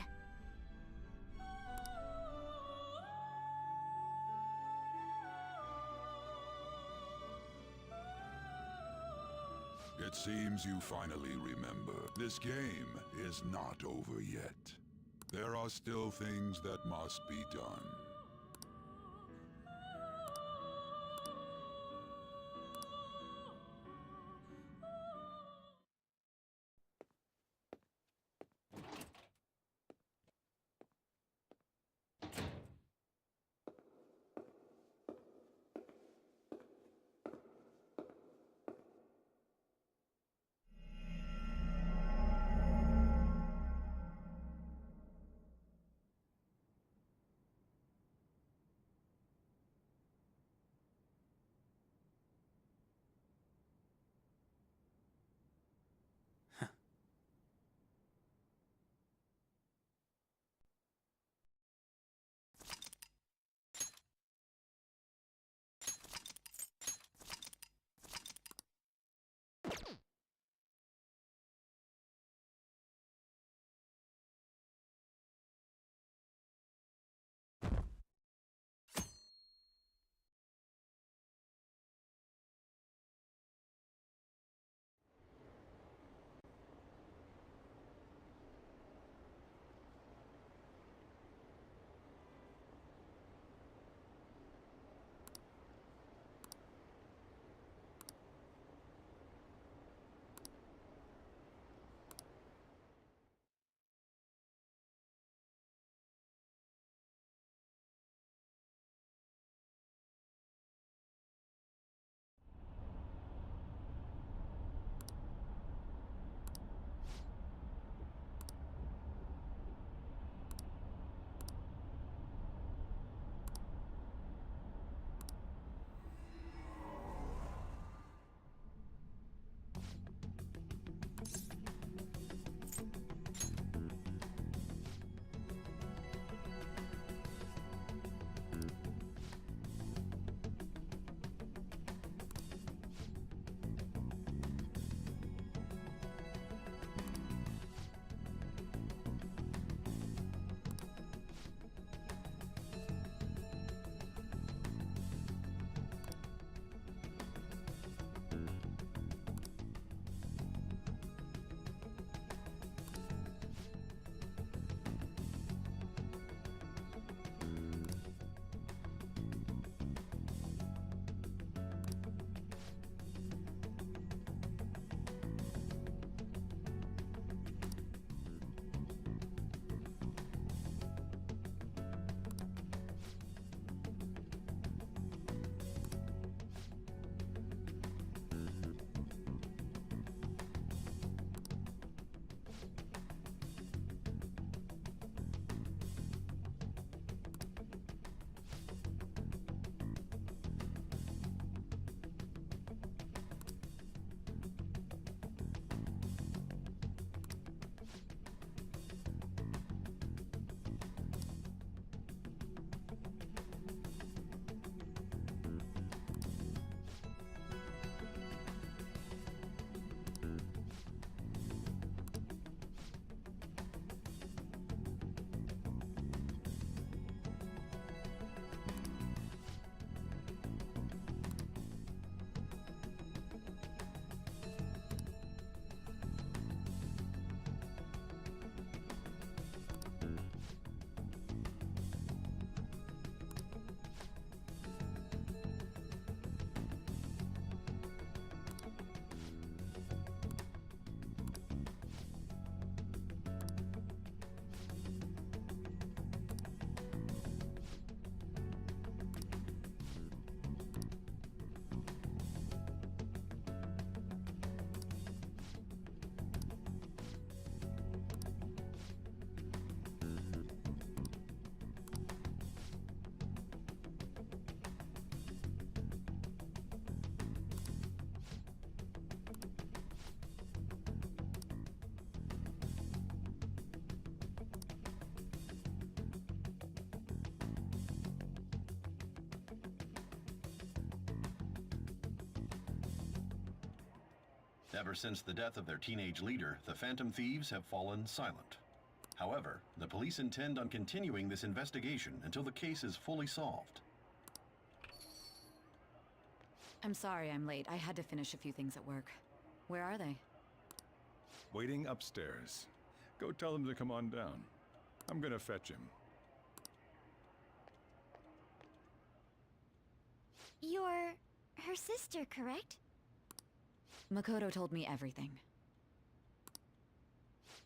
It seems you finally remember. This game is not over yet. There are still things that must be done. Ever since the death of their teenage leader, the Phantom Thieves have fallen silent. However, the police intend on continuing this investigation until the case is fully solved. I'm sorry I'm late. I had to finish a few things at work. Where are they? Waiting upstairs. Go tell them to come on down. I'm gonna fetch him. You're her sister, correct? Makoto told me everything.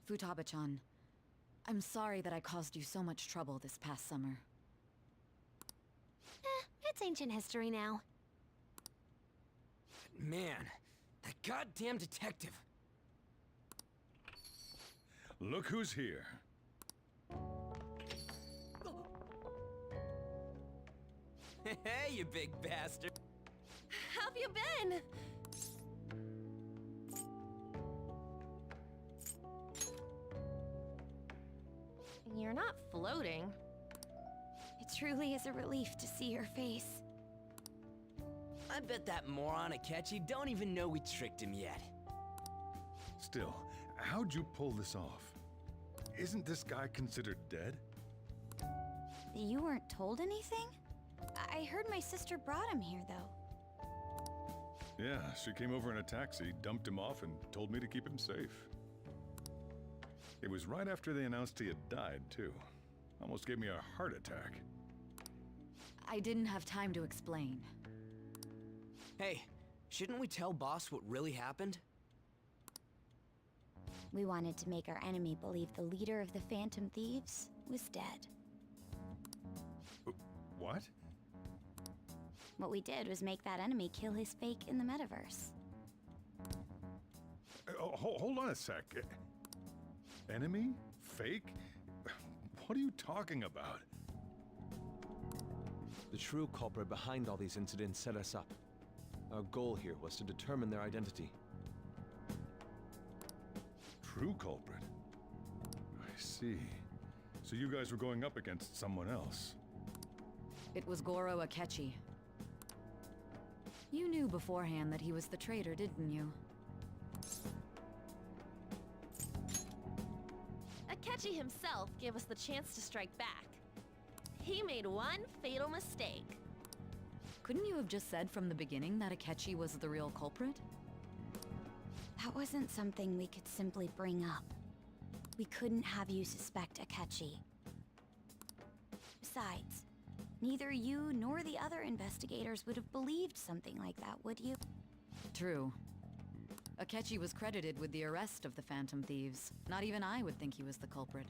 Futaba-chan, I'm sorry that I caused you so much trouble this past summer. It's ancient history now. Man, that goddamn detective. Look who's here. Hey, you big bastard. How have you been? You're not floating. It truly is a relief to see your face. I bet that moron Akechi don't even know we tricked him yet. Still, how'd you pull this off? Isn't this guy considered dead? You weren't told anything? I heard my sister brought him here, though. Yeah, she came over in a taxi, dumped him off, and told me to keep him safe. It was right after they announced he had died, too. Almost gave me a heart attack. I didn't have time to explain. Hey, shouldn't we tell Boss what really happened? We wanted to make our enemy believe the leader of the Phantom Thieves was dead. What? What we did was make that enemy kill his fake in the metaverse. Hold on a sec. Enemy? Fake? What are you talking about? The true culprit behind all these incidents set us up. Our goal here was to determine their identity. True culprit? I see. So you guys were going up against someone else. It was Goro Akechi. You knew beforehand that he was the traitor, didn't you? Akechi himself gave us the chance to strike back. He made one fatal mistake. Couldn't you have just said from the beginning that Akechi was the real culprit? That wasn't something we could simply bring up. We couldn't have you suspect Akechi. Besides, neither you nor the other investigators would have believed something like that, would you? True. Akechi was credited with the arrest of the Phantom Thieves. Not even I would think he was the culprit.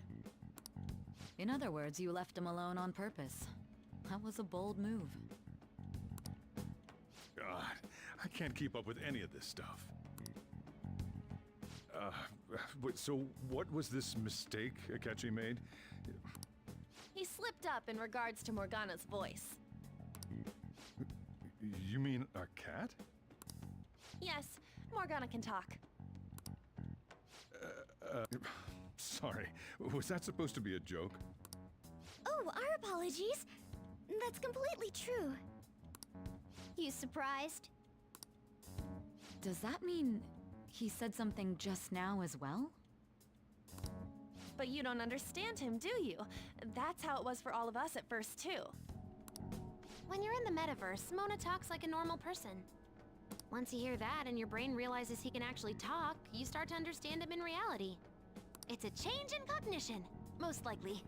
In other words, you left him alone on purpose. That was a bold move. God, I can't keep up with any of this stuff. So what was this mistake Akechi made? He slipped up in regards to Morgana's voice. You mean a cat? Yes, Morgana can talk. Sorry, was that supposed to be a joke? Oh, our apologies. That's completely true. You surprised? Does that mean he said something just now as well? But you don't understand him, do you? That's how it was for all of us at first, too. When you're in the metaverse, Mona talks like a normal person. Once you hear that and your brain realizes he can actually talk, you start to understand him in reality. It's a change in cognition, most likely.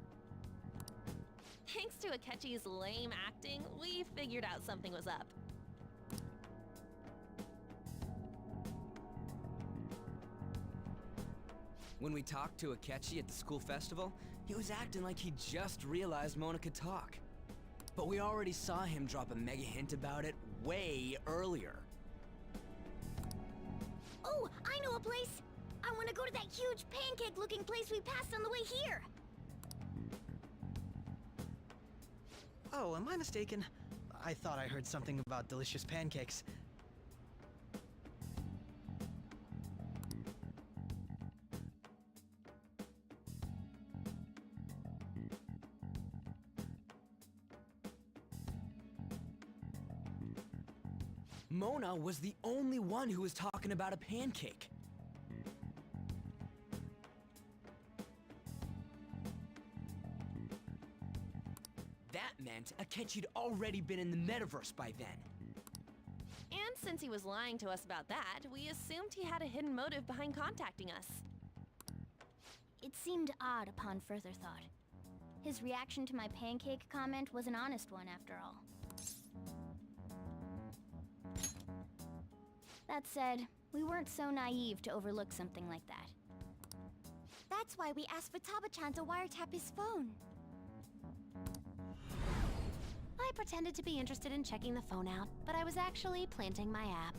Thanks to Akechi's lame acting, we figured out something was up. When we talked to Akechi at the school festival, he was acting like he just realized Mona could talk. But we already saw him drop a mega hint about it way earlier. Oh, I know a place! I want to go to that huge pancake-looking place we passed on the way here! Oh, am I mistaken? I thought I heard something about delicious pancakes. Mona was the only one who was talking about a pancake. That meant Akechi'd already been in the metaverse by then. And since he was lying to us about that, we assumed he had a hidden motive behind contacting us. It seemed odd upon further thought. His reaction to my pancake comment was an honest one, after all. That said, we weren't so naive to overlook something like that. That's why we asked Futaba-chan to wiretap his phone. I pretended to be interested in checking the phone out, but I was actually planting my app.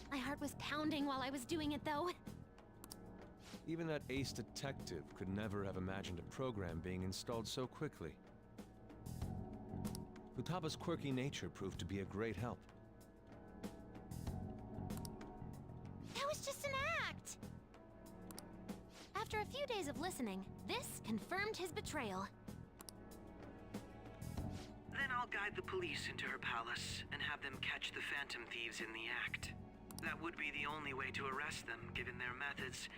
My heart was pounding while I was doing it, though. Even that ace detective could never have imagined a program being installed so quickly. Futaba's quirky nature proved to be a great help. That was just an act! After a few days of listening, this confirmed his betrayal. Then I'll guide the police into her palace and have them catch the Phantom Thieves in the act. That would be the only way to arrest them, given their methods.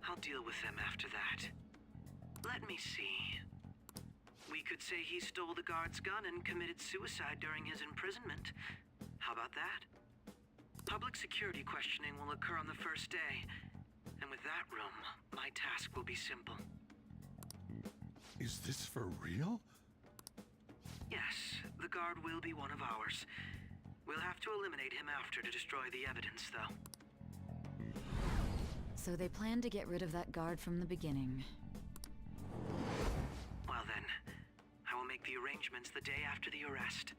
I'll deal with them after that. Let me see. We could say he stole the guard's gun and committed suicide during his imprisonment. How about that? Public security questioning will occur on the first day. And with that room, my task will be simple. Is this for real? Yes, the guard will be one of ours. We'll have to eliminate him after to destroy the evidence, though. So they planned to get rid of that guard from the beginning. Well then, I will make the arrangements the day after the arrest.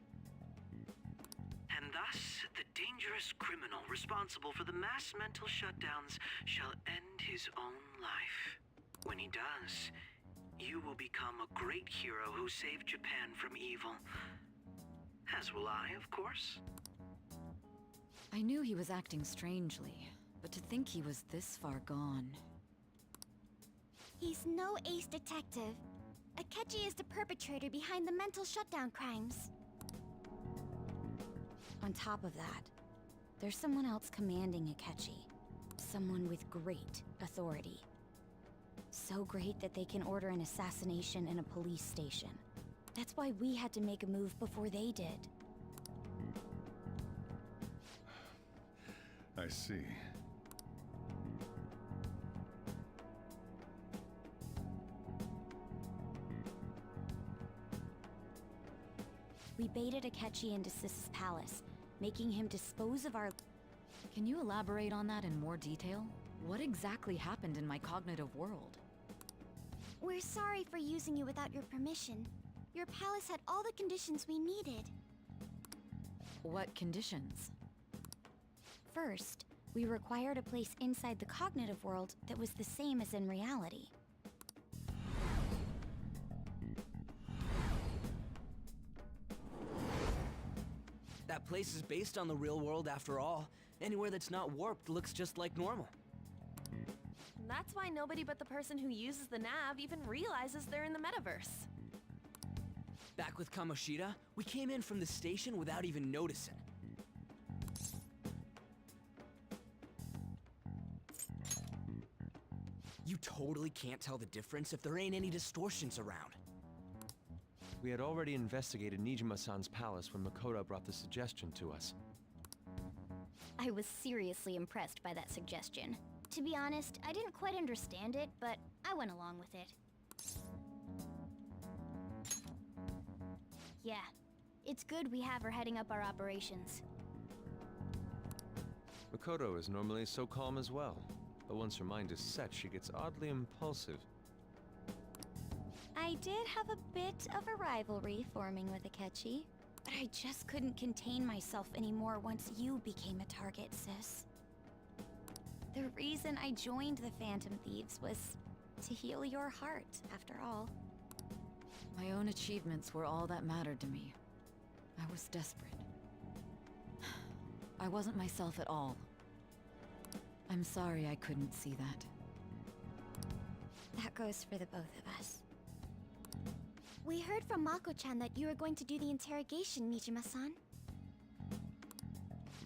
And thus, the dangerous criminal responsible for the mass mental shutdowns shall end his own life. When he does, you will become a great hero who saved Japan from evil. As will I, of course. I knew he was acting strangely, but to think he was this far gone. He's no ace detective. Akechi is the perpetrator behind the mental shutdown crimes. On top of that, there's someone else commanding Akechi. Someone with great authority. So great that they can order an assassination in a police station. That's why we had to make a move before they did. I see. We baited Akechi into Sis's palace, making him dispose of our... Can you elaborate on that in more detail? What exactly happened in my cognitive world? We're sorry for using you without your permission. Your palace had all the conditions we needed. What conditions? First, we required a place inside the cognitive world that was the same as in reality. That place is based on the real world after all. Anywhere that's not warped looks just like normal. That's why nobody but the person who uses the nav even realizes they're in the metaverse. Back with Kamoshida, we came in from the station without even noticing. You totally can't tell the difference if there ain't any distortions around. We had already investigated Nijima-san's palace when Makoto brought the suggestion to us. I was seriously impressed by that suggestion. To be honest, I didn't quite understand it, but I went along with it. Yeah, it's good we have her heading up our operations. Makoto is normally so calm as well, but once her mind is set, she gets oddly impulsive. I did have a bit of a rivalry forming with Akechi, but I just couldn't contain myself anymore once you became a target, sis. The reason I joined the Phantom Thieves was to heal your heart, after all. My own achievements were all that mattered to me. I was desperate. I wasn't myself at all. I'm sorry I couldn't see that. That goes for the both of us. We heard from Mako-chan that you were going to do the interrogation, Mijima-san.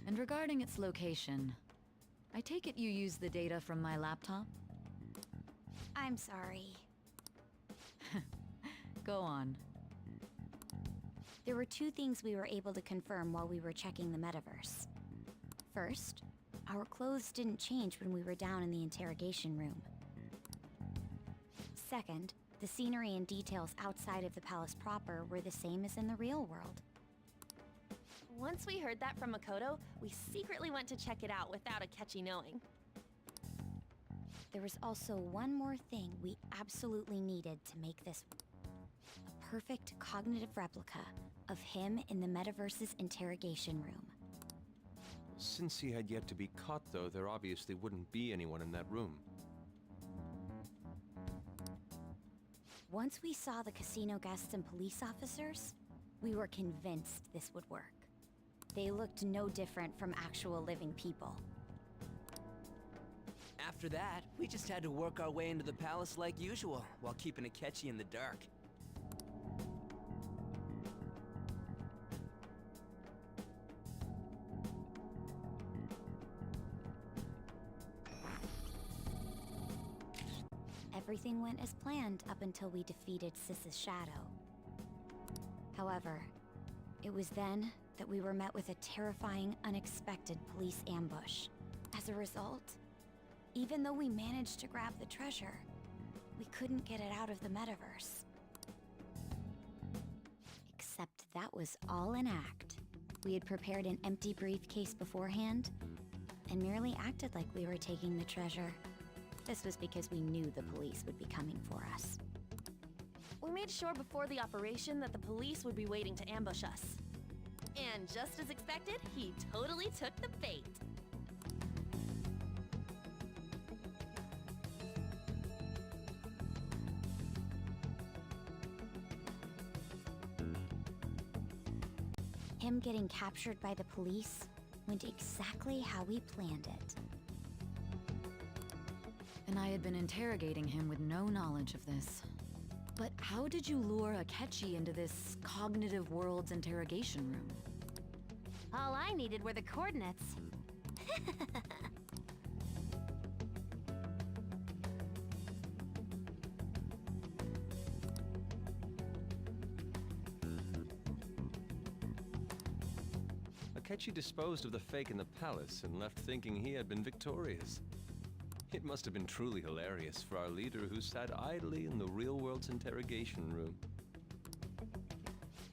And regarding its location, I take it you used the data from my laptop? I'm sorry. Go on. There were two things we were able to confirm while we were checking the metaverse. First, our clothes didn't change when we were down in the interrogation room. Second, the scenery and details outside of the palace proper were the same as in the real world. Once we heard that from Makoto, we secretly went to check it out without Akechi knowing. There was also one more thing we absolutely needed to make this a perfect cognitive replica of him in the metaverse's interrogation room. Since he had yet to be caught, though, there obviously wouldn't be anyone in that room. Once we saw the casino guests and police officers, we were convinced this would work. They looked no different from actual living people. After that, we just had to work our way into the palace like usual, while keeping Akechi in the dark. Everything went as planned up until we defeated Sis's shadow. However, it was then that we were met with a terrifying, unexpected police ambush. As a result, even though we managed to grab the treasure, we couldn't get it out of the metaverse. Except that was all an act. We had prepared an empty briefcase beforehand, and merely acted like we were taking the treasure. This was because we knew the police would be coming for us. We made sure before the operation that the police would be waiting to ambush us. And just as expected, he totally took the bait. Him getting captured by the police went exactly how we planned it. And I had been interrogating him with no knowledge of this. But how did you lure Akechi into this cognitive world's interrogation room? All I needed were the coordinates. Akechi disposed of the fake in the palace and left thinking he had been victorious. It must have been truly hilarious for our leader who sat idly in the real world's interrogation room.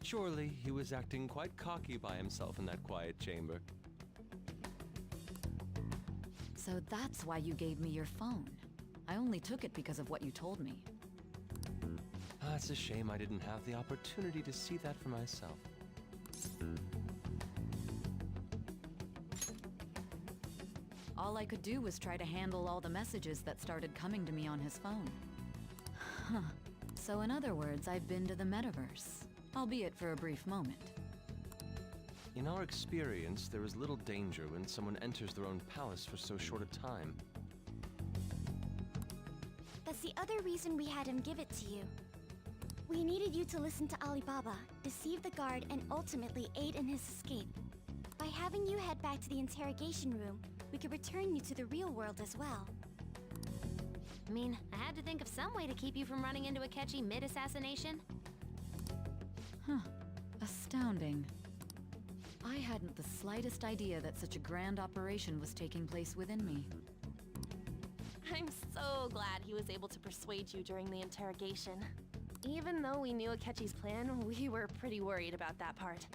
Surely he was acting quite cocky by himself in that quiet chamber. So that's why you gave me your phone. I only took it because of what you told me. It's a shame I didn't have the opportunity to see that for myself. All I could do was try to handle all the messages that started coming to me on his phone. Huh. So in other words, I've been to the metaverse, albeit for a brief moment. In our experience, there is little danger when someone enters their own palace for so short a time. That's the other reason we had him give it to you. We needed you to listen to Alibaba, deceive the guard, and ultimately aid in his escape. By having you head back to the interrogation room, we could return you to the real world as well. I mean, I had to think of some way to keep you from running into Akechi mid-assassination. Huh. Astounding. I hadn't the slightest idea that such a grand operation was taking place within me. I'm so glad he was able to persuade you during the interrogation. Even though we knew Akechi's plan, we were pretty worried about that part.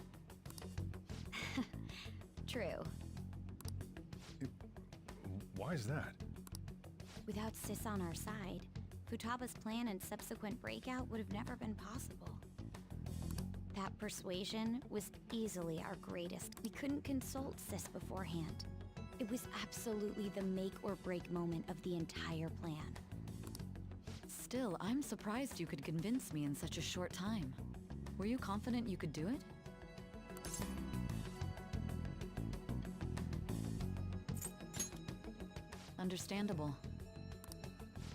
True. Why is that? Without Sis on our side, Futaba's plan and subsequent breakout would have never been possible. That persuasion was easily our greatest. We couldn't consult Sis beforehand. It was absolutely the make or break moment of the entire plan. Still, I'm surprised you could convince me in such a short time. Were you confident you could do it? Understandable.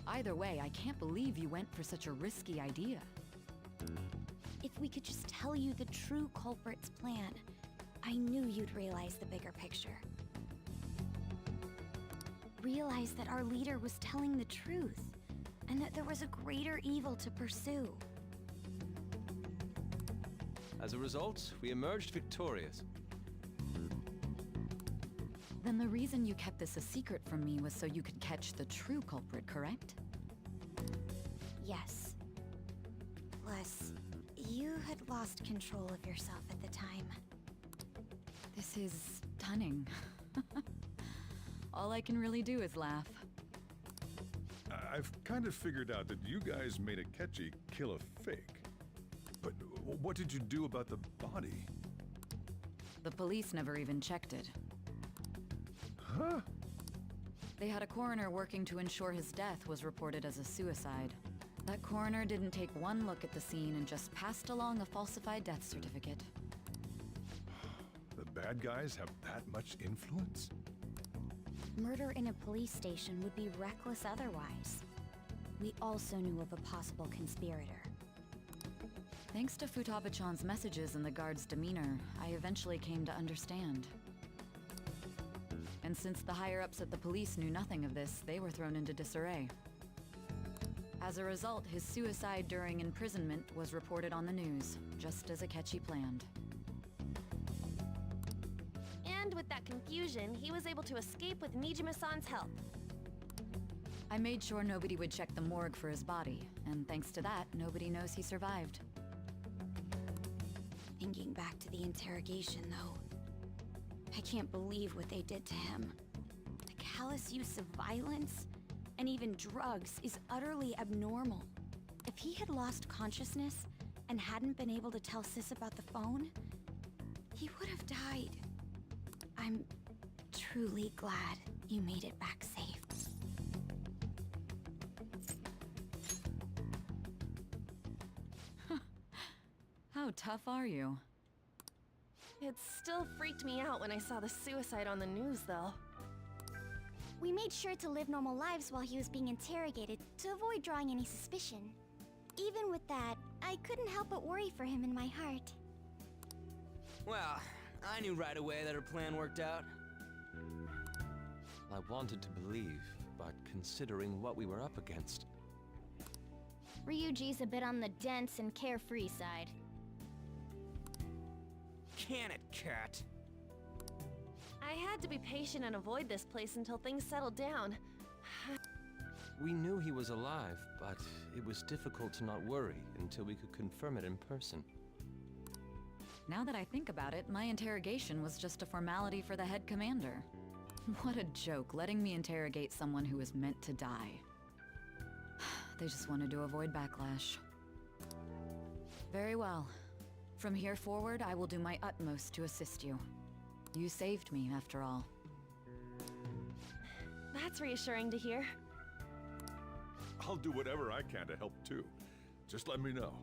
Either way, I can't believe you went for such a risky idea. If we could just tell you the true culprit's plan, I knew you'd realize the bigger picture. Realize that our leader was telling the truth, and that there was a greater evil to pursue. As a result, we emerged victorious. Then the reason you kept this a secret from me was so you could catch the true culprit, correct? Yes. Plus, you had lost control of yourself at the time. This is stunning. All I can really do is laugh. I've kind of figured out that you guys made Akechi kill a fake. But what did you do about the body? The police never even checked it. Huh? They had a coroner working to ensure his death was reported as a suicide. That coroner didn't take one look at the scene and just passed along a falsified death certificate. The bad guys have that much influence? Murder in a police station would be reckless otherwise. We also knew of a possible conspirator. Thanks to Futaba-chan's messages and the guard's demeanor, I eventually came to understand. And since the higher-ups at the police knew nothing of this, they were thrown into disarray. As a result, his suicide during imprisonment was reported on the news, just as Akechi planned. And with that confusion, he was able to escape with Nijima-san's help. I made sure nobody would check the morgue for his body, and thanks to that, nobody knows he survived. Thinking back to the interrogation, though, I can't believe what they did to him. The callous use of violence, and even drugs, is utterly abnormal. If he had lost consciousness and hadn't been able to tell Sis about the phone, he would have died. I'm truly glad you made it back safe. How tough are you? It still freaked me out when I saw the suicide on the news, though. We made sure to live normal lives while he was being interrogated to avoid drawing any suspicion. Even with that, I couldn't help but worry for him in my heart. Well, I knew right away that her plan worked out. I wanted to believe, but considering what we were up against... Ryuji's a bit on the dense and carefree side. Can it, Cat? I had to be patient and avoid this place until things settled down. We knew he was alive, but it was difficult to not worry until we could confirm it in person. Now that I think about it, my interrogation was just a formality for the head commander. What a joke, letting me interrogate someone who was meant to die. They just wanted to avoid backlash. Very well. From here forward, I will do my utmost to assist you. You saved me, after all. That's reassuring to hear. I'll do whatever I can to help too. Just let me know.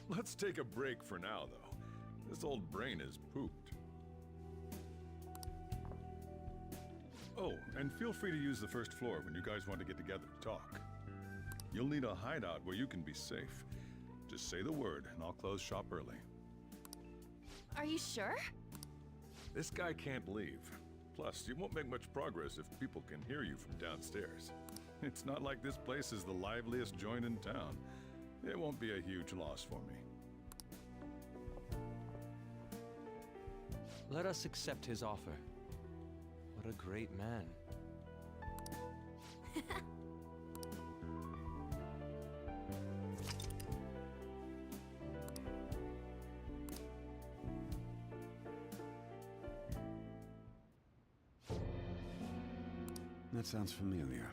Let's take a break for now, though. This old brain is pooped. Oh, and feel free to use the first floor when you guys want to get together to talk. You'll need a hideout where you can be safe. Just say the word, and I'll close shop early. Are you sure? This guy can't leave. Plus, you won't make much progress if people can hear you from downstairs. It's not like this place is the liveliest joint in town. It won't be a huge loss for me. Let us accept his offer. What a great man. That sounds familiar.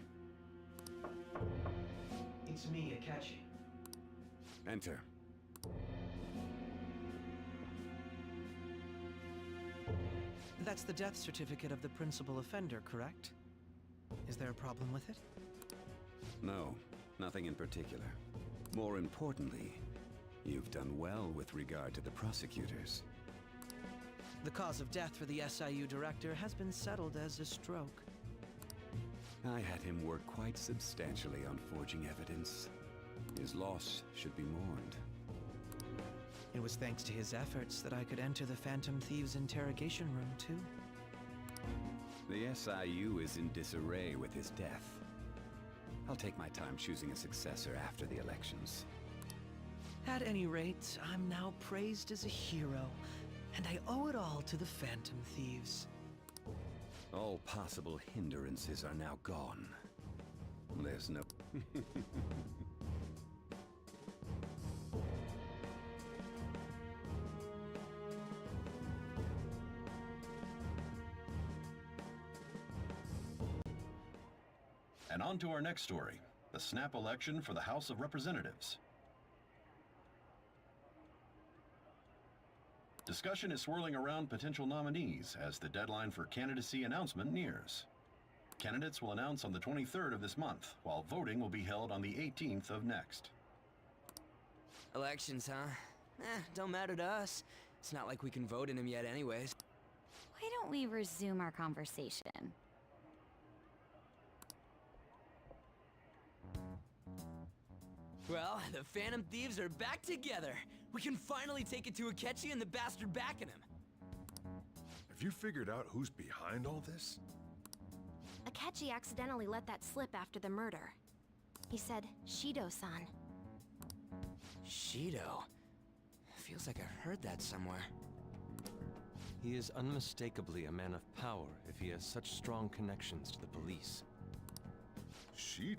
It's me, Akechi. Enter. That's the death certificate of the principal offender, correct? Is there a problem with it? No, nothing in particular. More importantly, you've done well with regard to the prosecutors. The cause of death for the SIU director has been settled as a stroke. I had him work quite substantially on forging evidence. His loss should be mourned. It was thanks to his efforts that I could enter the Phantom Thieves' interrogation room, too. The SIU is in disarray with his death. I'll take my time choosing a successor after the elections. At any rate, I'm now praised as a hero, and I owe it all to the Phantom Thieves. All possible hindrances are now gone. There's no... And on to our next story, the snap election for the House of Representatives. Discussion is swirling around potential nominees as the deadline for candidacy announcement nears. Candidates will announce on the 23rd of this month, while voting will be held on the 18th of next. Elections, huh? Don't matter to us. It's not like we can vote in them yet anyways. Why don't we resume our conversation? Well, the Phantom Thieves are back together. We can finally take it to Akechi and the bastard backing him. Have you figured out who's behind all this? Akechi accidentally let that slip after the murder. He said, Shido-san. Shido? Feels like I heard that somewhere. He is unmistakably a man of power if he has such strong connections to the police. Shido?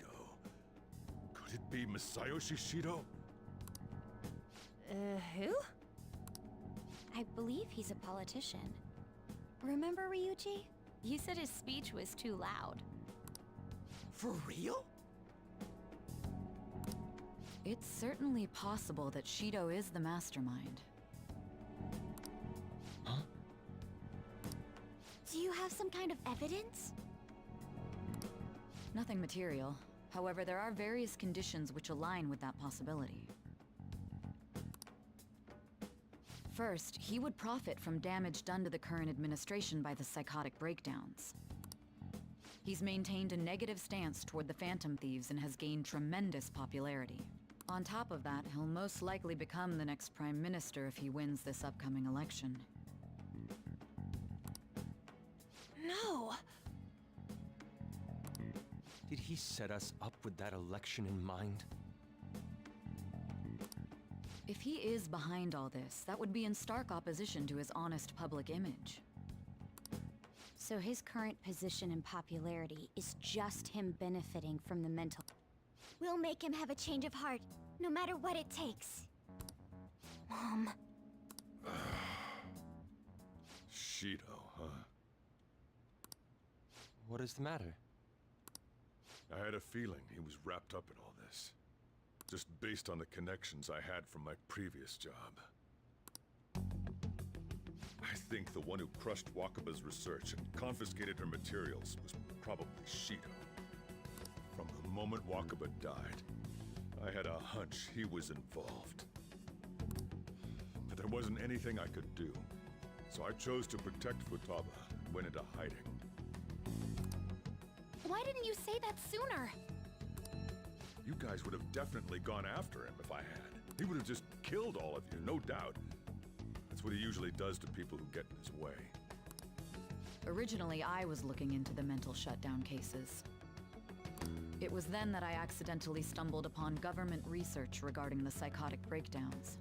Could it be Masayoshi Shido? Who? I believe he's a politician. Remember, Ryuji? You said his speech was too loud. For real? It's certainly possible that Shido is the mastermind. Huh? Do you have some kind of evidence? Nothing material. However, there are various conditions which align with that possibility. First, he would profit from damage done to the current administration by the psychotic breakdowns. He's maintained a negative stance toward the Phantom Thieves and has gained tremendous popularity. On top of that, he'll most likely become the next Prime Minister if he wins this upcoming election. No! Did he set us up with that election in mind? If he is behind all this, that would be in stark opposition to his honest public image. So his current position and popularity is just him benefiting from the mental... We'll make him have a change of heart, no matter what it takes. Mom. Shido, huh? What is the matter? I had a feeling he was wrapped up in all this. Just based on the connections I had from my previous job. I think the one who crushed Wakaba's research and confiscated her materials was probably Shido. From the moment Wakaba died, I had a hunch he was involved. But there wasn't anything I could do, so I chose to protect Futaba and went into hiding. Why didn't you say that sooner? You guys would have definitely gone after him if I had. He would have just killed all of you, no doubt. That's what he usually does to people who get in his way. Originally, I was looking into the mental shutdown cases. It was then that I accidentally stumbled upon government research regarding the psychotic breakdowns.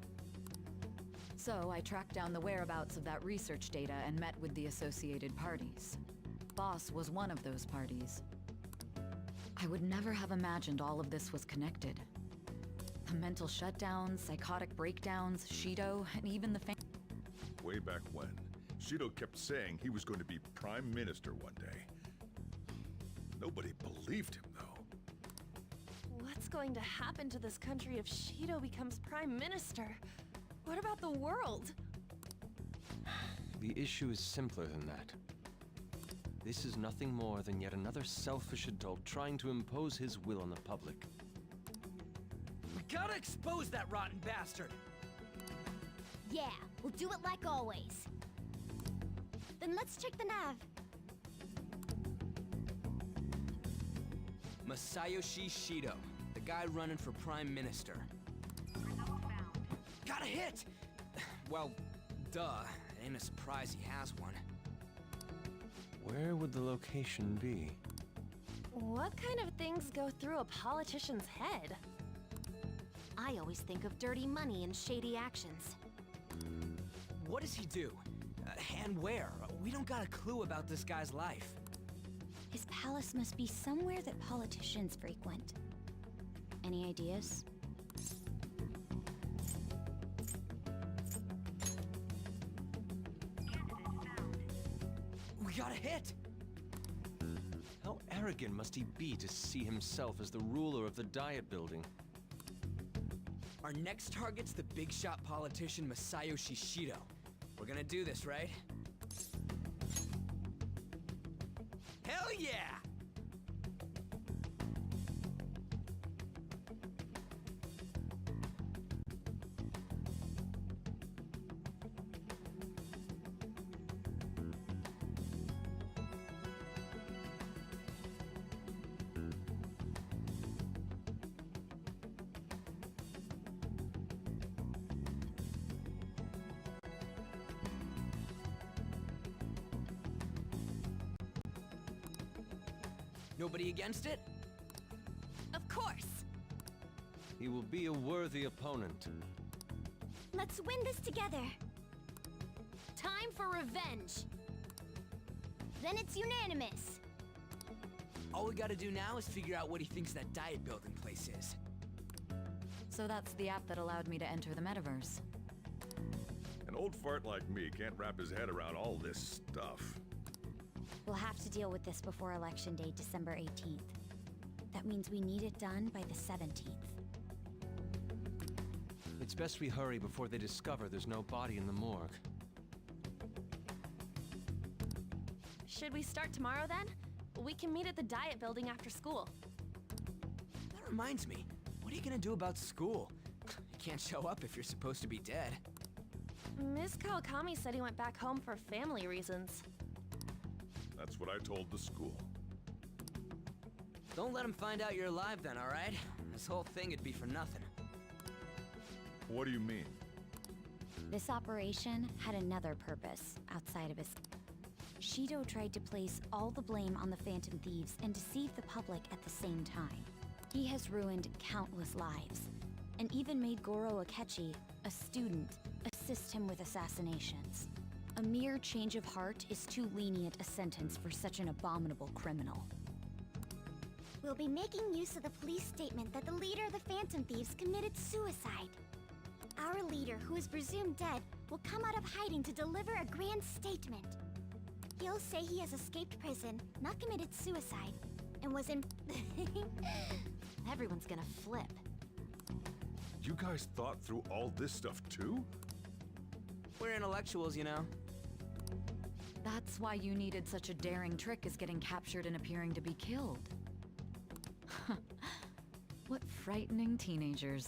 So I tracked down the whereabouts of that research data and met with the associated parties. Boss was one of those parties. I would never have imagined all of this was connected. The mental shutdowns, psychotic breakdowns, Shido, and even the Way back when, Shido kept saying he was going to be Prime Minister one day. Nobody believed him, though. What's going to happen to this country if Shido becomes Prime Minister? What about the world? The issue is simpler than that. This is nothing more than yet another selfish adult trying to impose his will on the public. We gotta expose that rotten bastard! Yeah, we'll do it like always. Then let's check the nav. Masayoshi Shido, the guy running for Prime Minister. Got a hit! Well, duh. Ain't a surprise he has one. Where would the location be? What kind of things go through a politician's head? I always think of dirty money and shady actions. What does he do? And where? We don't got a clue about this guy's life. His palace must be somewhere that politicians frequent. Any ideas? We got a hit! How arrogant must he be to see himself as the ruler of the Diet Building? Our next target's the big shot politician Masayo Shishido. We're gonna do this, right? Hell yeah! Nobody against it? Of course! He will be a worthy opponent. Let's win this together! Time for revenge! Then it's unanimous! All we gotta do now is figure out what he thinks that Diet Building place is. So that's the app that allowed me to enter the metaverse. An old fart like me can't wrap his head around all this stuff. We'll have to deal with this before Election Day, December 18th. That means we need it done by the 17th. It's best we hurry before they discover there's no body in the morgue. Should we start tomorrow then? We can meet at the Diet Building after school. That reminds me, what are you gonna do about school? You can't show up if you're supposed to be dead. Miss Kawakami said he went back home for family reasons. That's what I told the school. Don't let him find out you're alive then, alright? This whole thing would be for nothing. What do you mean? This operation had another purpose outside of his... Shido tried to place all the blame on the Phantom Thieves and deceive the public at the same time. He has ruined countless lives, and even made Goro Akechi, a student, assist him with assassinations. A mere change of heart is too lenient a sentence for such an abominable criminal. We'll be making use of the police statement that the leader of the Phantom Thieves committed suicide. Our leader, who is presumed dead, will come out of hiding to deliver a grand statement. He'll say he has escaped prison, not committed suicide, and was in... Everyone's gonna flip. You guys thought through all this stuff too? We're intellectuals, you know. That's why you needed such a daring trick as getting captured and appearing to be killed. What frightening teenagers.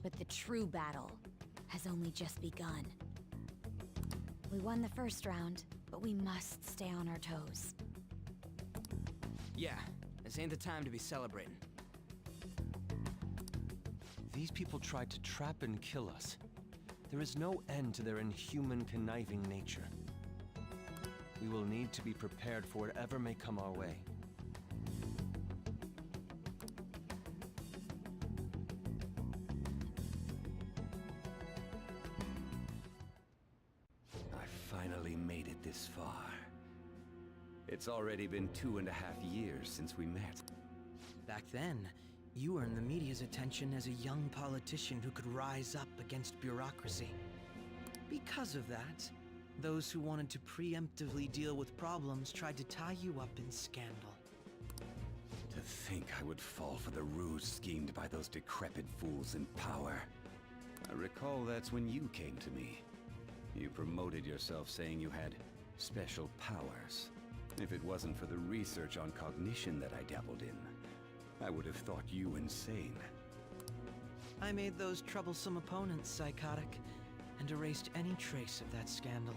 But the true battle has only just begun. We won the first round, but we must stay on our toes. Yeah, this ain't the time to be celebrating. These people tried to trap and kill us. There is no end to their inhuman, conniving nature. We will need to be prepared for whatever may come our way. I finally made it this far. It's already been 2.5 years since we met. Back then, you earned the media's attention as a young politician who could rise up against bureaucracy. Because of that, those who wanted to preemptively deal with problems tried to tie you up in scandal. To think I would fall for the ruse schemed by those decrepit fools in power. I recall that's when you came to me. You promoted yourself saying you had special powers. If it wasn't for the research on cognition that I dabbled in, I would have thought you insane. I made those troublesome opponents psychotic, and erased any trace of that scandal.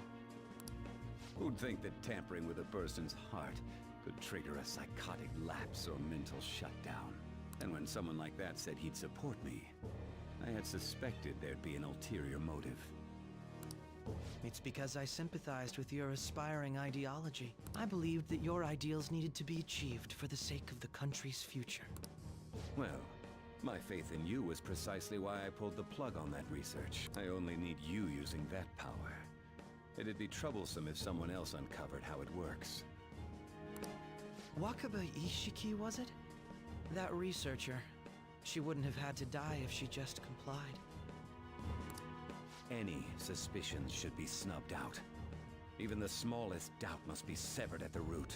Who'd think that tampering with a person's heart could trigger a psychotic lapse or mental shutdown? And when someone like that said he'd support me, I had suspected there'd be an ulterior motive. It's because I sympathized with your aspiring ideology. I believed that your ideals needed to be achieved for the sake of the country's future. Well, my faith in you was precisely why I pulled the plug on that research. I only need you using that power. It'd be troublesome if someone else uncovered how it works. Wakaba Ishiki, was it? That researcher. She wouldn't have had to die if she just complied. Any suspicions should be snubbed out. Even the smallest doubt must be severed at the root.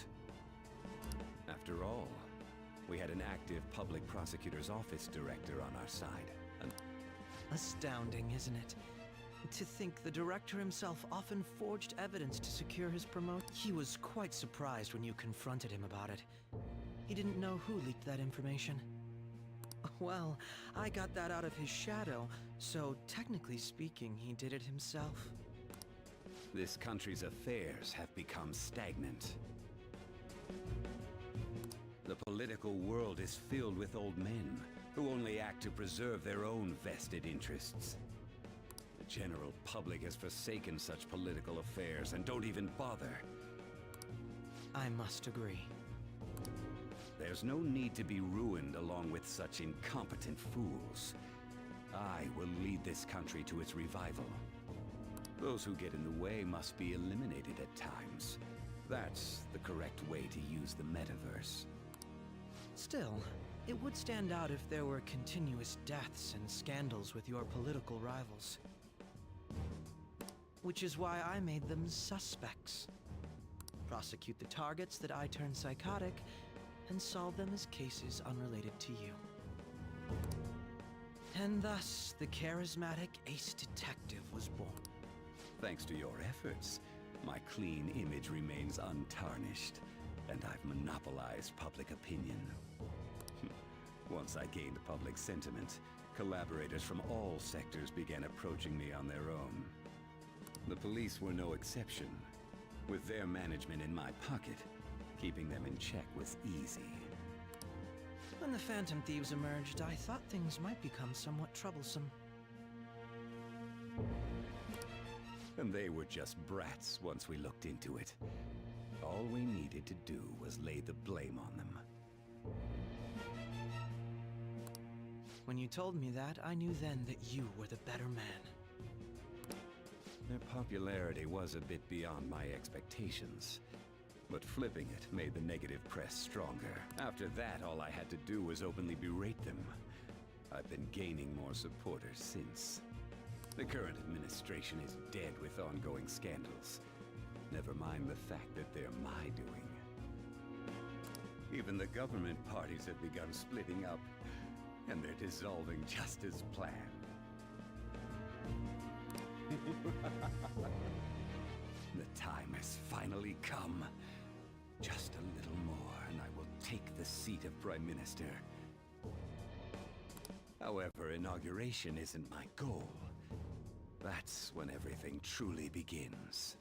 After all, we had an active public prosecutor's office director on our side. Astounding, isn't it? To think the director himself often forged evidence to secure his promotion. He was quite surprised when you confronted him about it. He didn't know who leaked that information. Well, I got that out of his shadow, so technically speaking, he did it himself. This country's affairs have become stagnant. The political world is filled with old men who only act to preserve their own vested interests. The general public has forsaken such political affairs and don't even bother. I must agree. There's no need to be ruined along with such incompetent fools. I will lead this country to its revival. Those who get in the way must be eliminated at times. That's the correct way to use the metaverse. Still, it would stand out if there were continuous deaths and scandals with your political rivals. Which is why I made them suspects. Prosecute the targets that I turn psychotic, and solve them as cases unrelated to you. And thus, the charismatic ace detective was born. Thanks to your efforts, my clean image remains untarnished, and I've monopolized public opinion. Once I gained public sentiment, collaborators from all sectors began approaching me on their own. The police were no exception. With their management in my pocket, keeping them in check was easy. When the Phantom Thieves emerged, I thought things might become somewhat troublesome. And they were just brats once we looked into it. All we needed to do was lay the blame on them. When you told me that, I knew then that you were the better man. Their popularity was a bit beyond my expectations. But flipping it made the negative press stronger. After that, all I had to do was openly berate them. I've been gaining more supporters since. The current administration is dead with ongoing scandals. Never mind the fact that they're my doing. Even the government parties have begun splitting up, and they're dissolving just as planned. The time has finally come. Just a little more, and I will take the seat of Prime Minister. However, inauguration isn't my goal. That's when everything truly begins.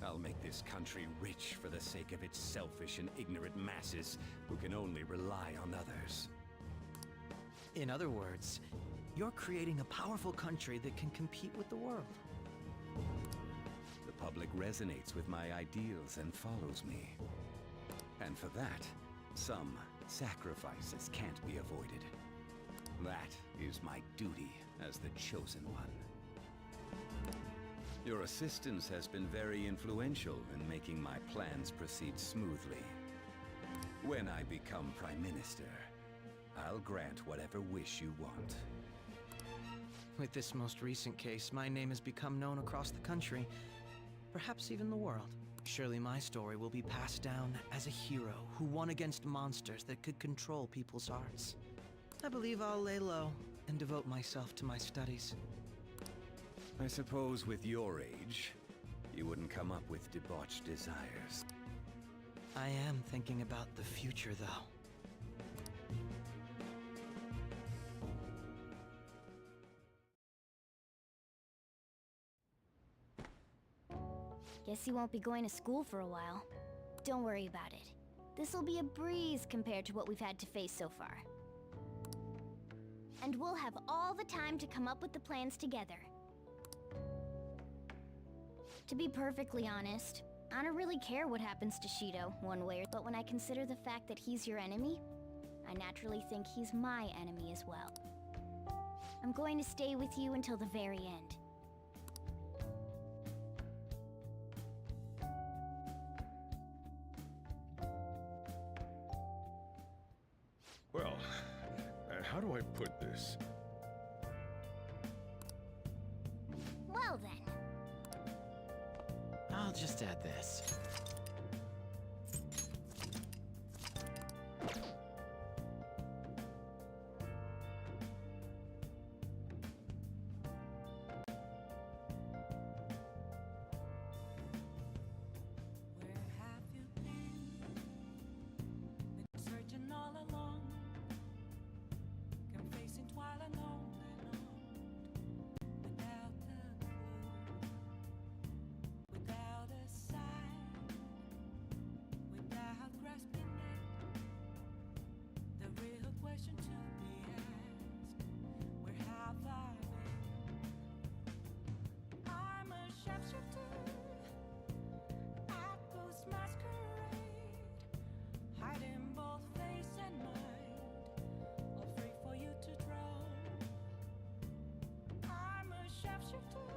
I'll make this country rich for the sake of its selfish and ignorant masses who can only rely on others. In other words, you're creating a powerful country that can compete with the world. The public resonates with my ideals and follows me. And for that, some sacrifices can't be avoided. That is my duty as the Chosen One. Your assistance has been very influential in making my plans proceed smoothly. When I become Prime Minister, I'll grant whatever wish you want. With this most recent case, my name has become known across the country, perhaps even the world. Surely my story will be passed down as a hero who won against monsters that could control people's hearts. I believe I'll lay low and devote myself to my studies. I suppose with your age, you wouldn't come up with debauched desires. I am thinking about the future, though. Guess you won't be going to school for a while. Don't worry about it. This'll be a breeze compared to what we've had to face so far. and we'll have all the time to come up with the plans together. To be perfectly honest, I don't really care what happens to Shido, one way or... But when I consider the fact that he's your enemy, I naturally think he's my enemy as well. I'm going to stay with you until the very end. Well, how do I put this? Well then. I'll just add this. Searching all along, confessing twilight long and on, without a clue, without a sign, without grasping it. The real question to be asked: where have I been? I'm a sharpshooter at Post Masquerade, hiding both face and mind, all free for you to draw. I'm a sharpshooter.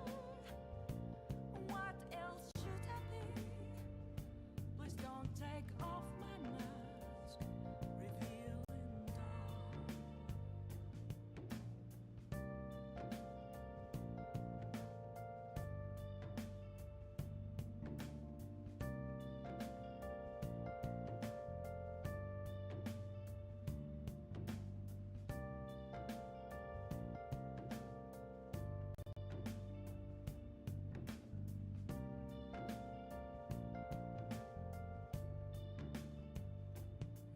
What else should I be? Please don't take off my mask, revealing dawn.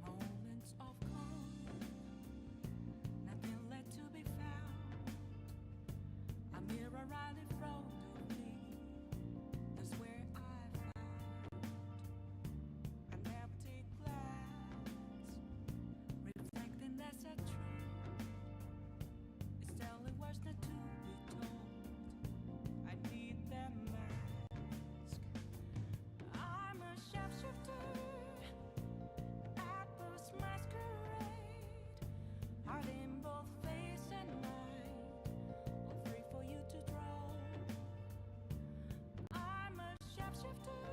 Moments of calm, nothing left to be found. A mirror right in front of me, that's where I found an empty glass, reflecting as a tree. It's telling words not to be told. I need that mask. I'm a sharpshooter at Post Masquerade, hiding both face and mind, all free for you to draw. I'm a sharpshooter,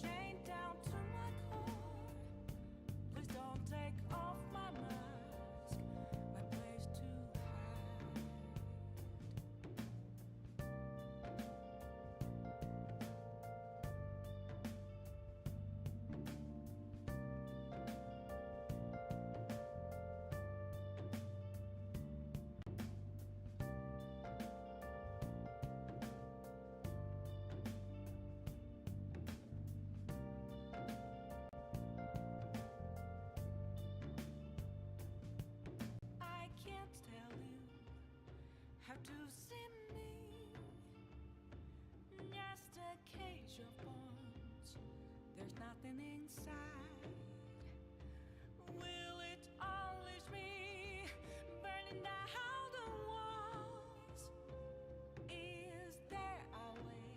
chained down to my core. Please don't take off my mask, my place to hide. I can't tell you how to see me. Just a cage of bones. There's nothing inside. Will it unleash me, burning down the walls? Is there a way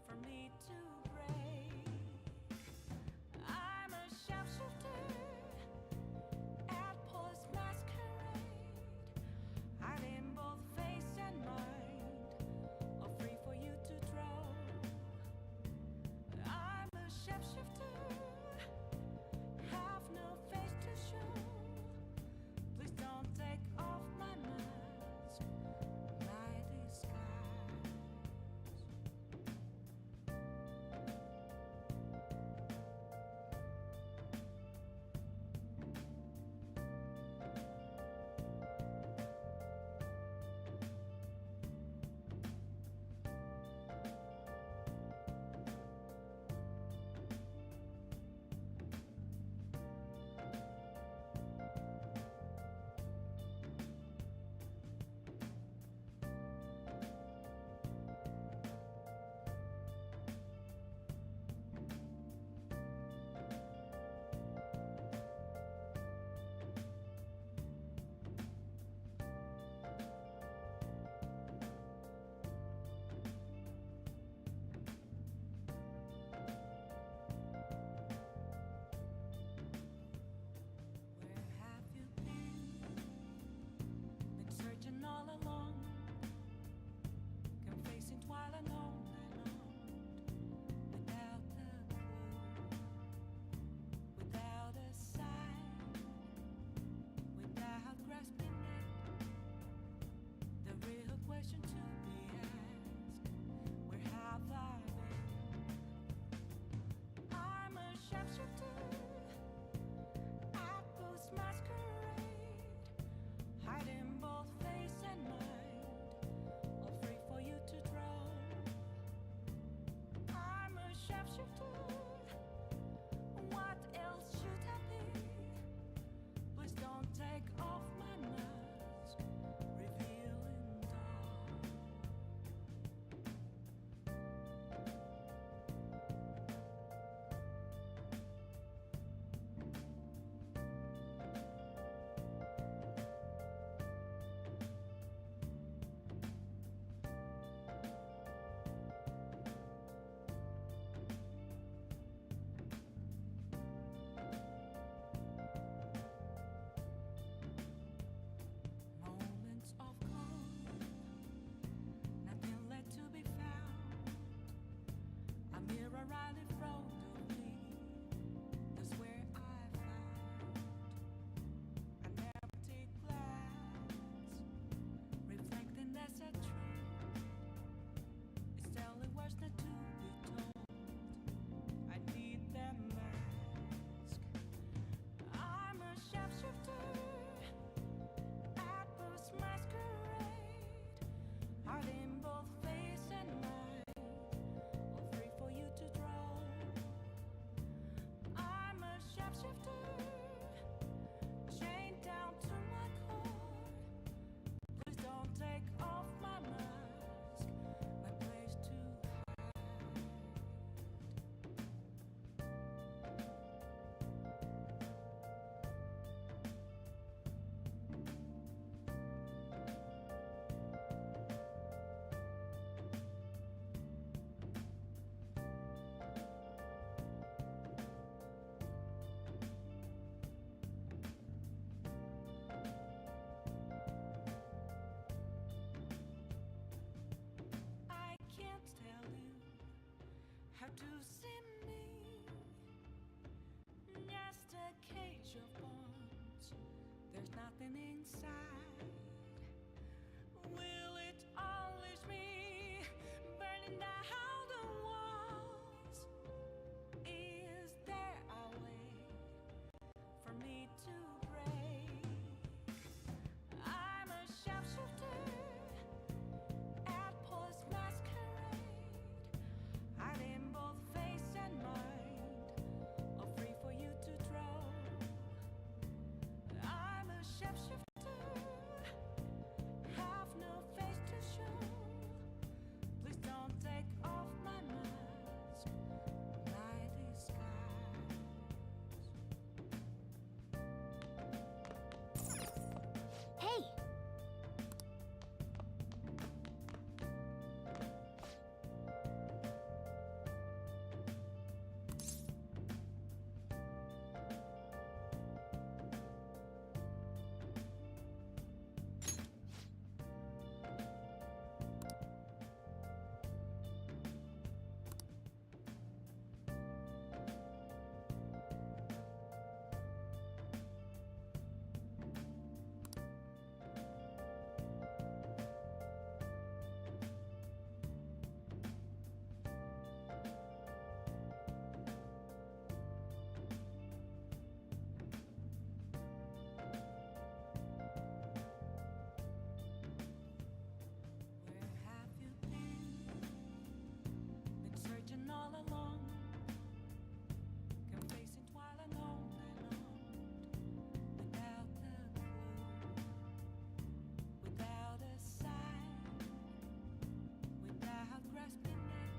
for me to break? I'm a sharpshooter at Post Masquerade, hiding both face and mind, all free for you to draw. I'm a sharpshooter to see me. Just a cage of bones. There's nothing inside. Will it unleash me, burning down the walls? Is there a way for me to break? I'm a sharpshooter at Post Masquerade, hiding both face and mind, all free for you to draw. I'm a sharpshooter, have no face to show. Please don't take off my mask, my disguise. Hey! Where have you been? Been searching all along, confessing while alone and on, without a clue, without a sign, without grasping it.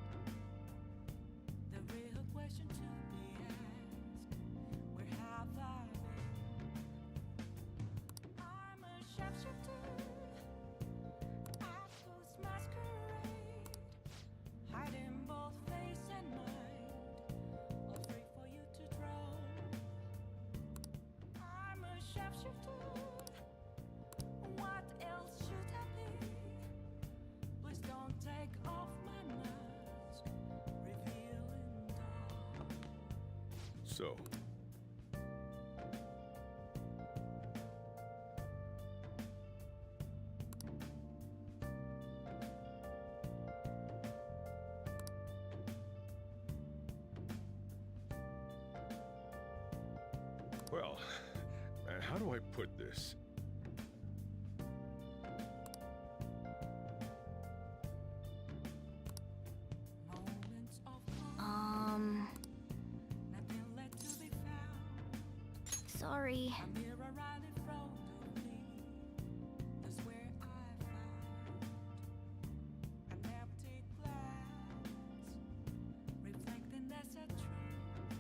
The real question to be asked: where have I been? I'm a sharpshooter. I Post Masquerade, hiding both face and mind, all free for you to draw. I'm a sharpshooter. What else should I be? Please don't take off my mask, revealing dawn. So, well, how do I put this? Moments of calm, nothing left to be found. Sorry. A mirror right in front of me. That's where I found an empty glass, reflecting that's a truth.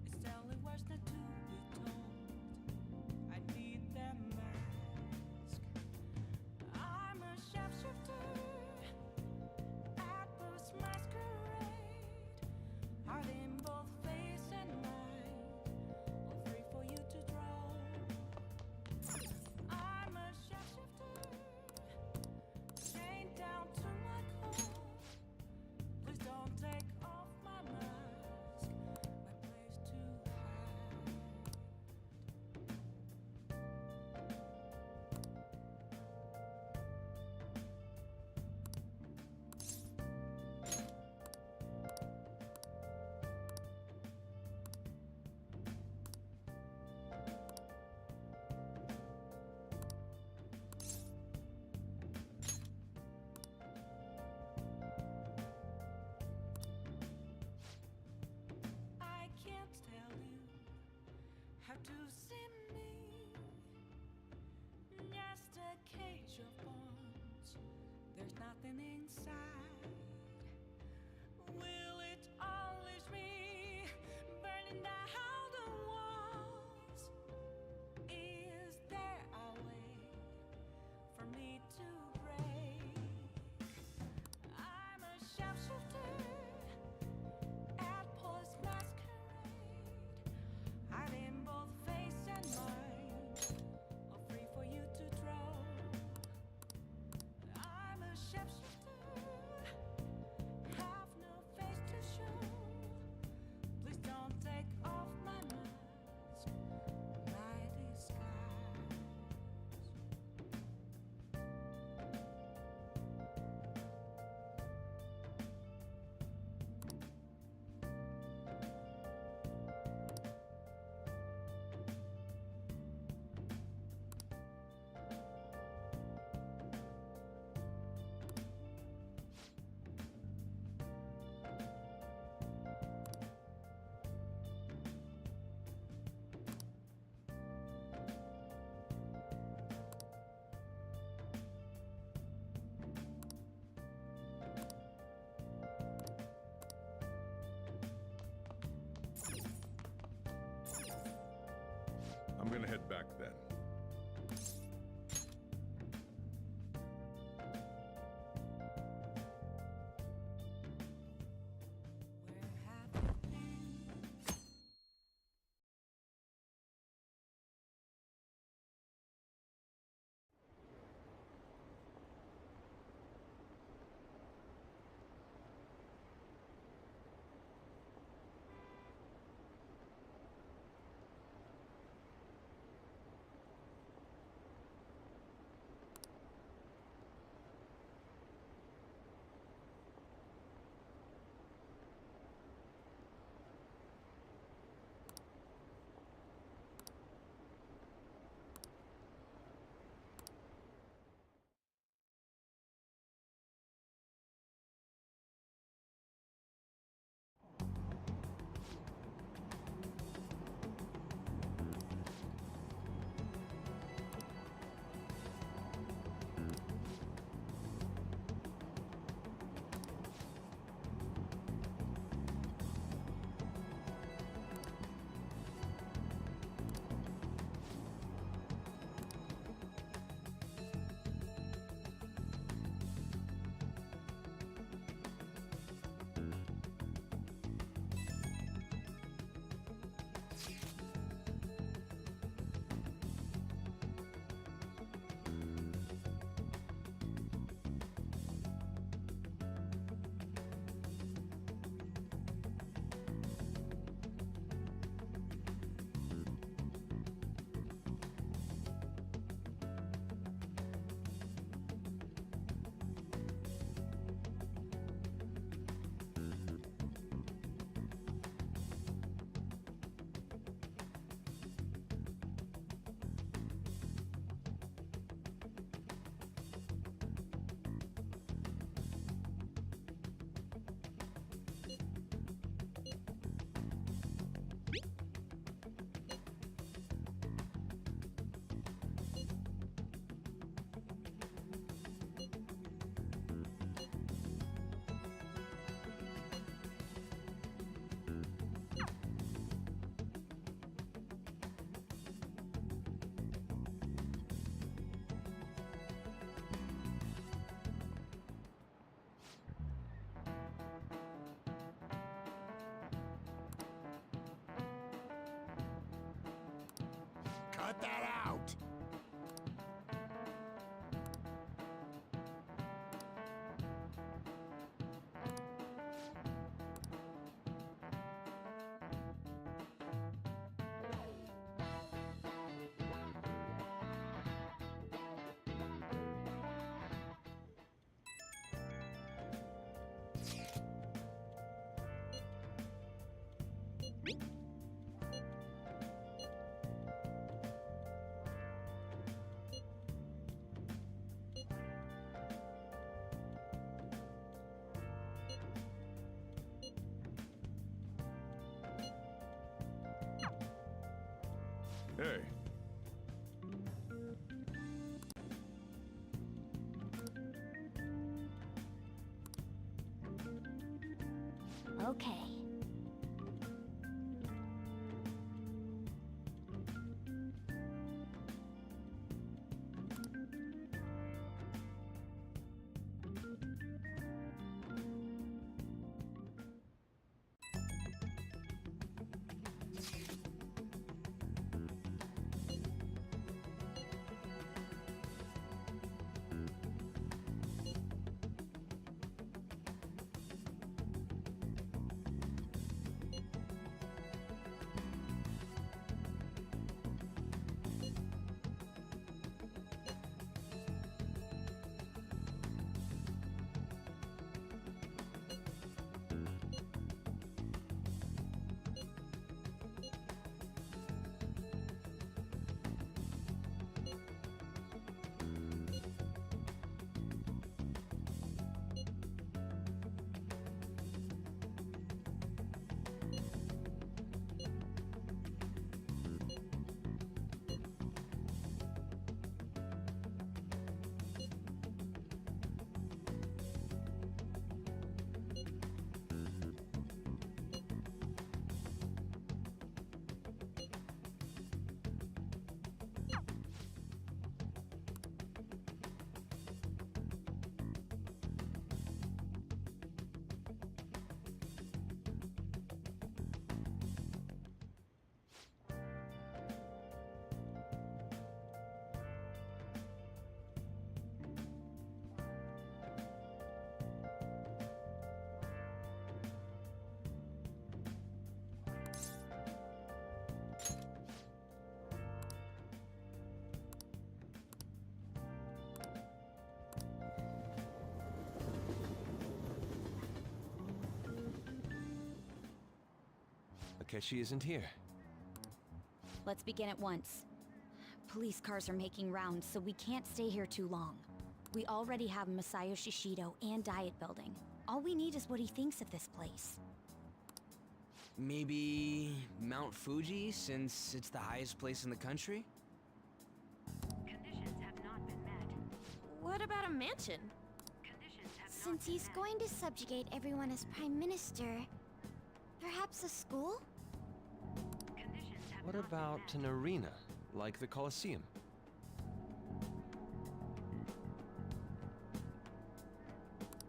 It's telling words not to be told. I need that mask. I'm a sharpshooter at Post Masquerade, hiding both face and mind, all free for you to draw. head back then. Cut that out! Hey. Okay. Akechi isn't here. Let's begin at once. Police cars are making rounds, so we can't stay here too long. We already have Masayoshi Shido and Diet Building. All we need is what he thinks of this place. Maybe Mount Fuji, since it's the highest place in the country? Conditions have not been met. What about a mansion? Conditions have Since he's going to subjugate everyone as Prime Minister, perhaps a school? Conditions have What not about been an arena, like the Colosseum? met.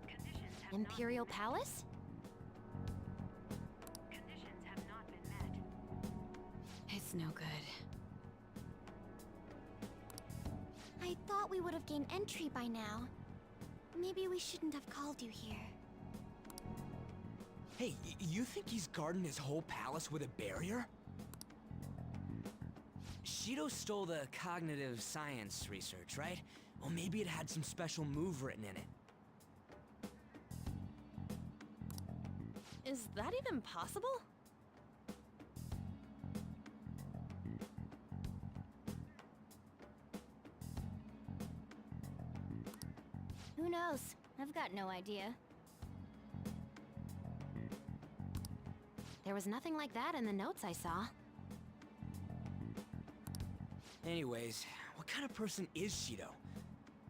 Conditions have Imperial Palace? Conditions have not been met. It's no good. I thought we would have gained entry by now. Maybe we shouldn't have called you here. Hey, you think he's guarding his whole palace with a barrier? Shido stole the cognitive science research, right? Well, maybe it had some special move written in it. Is that even possible? Who knows? I've got no idea. There was nothing like that in the notes I saw. Anyways, what kind of person is Shido?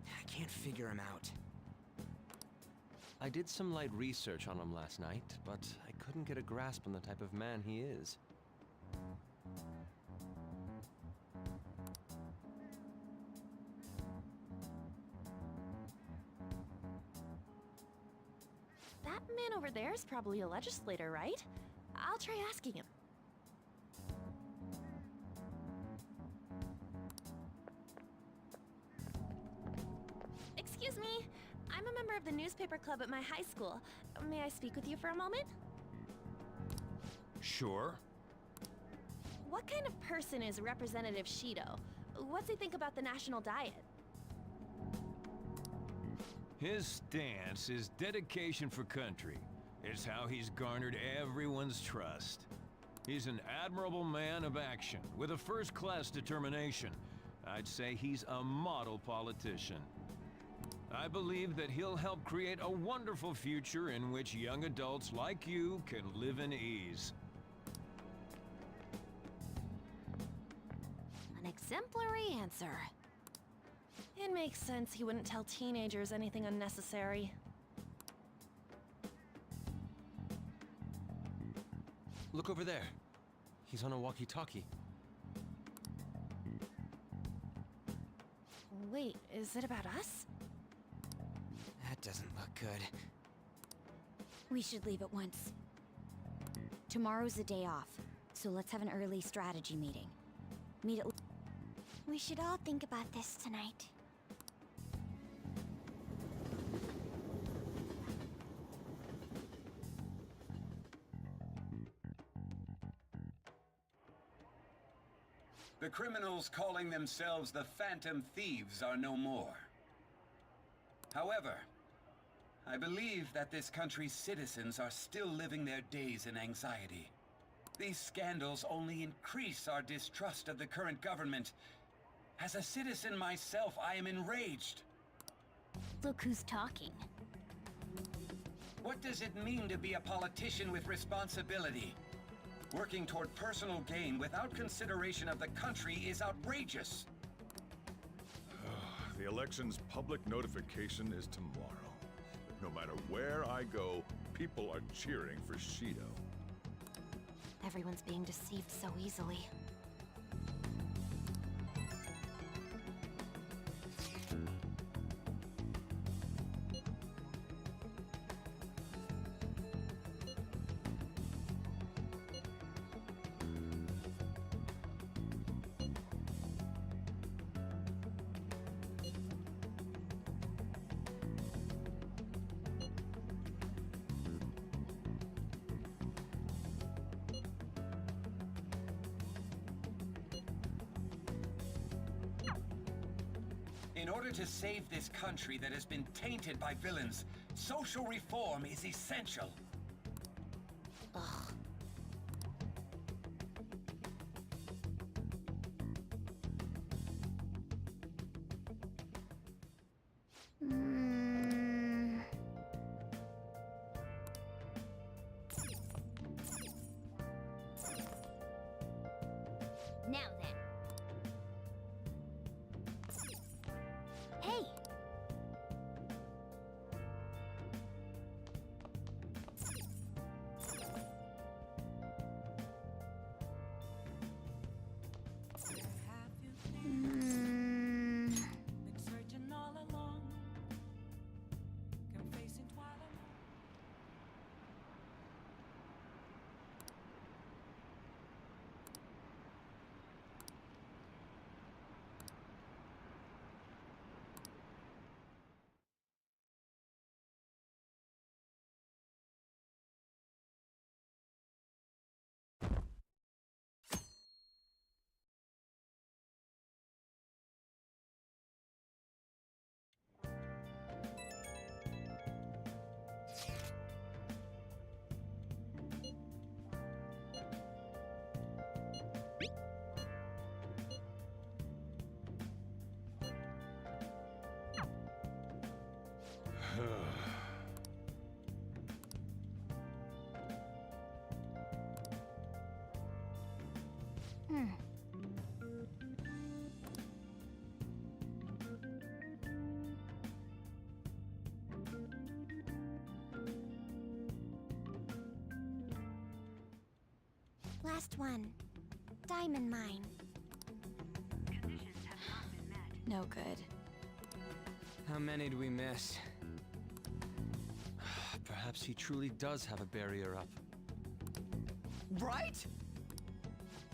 I can't figure him out. I did some light research on him last night, but I couldn't get a grasp on the type of man he is. That man over there is probably a legislator, right? I'll try asking him. Excuse me, I'm a member of the newspaper club at my high school. May I speak with you for a moment? Sure. What kind of person is Representative Shido? What's he think about the national diet? His stance is dedication for country. It's how he's garnered everyone's trust. He's an admirable man of action, with a first-class determination. I'd say he's a model politician. I believe that he'll help create a wonderful future in which young adults like you can live in ease. An exemplary answer. It makes sense he wouldn't tell teenagers anything unnecessary. Look over there. He's on a walkie-talkie. Wait, is it about us? That doesn't look good. We should leave at once. Tomorrow's the day off, so let's have an early strategy meeting. Meet at... We should all think about this tonight. The criminals calling themselves the Phantom Thieves are no more. However, I believe that this country's citizens are still living their days in anxiety. These scandals only increase our distrust of the current government. As a citizen myself, I am enraged. Look who's talking. What does it mean to be a politician with responsibility? Working toward personal gain without consideration of the country is outrageous. The election's public notification is tomorrow. No matter where I go, people are cheering for Shido. Everyone's being deceived so easily. In order to save this country that has been tainted by villains, social reform is essential. Ugh. last one. Diamond Mine. No good. How many do we miss? Perhaps he truly does have a barrier up. Right?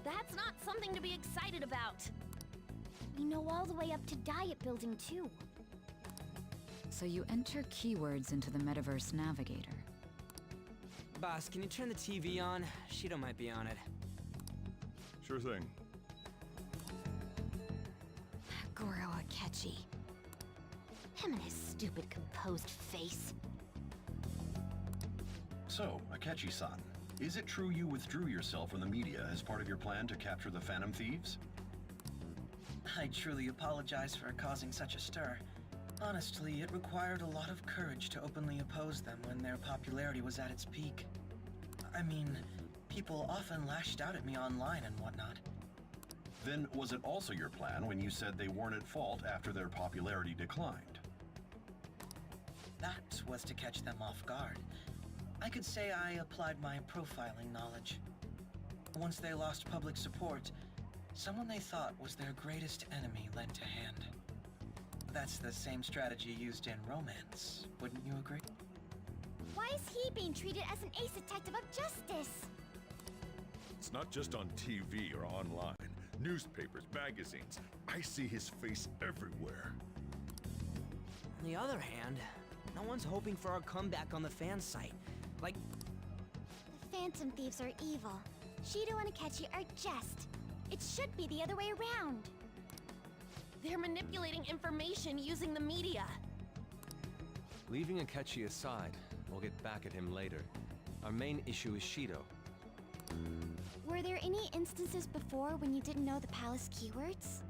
That's not something to be excited about. We know all the way up to Diet Building, too. So you enter keywords into the Metaverse Navigator. Boss, can you turn the TV on? Shido might be on it. Sure thing. Goro Akechi. Him and his stupid composed face. So, Akechi-san, is it true you withdrew yourself from the media as part of your plan to capture the Phantom Thieves? I truly apologize for causing such a stir. Honestly, it required a lot of courage to openly oppose them when their popularity was at its peak. I mean, people often lashed out at me online and whatnot. Then was it also your plan when you said they weren't at fault after their popularity declined? That was to catch them off guard. I could say I applied my profiling knowledge. Once they lost public support, someone they thought was their greatest enemy lent a hand. That's the same strategy used in romance, wouldn't you agree? Why is he being treated as an ace detective of justice? It's not just on TV or online. Newspapers, magazines. I see his face everywhere. On the other hand, no one's hoping for our comeback on the fan site. Like, The Phantom Thieves are evil. Shido and Akechi are just. It should be the other way around. They're manipulating information using the media. Leaving Akechi aside, we'll get back at him later. Our main issue is Shido. Were there any instances before when you didn't know the palace keywords?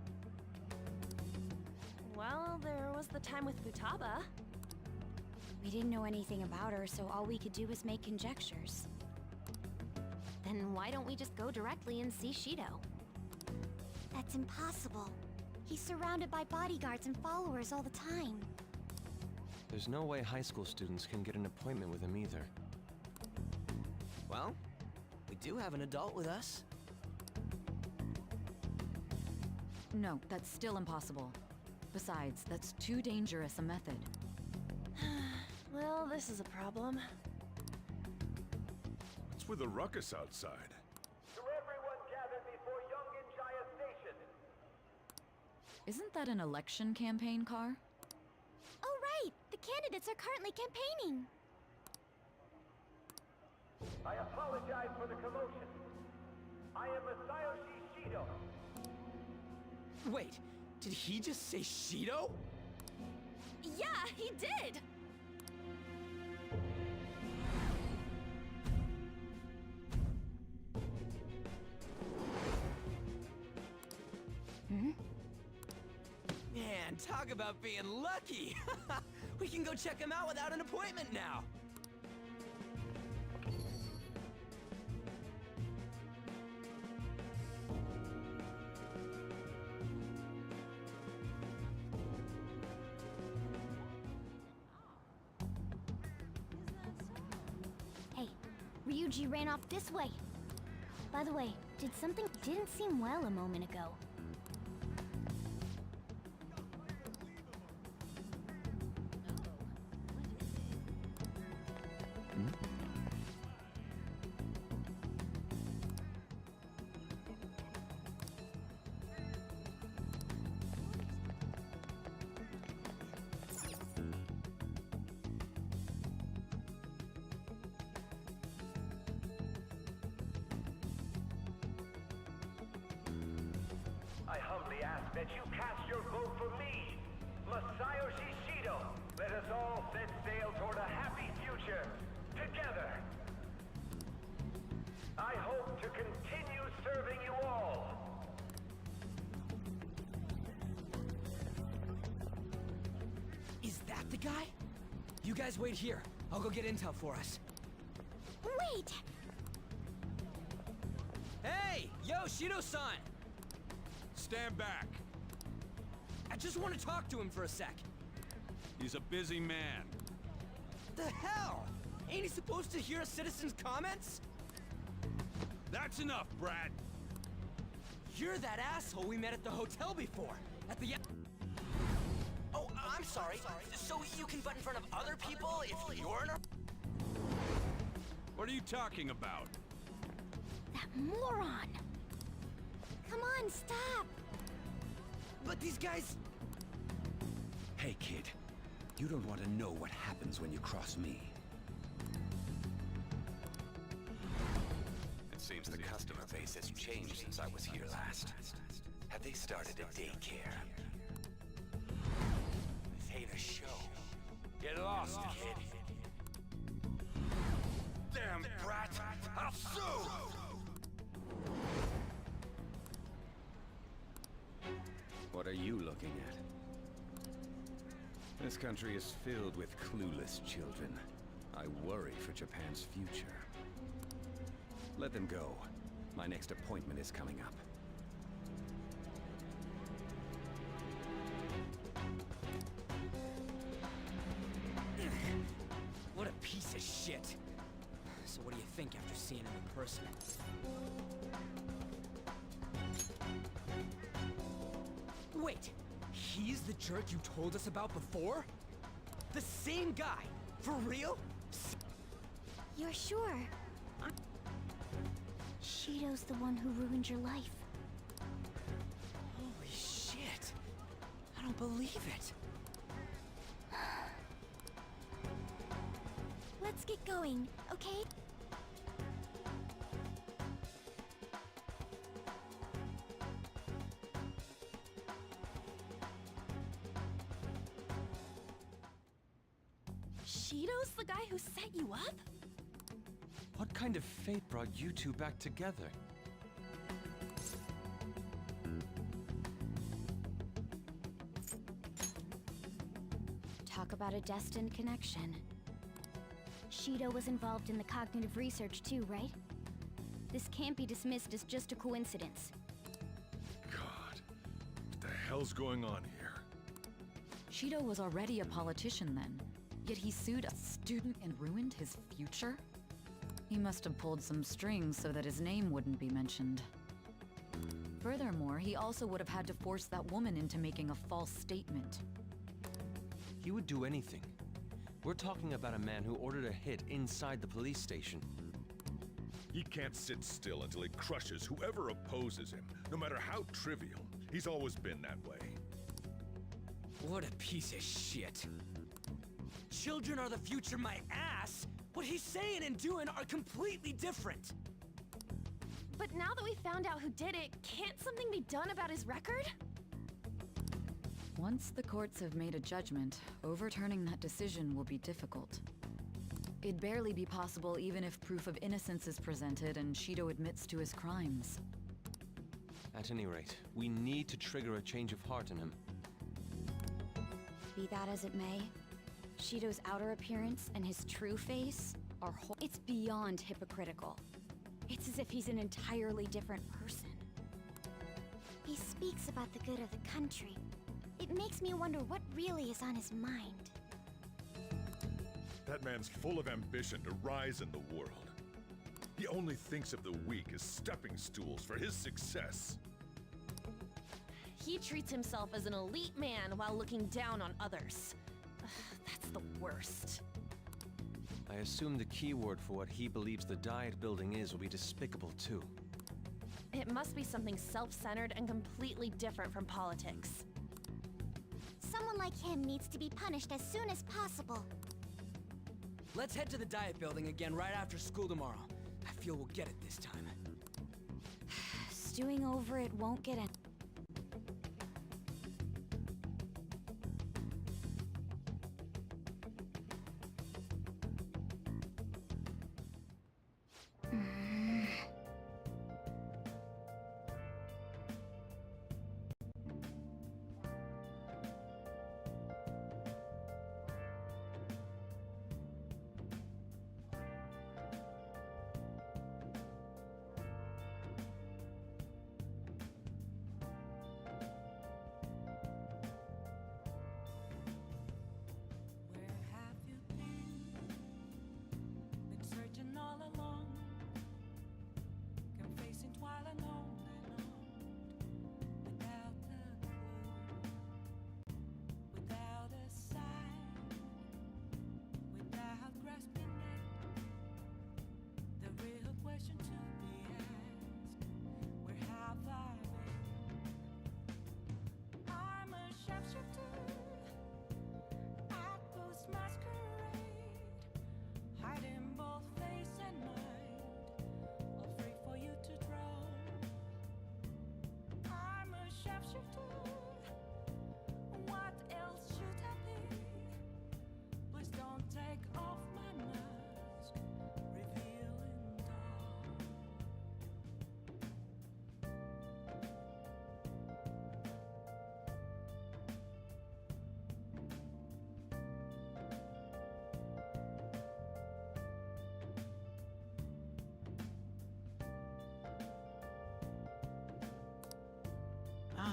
Well, there was the time with Futaba. We didn't know anything about her, so all we could do was make conjectures. Then why don't we just go directly and see Shido? That's impossible. He's surrounded by bodyguards and followers all the time. There's no way high school students can get an appointment with him either. well, we do have an adult with us. No, that's still impossible. Besides, that's too dangerous a method. Well, this is a problem. What's with the ruckus outside? To everyone gathered before Yongen-Jaya Station. Isn't that an election campaign car? Oh, right! The candidates are currently campaigning! I apologize for the commotion. I am Masayoshi Shido. Wait, did he just say Shido? Yeah, he did! Man, talk about being lucky! We can go check him out without an appointment now! Hey, Ryuji ran off this way. By the way, didn't seem well a moment ago. I humbly ask that you cast your vote for me, Masayoshi Shido. Let us all set sail toward a happy future, together. I hope to continue serving you all. Is that the guy? You guys wait here. I'll go get intel for us. Wait! Hey! Yo, Shido-san! Stand back. I just want to talk to him for a sec. He's a busy man. The hell? Ain't he supposed to hear a citizen's comments? That's enough, brat! You're that asshole we met at the hotel before. At the... Oh, I'm sorry. So you can butt in front of other people if you're in a... What are you talking about? That moron! Come on, stop! But these guys... Hey, kid. You don't want to know what happens when you cross me. It seems the customer base has changed since I was here last. Have they started a daycare? This ain't a show. Get lost, kid. Damn brat! I'll sue! What are you looking at? This country is filled with clueless children. I worry for Japan's future. Let them go. My next appointment is coming up. What a piece of shit. So what do you think after seeing him in person? Wait, he's the jerk you told us about before? The same guy? For real? You're sure? Shido's the one who ruined your life. Holy shit. I don't believe it. Let's get going, okay? Shido's the guy who set you up? What kind of fate brought you two back together? Talk about a destined connection. Shido was involved in the cognitive research too, right? This can't be dismissed as just a coincidence. God, what the hell's going on here? Shido was already a politician then, yet he sued a student and ruined his future? He must have pulled some strings so that his name wouldn't be mentioned. Furthermore, he also would have had to force that woman into making a false statement. He would do anything. We're talking about a man who ordered a hit inside the police station. He can't sit still until he crushes whoever opposes him, no matter how trivial. He's always been that way. What a piece of shit. Children are the future, my ass! What he's saying and doing are completely different! But now that we found out who did it, can't something be done about his record? Once the courts have made a judgment, overturning that decision will be difficult. It'd barely be possible even if proof of innocence is presented and Shido admits to his crimes. At any rate, we need to trigger a change of heart in him. Be that as it may, Shido's outer appearance and his true face are it's beyond hypocritical. It's as if he's an entirely different person. He speaks about the good of the country. It makes me wonder what really is on his mind. That man's full of ambition to rise in the world. He only thinks of the weak as stepping stools for his success. He treats himself as an elite man while looking down on others. Ugh, that's the worst. I assume the key word for what he believes the Diet building is will be despicable too. It must be something self-centered and completely different from politics. Someone like him needs to be punished as soon as possible. Let's head to the Diet building again right after school tomorrow. I feel we'll get it this time. Stewing over it won't get it.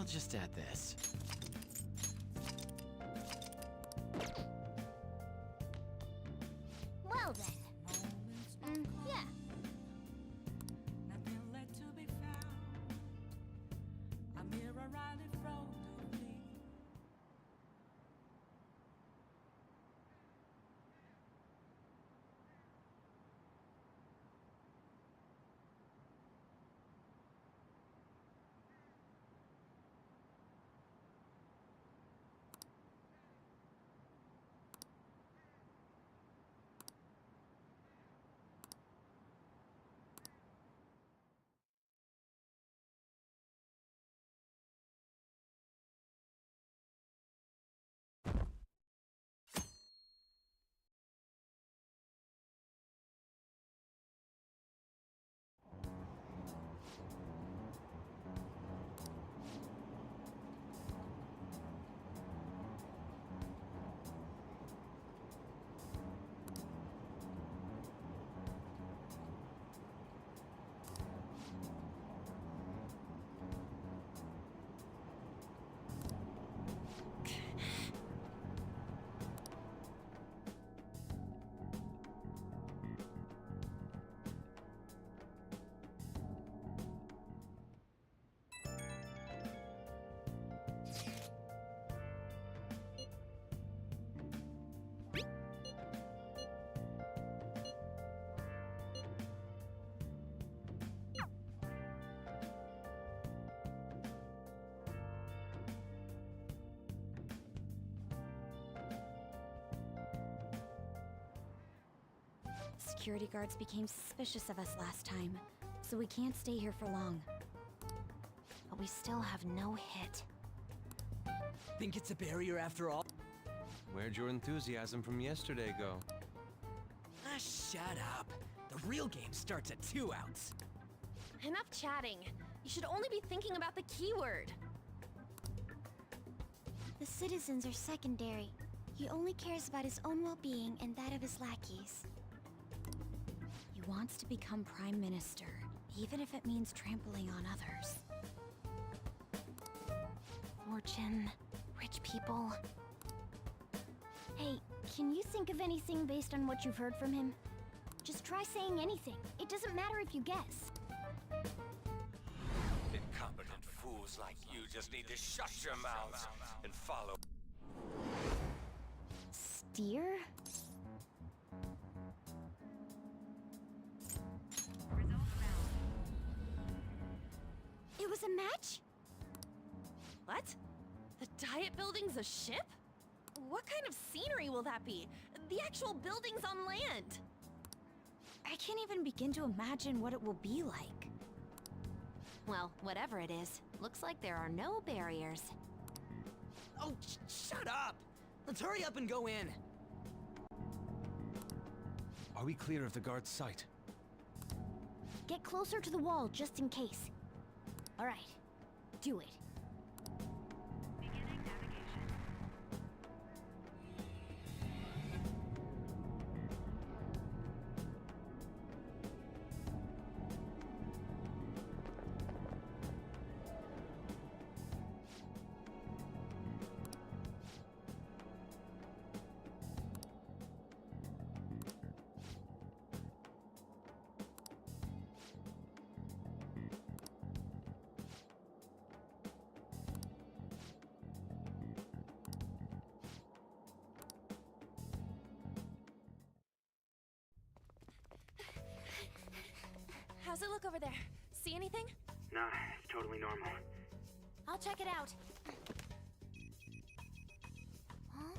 I'll just add this. Well then. Yeah. Nothing left to be found. A mirror right in front of me. Security guards became suspicious of us last time, so we can't stay here for long. But we still have no hit. Think it's a barrier after all? Where'd your enthusiasm from yesterday go? Ah, shut up. The real game starts at 2 outs. Enough chatting. You should only be thinking about the keyword. The citizens are secondary. He only cares about his own well-being and that of his lackeys. He wants to become Prime Minister, even if it means trampling on others. Fortune, rich people. Hey, can you think of anything based on what you've heard from him? Just try saying anything. It doesn't matter if you guess. Incompetent fools like you just need to shut your mouths and follow. Steer? It was a match? What? The Diet Building's a ship? What kind of scenery will that be? The actual building's on land. I can't even begin to imagine what it will be like. Well, whatever it is, looks like there are no barriers. Oh, shut up! Let's hurry up and go in. Are we clear of the guard's sight? Get closer to the wall just in case. All right, do it. How's it look over there? See anything? Nah, it's totally normal. I'll check it out. Huh?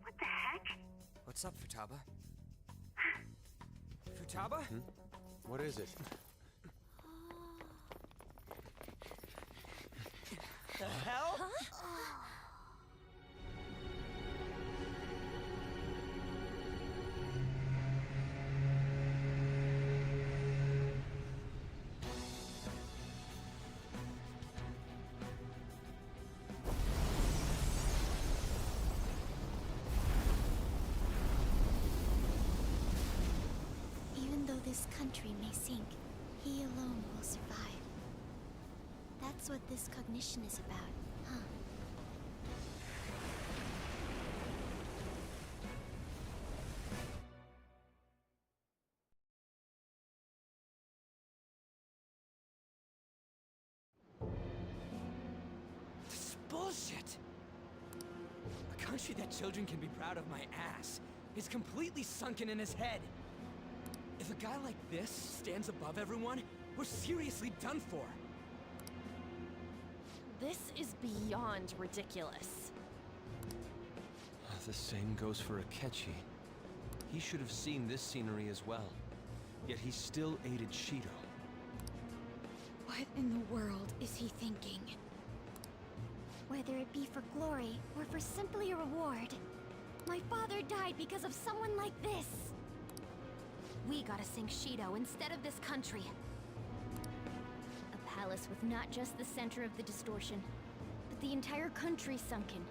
What the heck? What's up, Futaba? Futaba? What is it? The hell? Even though this country may sink, he alone will survive. That That's what this cognition is about, huh? This is bullshit! A country that children can be proud of my ass is completely sunken in his head. If a guy like this stands above everyone, we're seriously done for. This is beyond ridiculous. The same goes for Akechi. He should have seen this scenery as well. Yet he still aided Shido. What in the world is he thinking? Whether it be for glory or for simply a reward, my father died because of someone like this. We gotta sink Shido instead of this country. A palace with not just the center of the distortion, but the entire country sunken.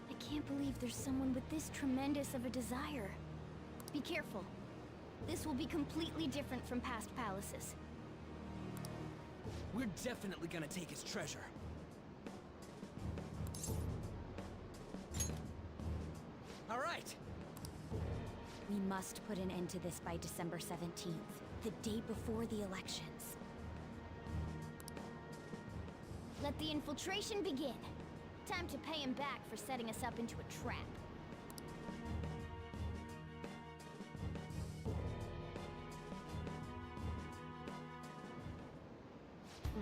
I can't believe there's someone with this tremendous of a desire. Be careful. This will be completely different from past palaces. We're definitely gonna take his treasure. All right! We must put an end to this by December 17th, the day before the elections. Let the infiltration begin. Time to pay him back for setting us up into a trap.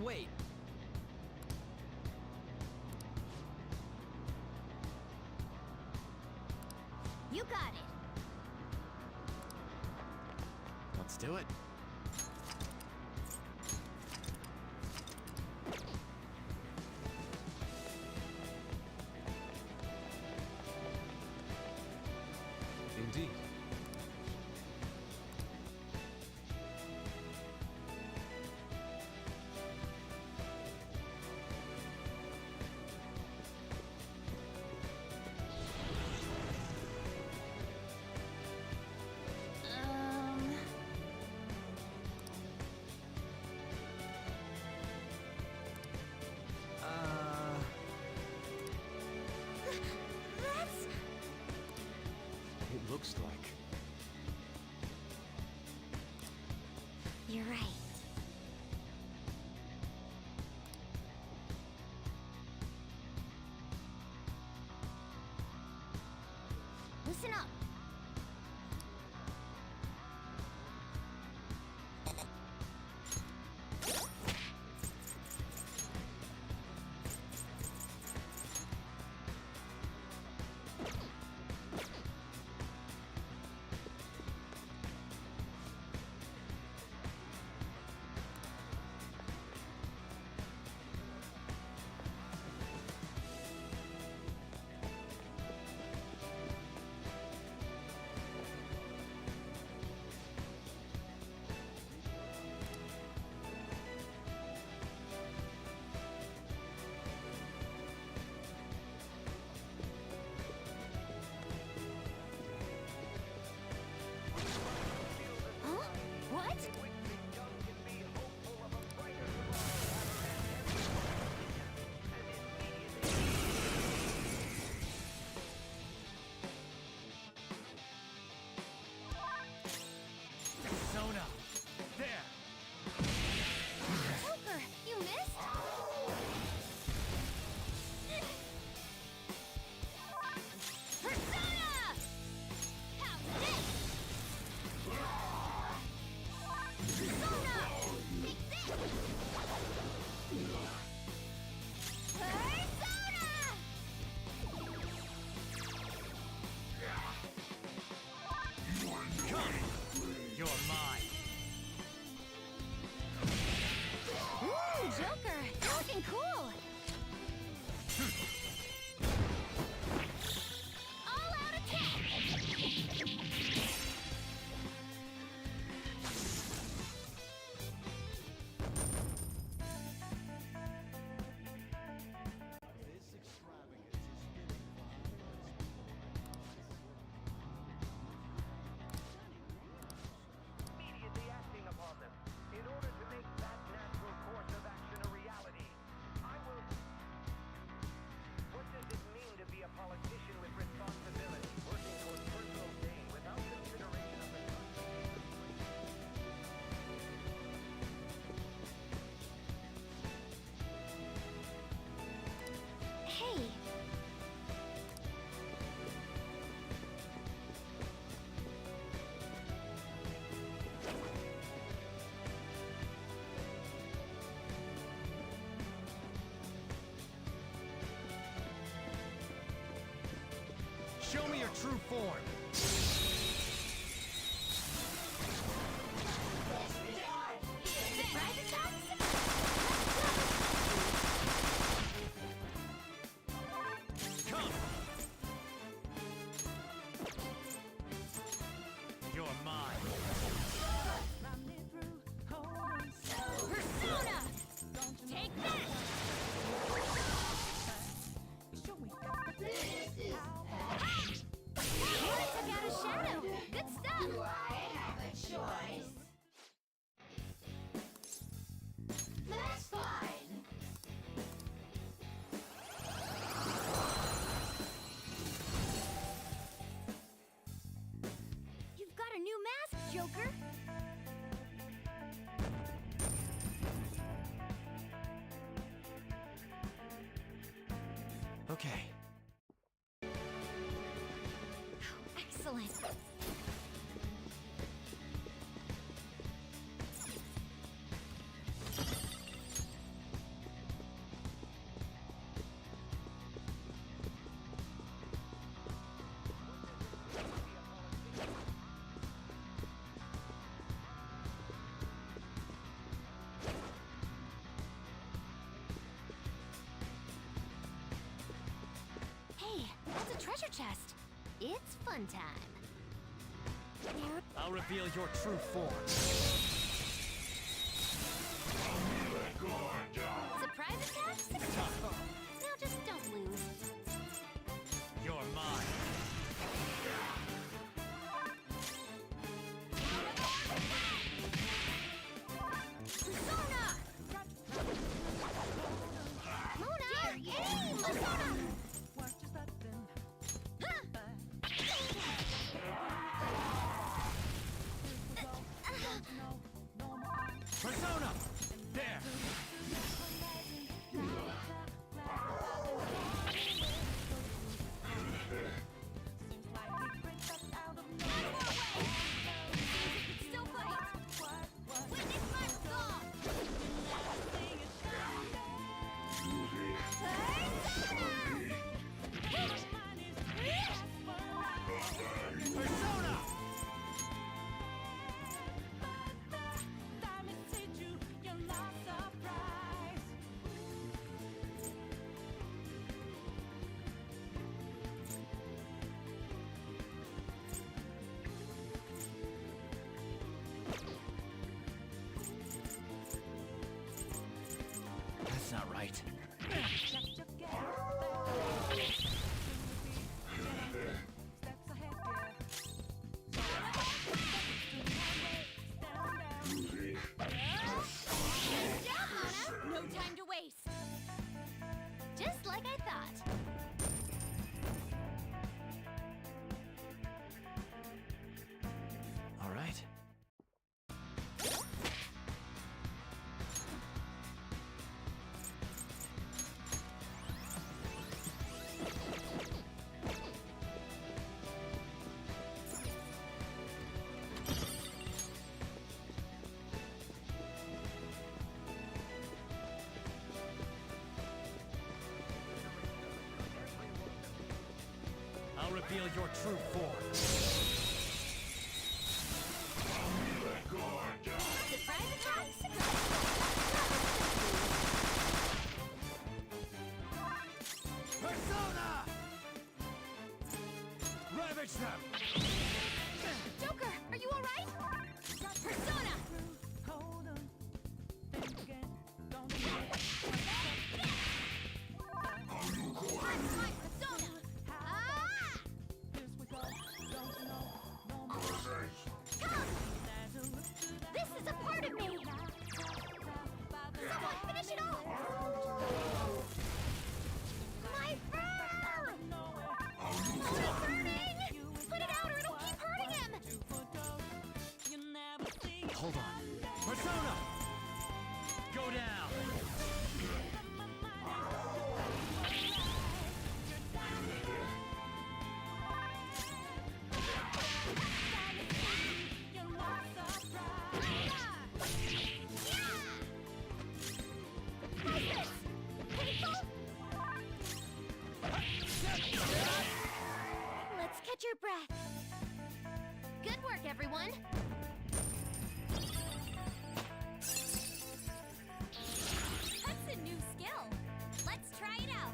Wait. You got it. Let's do it. Indeed. It looks like. You're right. Listen up. Show me your true form. Surprise attack! Come! You're mine. Persona! Take that! What took out a shadow? Good stuff! Do I have a choice? That's fine. You've got a new mask, Joker! Okay. Excellent. Hey, that's a treasure chest. It's fun time. I'll reveal your true form. Surprise attack successful. Now just don't lose. You're mine. Persona! Mona! Aim! Persona! Persona! There! Still fight! Witness my song! Persona! That's not right. Good job, Mona! No time to waste. Just like I thought. All right. I'll reveal your true form. Surprise attack Persona! Ravage them! Joker, are you alright? Persona! My persona! Ah! Come! This is a part of me! Someone finish it off! My fur! It's burning! Put it out or it'll keep hurting him! Hold on. Persona! Go down! Catch your breath. Good work, everyone. That's a new skill. Let's try it out.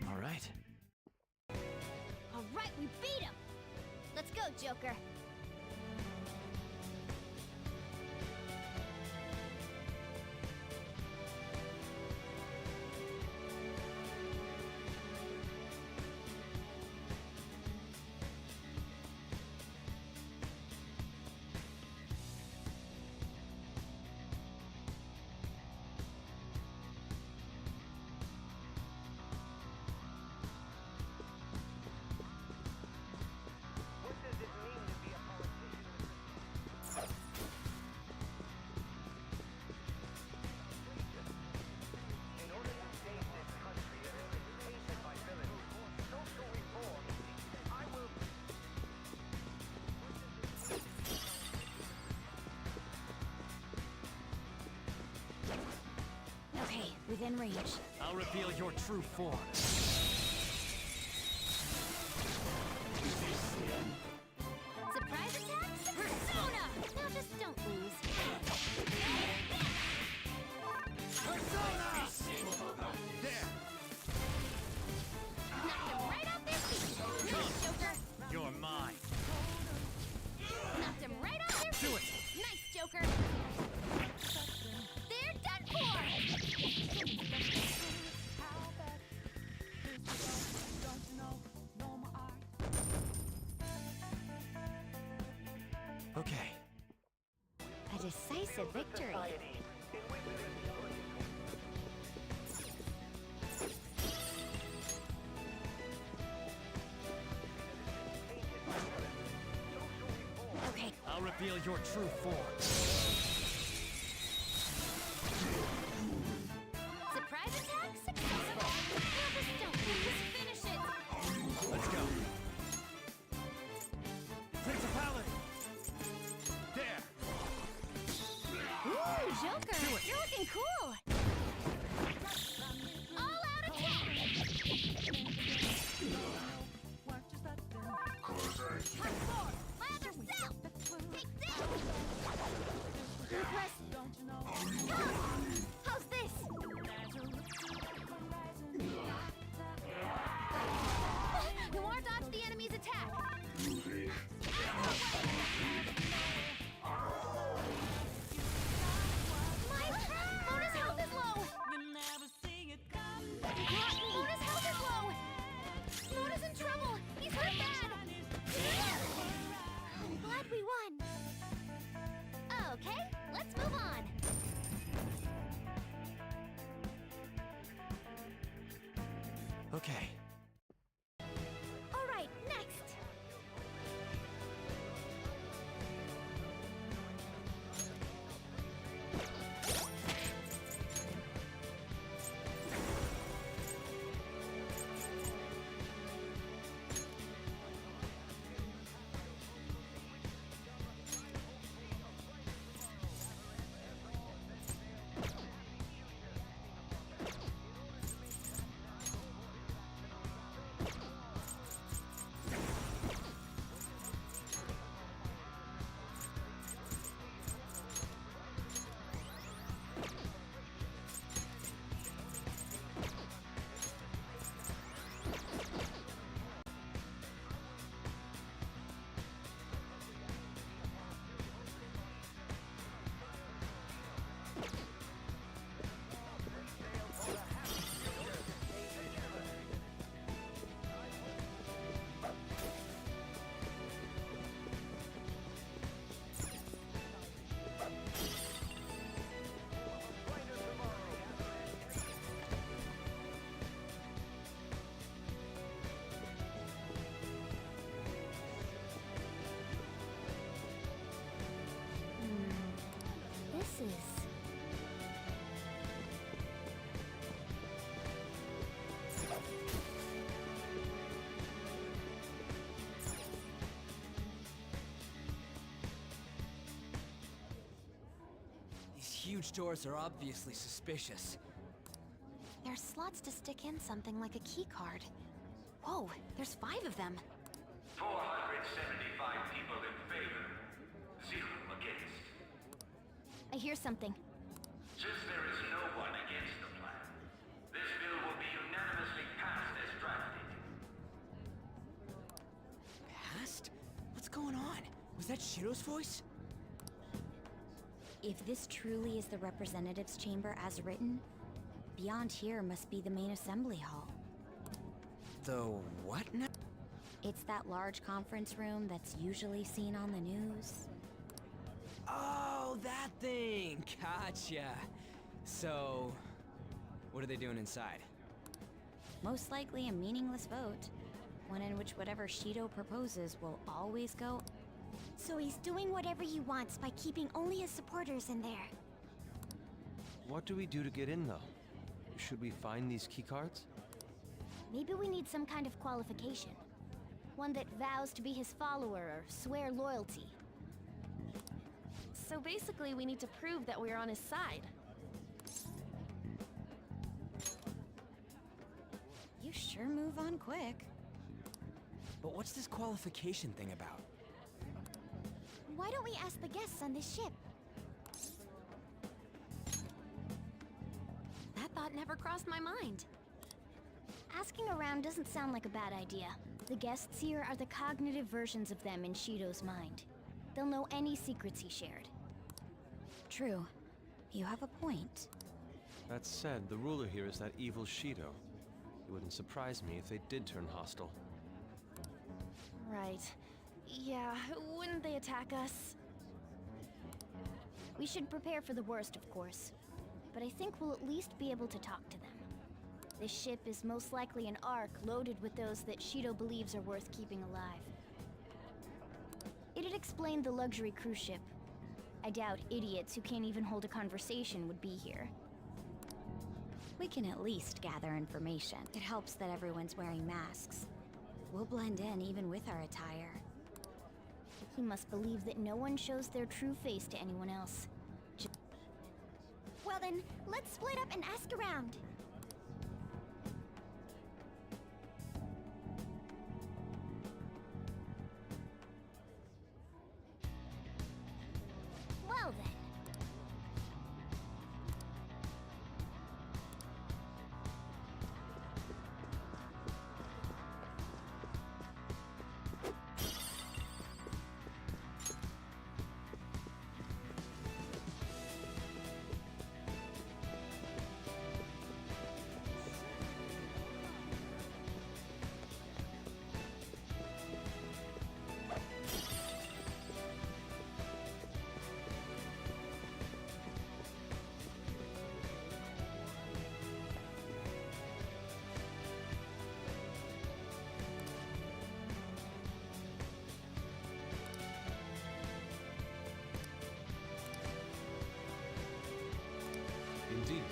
All right. All right, we beat him. Let's go, Joker. What does it mean to be a politician? In order to save this country that has been tainted by villains, social reform, I will... Okay, within range. I'll reveal your true form. Surprise attacks? Persona! Now just don't lose. Persona! There! Knocked him right off their feet. Nice, Joker. You're mine. Knocked him right off their feet. Do it. Nice, Joker. They're done for. Okay. A decisive victory. Okay. I'll reveal your true form. Surprise attack successful. Now just don't lose. Finish it. Let's go. Principality! There! Ooh, Joker, you're looking cool. All out attack. Hardcore, lather self. Take this. Impressive. How's this? Noir dodged the enemy's attack. Mona's health is low! Mona's health is low! Mona's in trouble! He's hurt bad! Glad we won! Okay, let's move on! Okay. Alright, next! huge doors are obviously suspicious. There's slots to stick in something like a key card. Whoa, there's 5 of them. 475 people in favor, 0 against. I hear something. Since there is no one against the plan, this bill will be unanimously passed as drafted. Passed? What's going on? Was that Shiro's voice? If this truly is the representatives' chamber as written, beyond here must be the main assembly hall. The what now? It's that large conference room that's usually seen on the news. Oh, that thing! Gotcha. So, what are they doing inside? Most likely a meaningless vote, one in which whatever Shido proposes will always go. So he's doing whatever he wants by keeping only his supporters in there. What do we do to get in, though? Should we find these keycards? Maybe we need some kind of qualification. One that vows to be his follower or swear loyalty. So basically, we need to prove that we're on his side. You sure move on quick. But what's this qualification thing about? Why don't we ask the guests on this ship? That thought never crossed my mind. Asking around doesn't sound like a bad idea. The guests here are the cognitive versions of them in Shido's mind. They'll know any secrets he shared. True. You have a point. That said, the ruler here is that evil Shido. It wouldn't surprise me if they did turn hostile. Right. Yeah, wouldn't they attack us? We should prepare for the worst, of course. But I think we'll at least be able to talk to them. This ship is most likely an Ark loaded with those that Shido believes are worth keeping alive. It'd explain the luxury cruise ship. I doubt idiots who can't even hold a conversation would be here. We can at least gather information. It helps that everyone's wearing masks. We'll blend in even with our attire. He must believe that no one shows their true face to anyone else. Well then, let's split up and ask around. Well then. Indeed.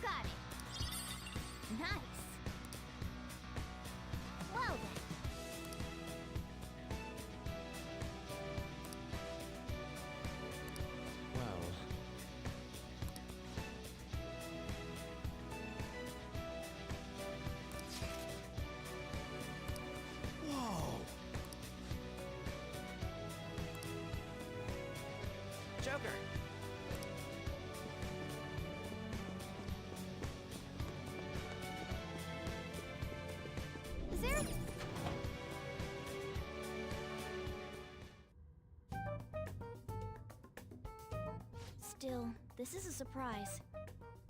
got it. Nice. Well then. Well, Whoa! Joker! Is there... Still, this is a surprise.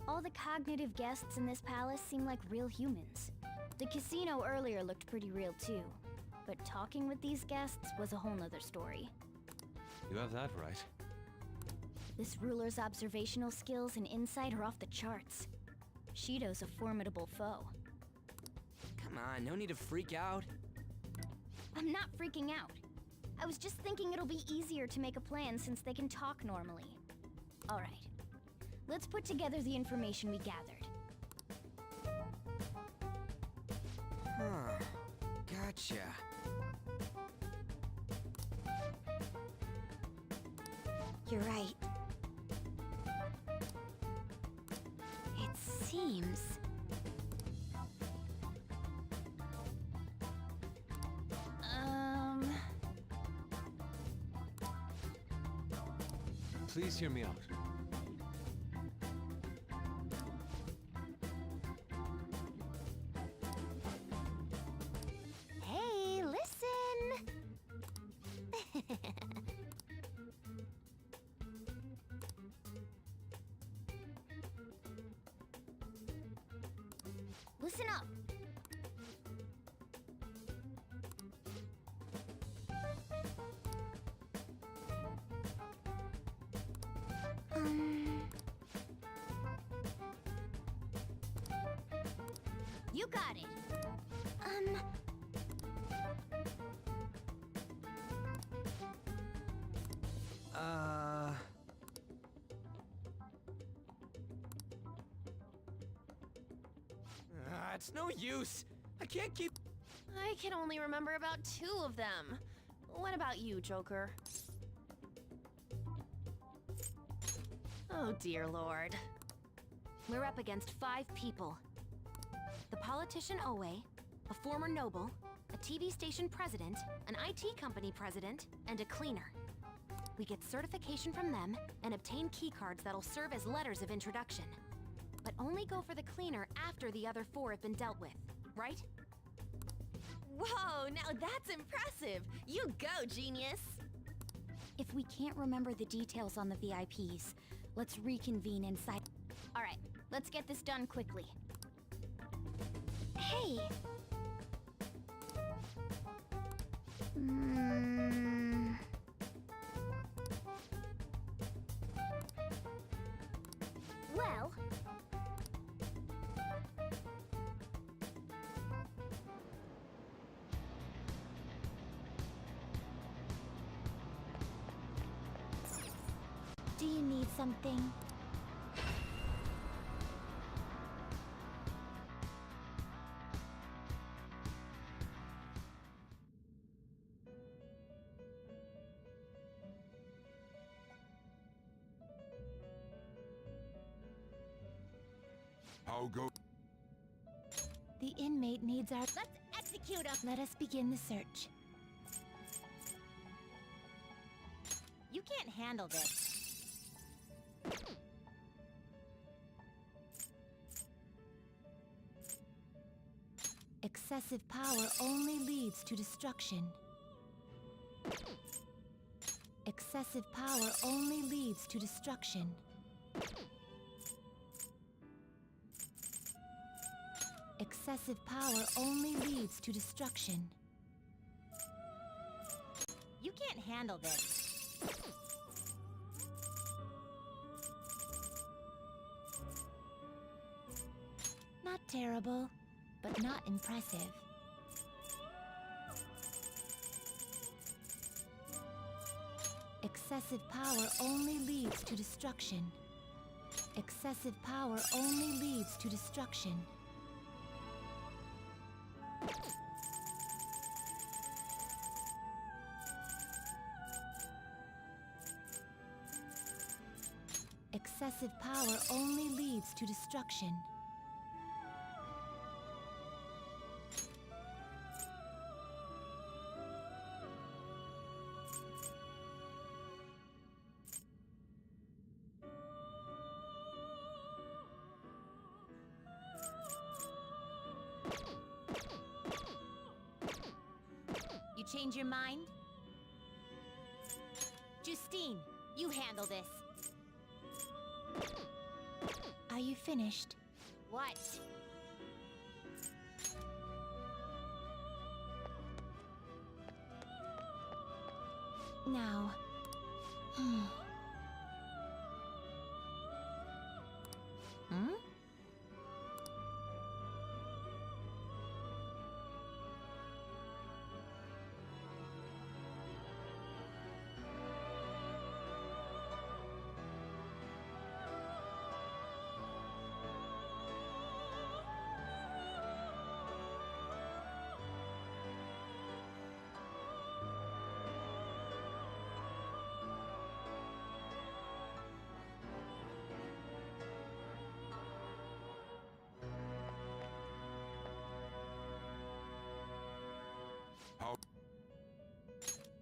All the cognitive guests in this palace seem like real humans. The casino earlier looked pretty real too, but talking with these guests was a whole nother story. you have that right. This ruler's observational skills and insight are off the charts. Shido's a formidable foe. Come on, no need to freak out. I'm not freaking out. I was just thinking it'll be easier to make a plan since they can talk normally. Alright. Let's put together the information we gathered. Huh. Gotcha. You're right. It seems... Please hear me out. Hey, listen! Listen up! You got it. It's no use. I can't keep... I can only remember about 2 of them. What about you, Joker? Oh dear lord. We're up against 5 people. The politician Owe, a former noble, a TV station president, an IT company president, and a cleaner. We get certification from them and obtain keycards that'll serve as letters of introduction. But only go for the cleaner after the other 4 have been dealt with, right? Whoa, now that's impressive! You go, genius! If we can't remember the details on the VIPs, let's reconvene inside. Alright, let's get this done quickly. Hey! Well... Do you need something? How go? The inmate needs our... Let's execute him! Let us begin the search. You can't handle this. Excessive power only leads to destruction. Excessive power only leads to destruction. Excessive power only leads to destruction. You can't handle this. Not terrible, but not impressive. Excessive power only leads to destruction. Excessive power only leads to destruction. Excessive power only leads to destruction. You change your mind? Justine, you handle this. Are you finished? What? Now. Hmm?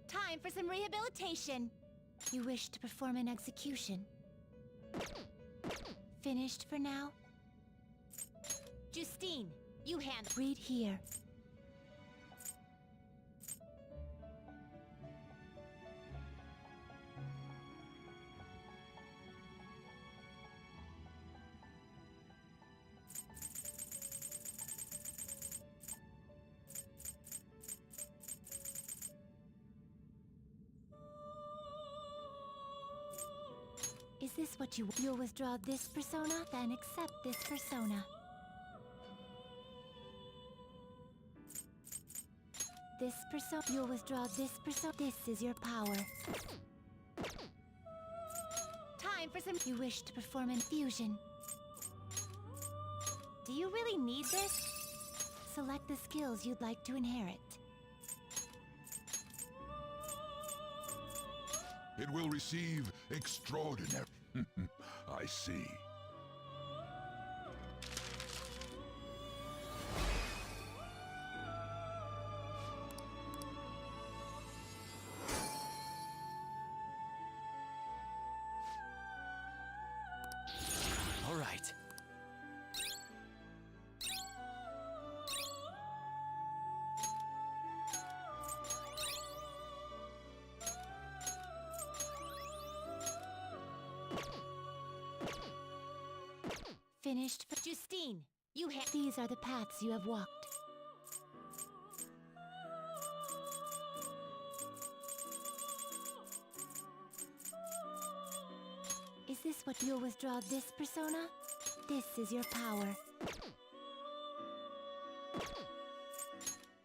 Time for some rehabilitation. You wish to perform an execution. Finished for now? Justine, you handle. Read here. Is this what you'll withdraw this persona? Then accept this persona. This persona, you'll withdraw this persona. This is your power. Time for some. You wish to perform infusion. Do you really need this? Select the skills you'd like to inherit. It will receive extraordinary... I see. All right. Finished for Justine. These are the paths you have walked. Is this what you'll withdraw this persona? This is your power.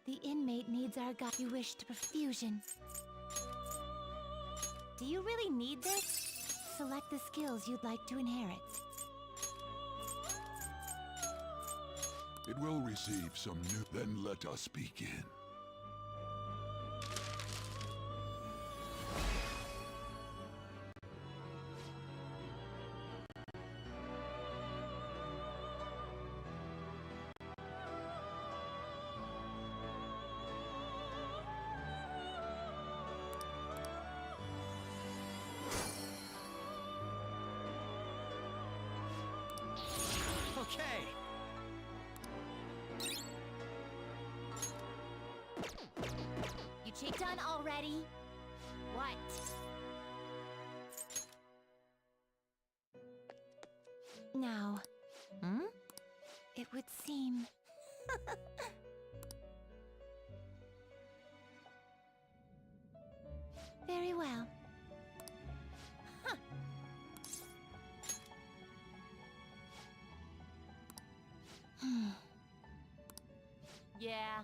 The inmate needs our guide. You wish to perfusion. Do you really need this? Select the skills you'd like to inherit. It will receive some new... Then let us begin. Okay. You checked done already? What? Now, it would seem... Very well. Huh. Yeah.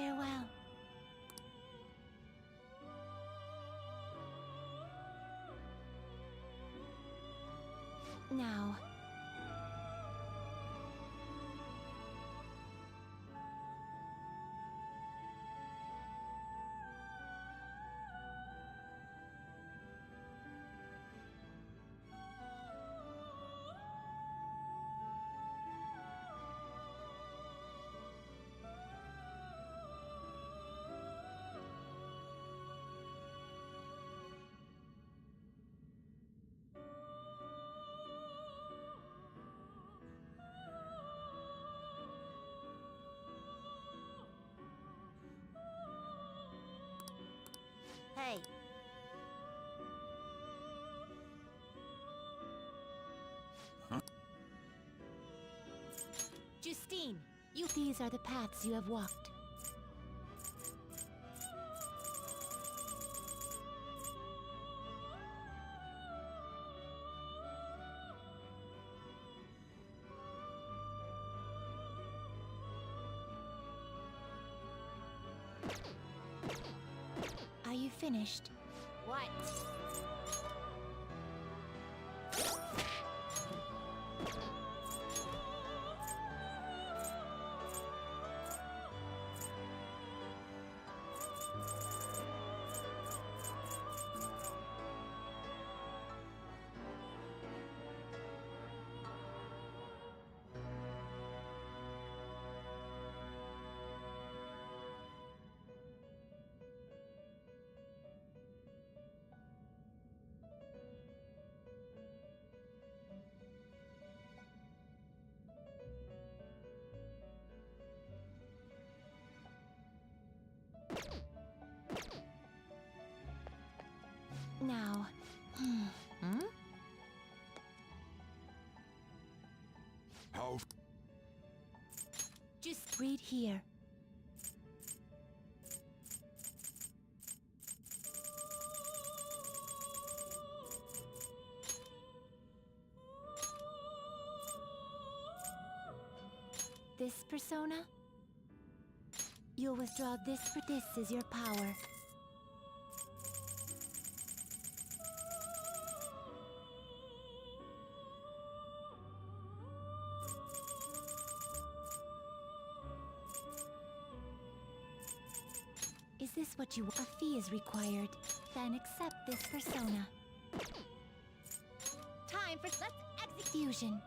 Farewell. Now, Hey. Justine, these are the paths you have walked. Are you finished? What? Now, How? just read here. This persona? You'll withdraw this for this is your power. Is this what you want? A fee is required. Then accept this persona. Time for let's Fusion.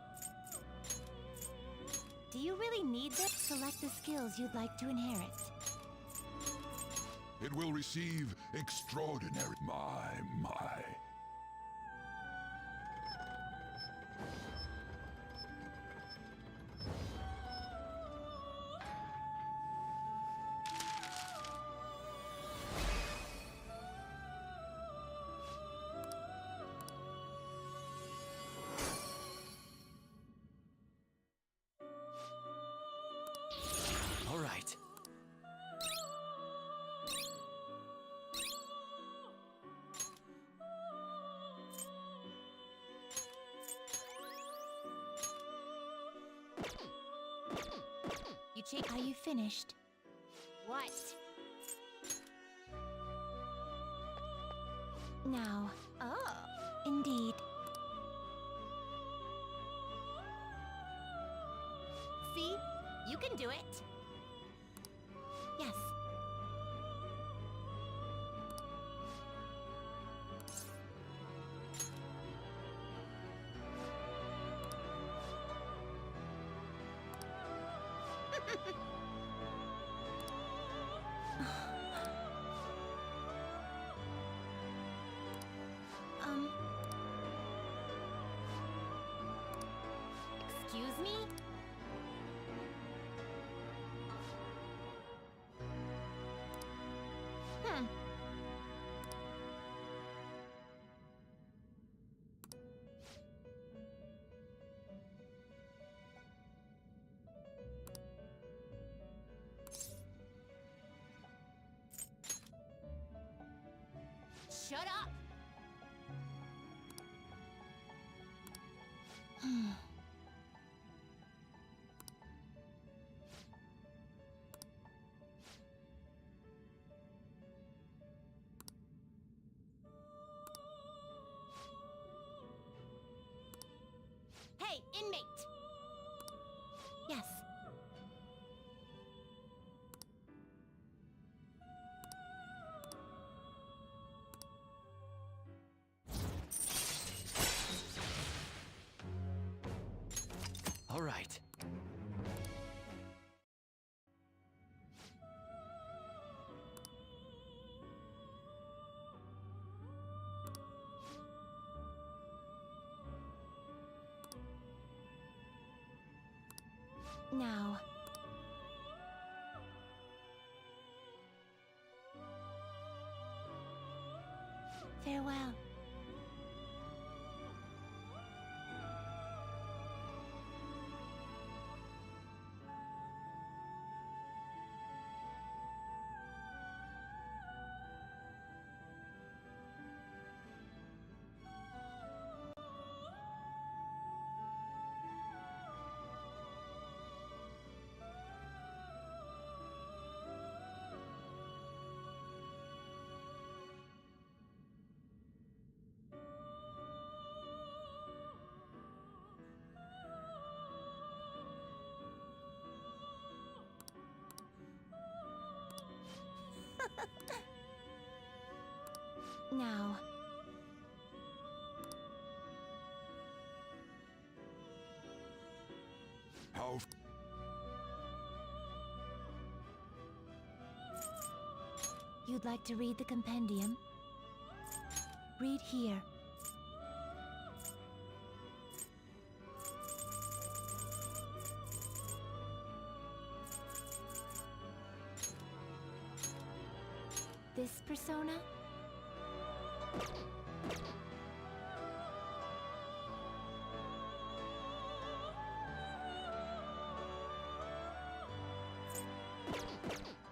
Do you really need this? Select the skills you'd like to inherit. It will receive extraordinary. My. All right. Are you finished? What? Now. Oh. Indeed. See? You can do it. Yes. Excuse me? Shut up! Hey, inmate! Yes. All right. Now. Farewell. Now. How? You'd like to read the compendium? Read here. This persona?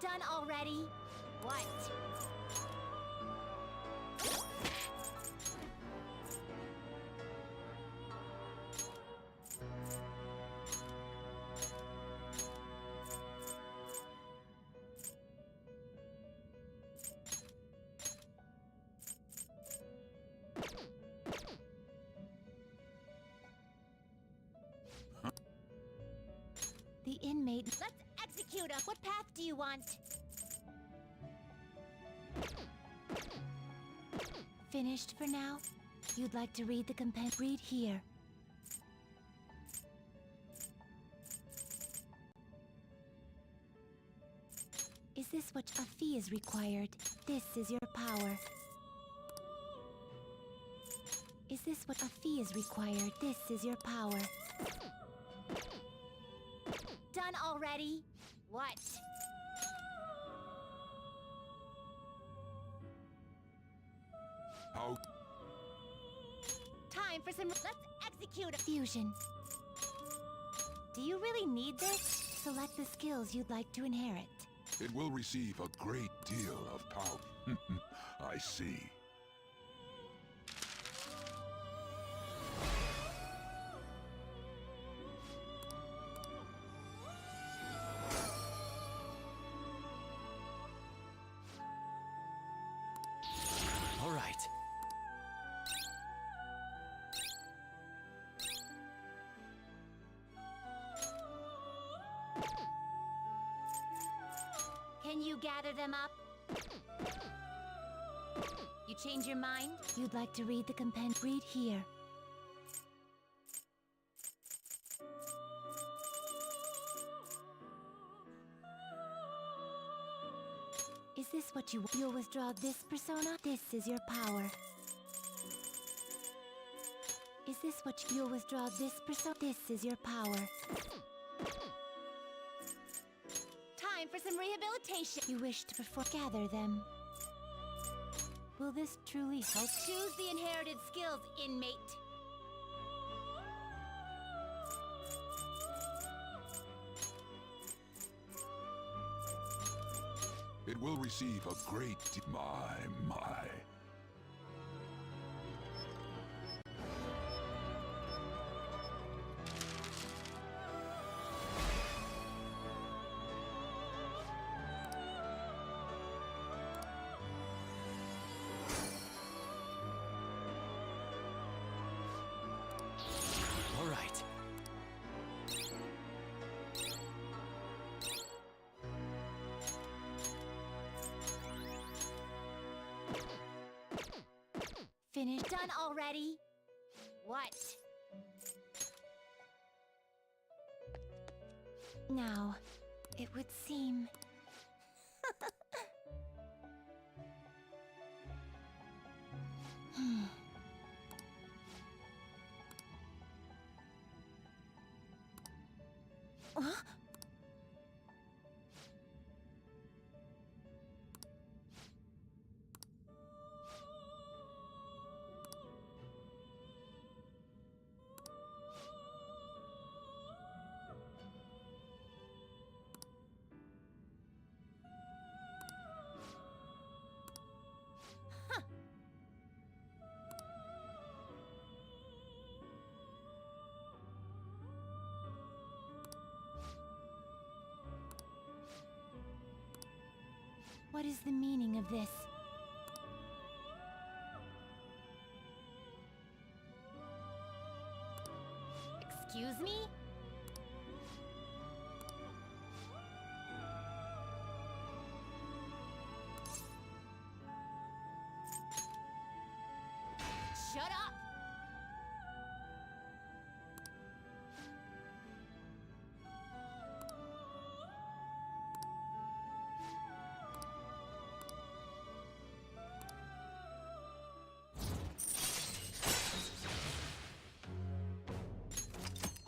Done already? What? The inmate. Let's execute him. What path do you want? Finished for now? You'd like to read the compendium? Read here. Is this what a fee is required? This is your power. Is this what a fee is required? This is your power. Done already? What? How? Time for some. Let's execute a fusion. Do you really need this? Select the skills you'd like to inherit. It will receive a great deal of power. I see. All right. Can you gather them up? You change your mind? You'd like to read the compendium? Read here. Is this what you want? You'll withdraw this persona? This is your power. Is this what you'll withdraw this persona? This is your power. Time for some rehabilitation. You wish to perform. Gather them. Will this truly help? Choose the inherited skills, inmate. It will receive a great my. All right. finished. Done already? What? Now, it would seem... Huh? What is the meaning of this? Excuse me? Shut up!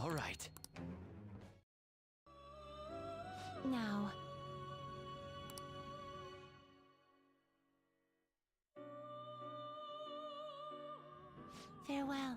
All right. Now... Farewell.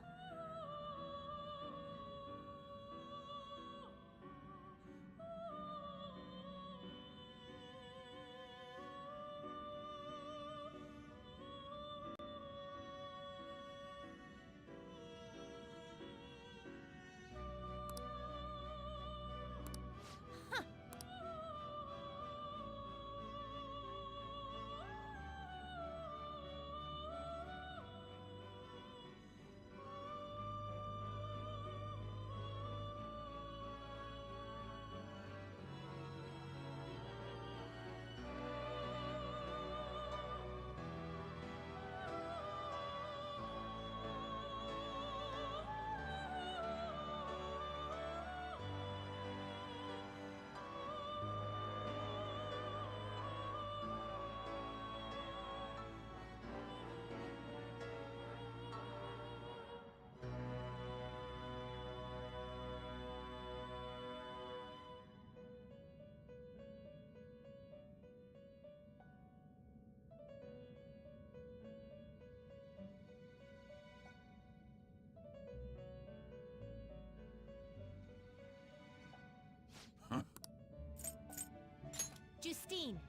Justine,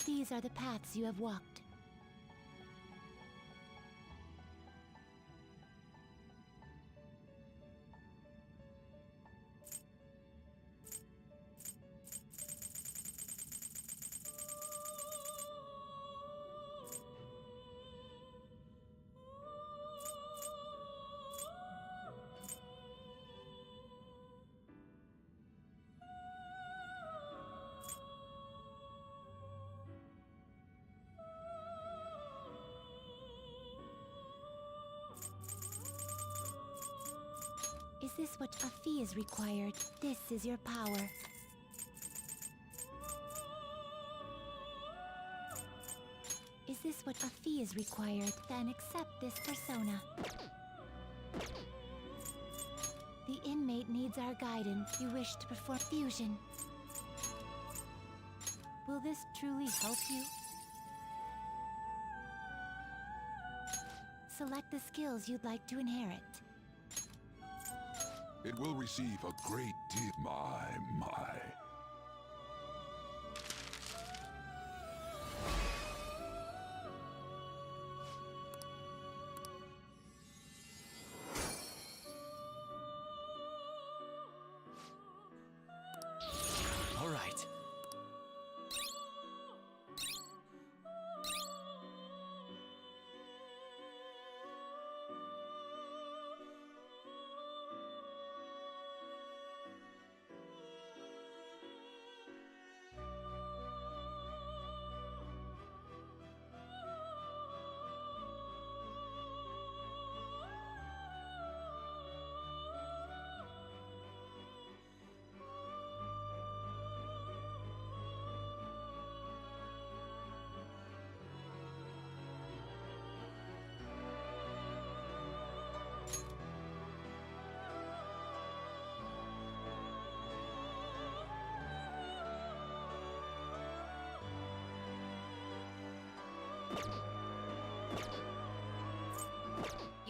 These are the paths you have walked. Is this what a fee is required? This is your power. Is this what a fee is required? Then accept this persona. The inmate needs our guidance. You wish to perform fusion. Will this truly help you? Select the skills you'd like to inherit. It will receive a great deal. My. All right.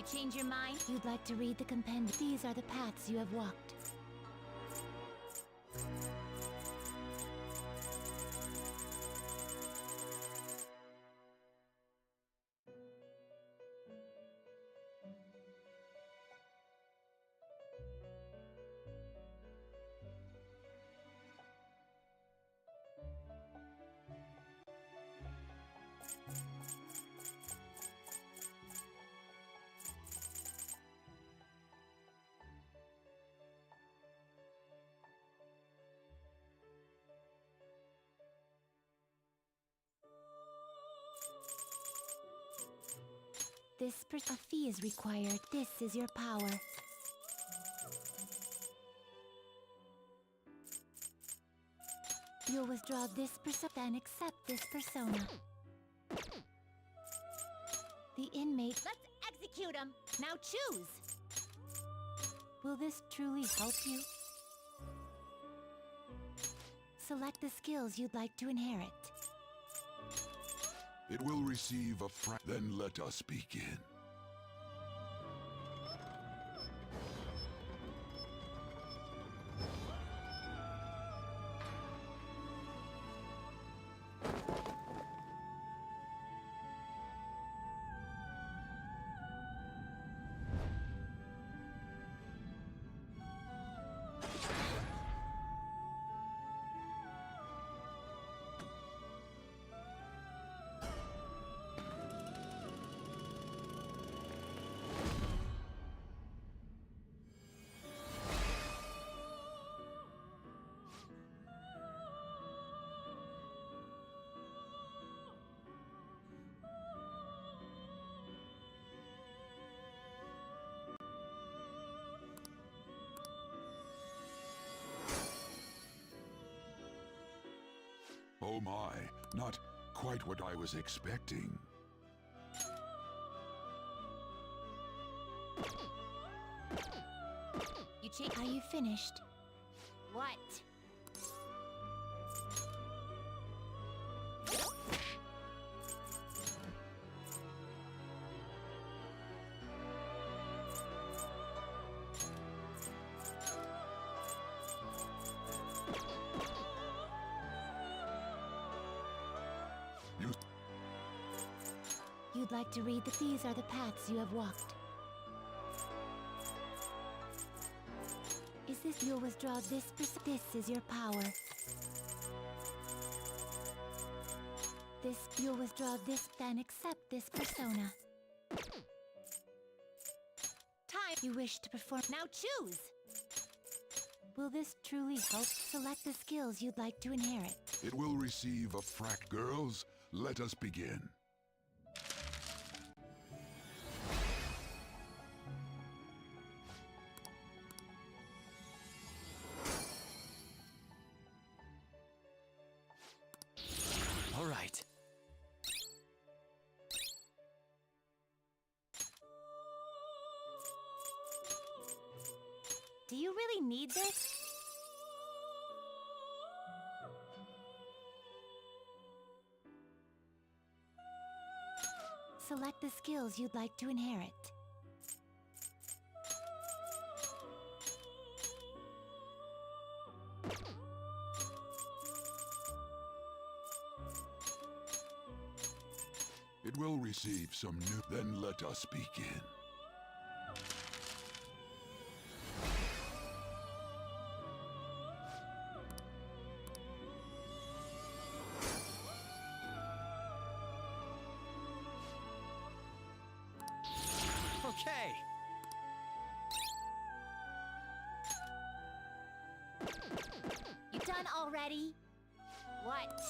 You change your mind? You'd like to read the compendium. These are the paths you have walked. A fee is required. This is your power. You'll withdraw this persona, then accept this persona. The inmate. Let's execute him! Now choose! Will this truly help you? Select the skills you'd like to inherit. It will receive a then let us begin. Oh my, not quite what I was expecting. Are you finished? What? You'd like to read that these are the paths you have walked. Is this you'll withdraw this is your power. This you'll withdraw this, then accept this persona. Time you wish to perform. Now choose! Will this truly help? Select the skills you'd like to inherit. It will receive a frack. Girls, let us begin. All right. Do you really need this? Select the skills you'd like to inherit. It will receive some new. Then let us begin. Okay. You done already? What?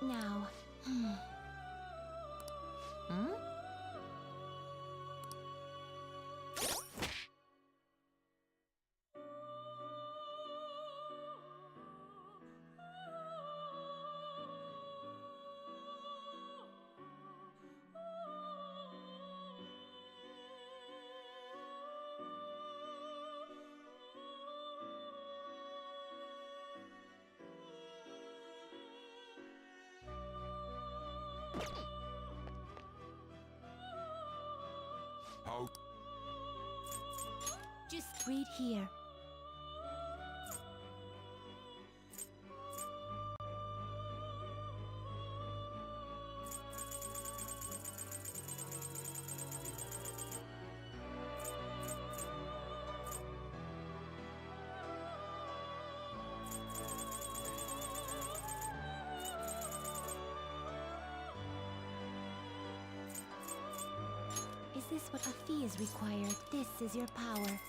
Now. How? Just read here. Is this what a fee is required? This is your power.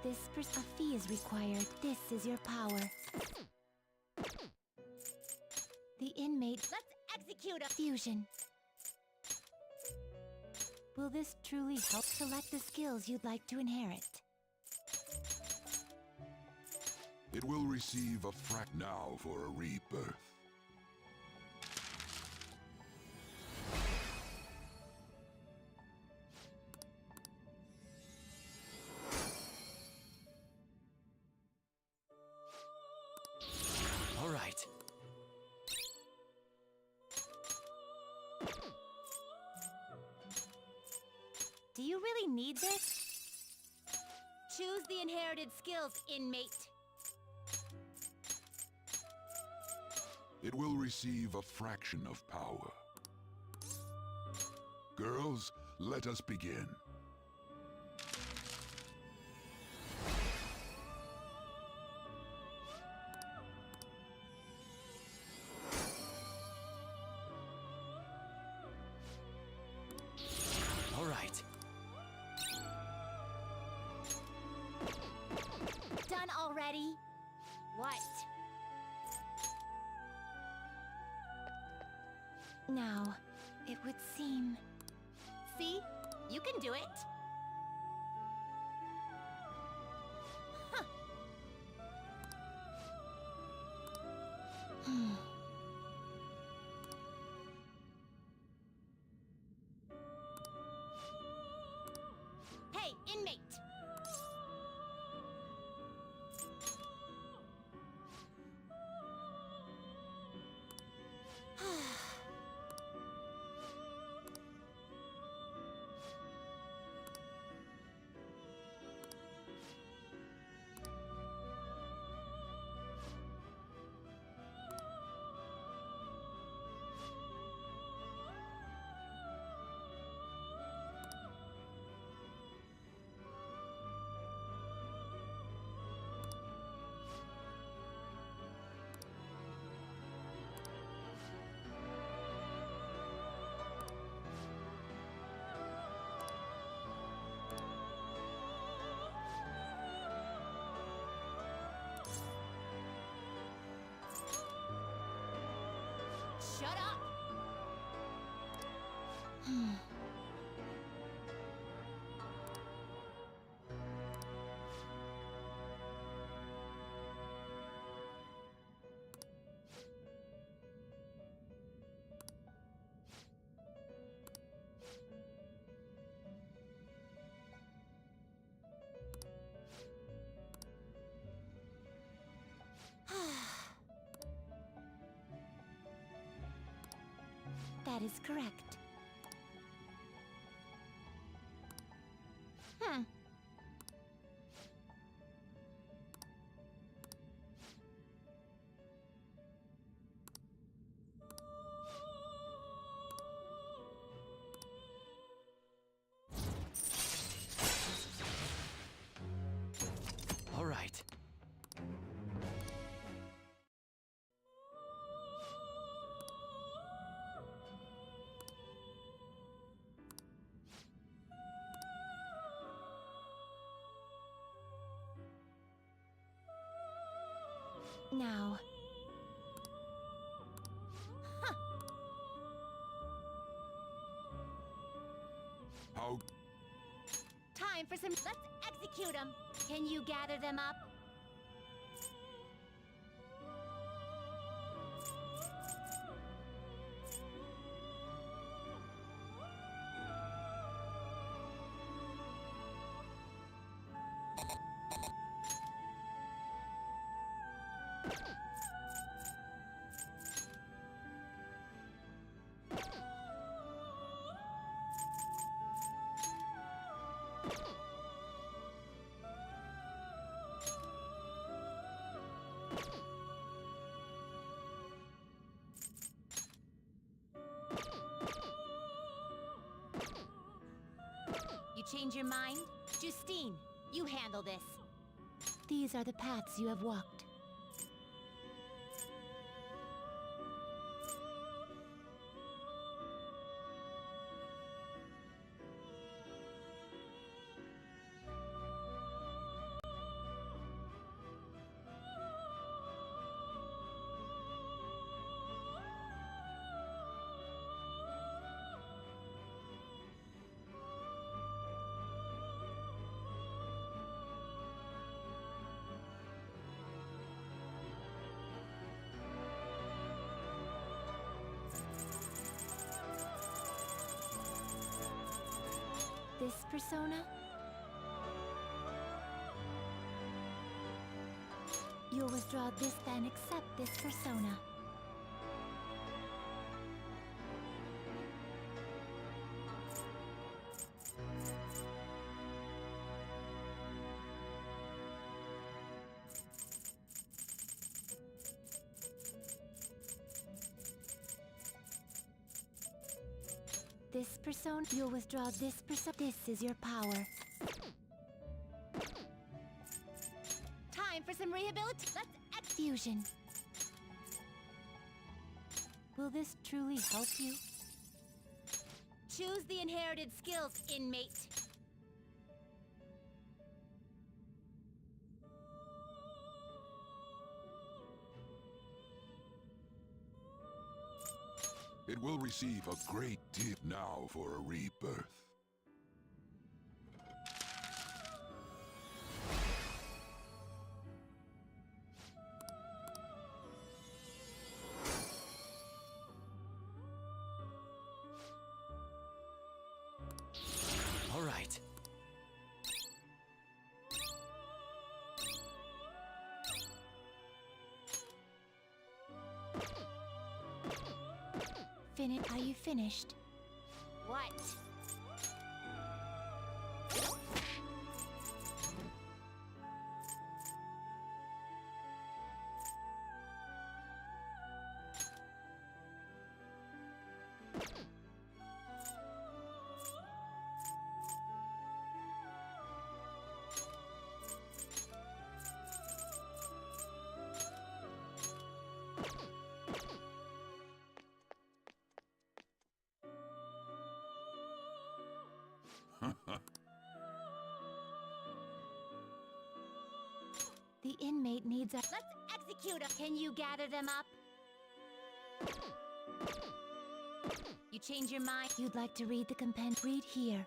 A fee is required. This is your power. The inmate. Let's execute a fusion. Will this truly help? Select the skills you'd like to inherit. It will receive a now for a rebirth. All right. Do you really need this? Choose the inherited skills, inmate. It will receive a fraction of power. Girls, let us begin. All right. Done already? What? Now, it would seem... See? You can do it. Huh. Hey, inmate! Shut up! That is correct. All right. Now... How? Time for some... Let's execute them! Can you gather them up? change your mind? Justine, you handle this. These are the paths you have walked. This persona? You'll withdraw this, then accept this persona. This persona, you'll withdraw this persona. This is your power. Time for some rehabilitation. Let's fusion. Will this truly help you? Choose the inherited skills, inmate. It will receive a great deal now for a rebirth. All right. Are you finished? What? The inmate needs a... Let's execute him! Can you gather them up? You change your mind? You'd like to read the compendium? Read here.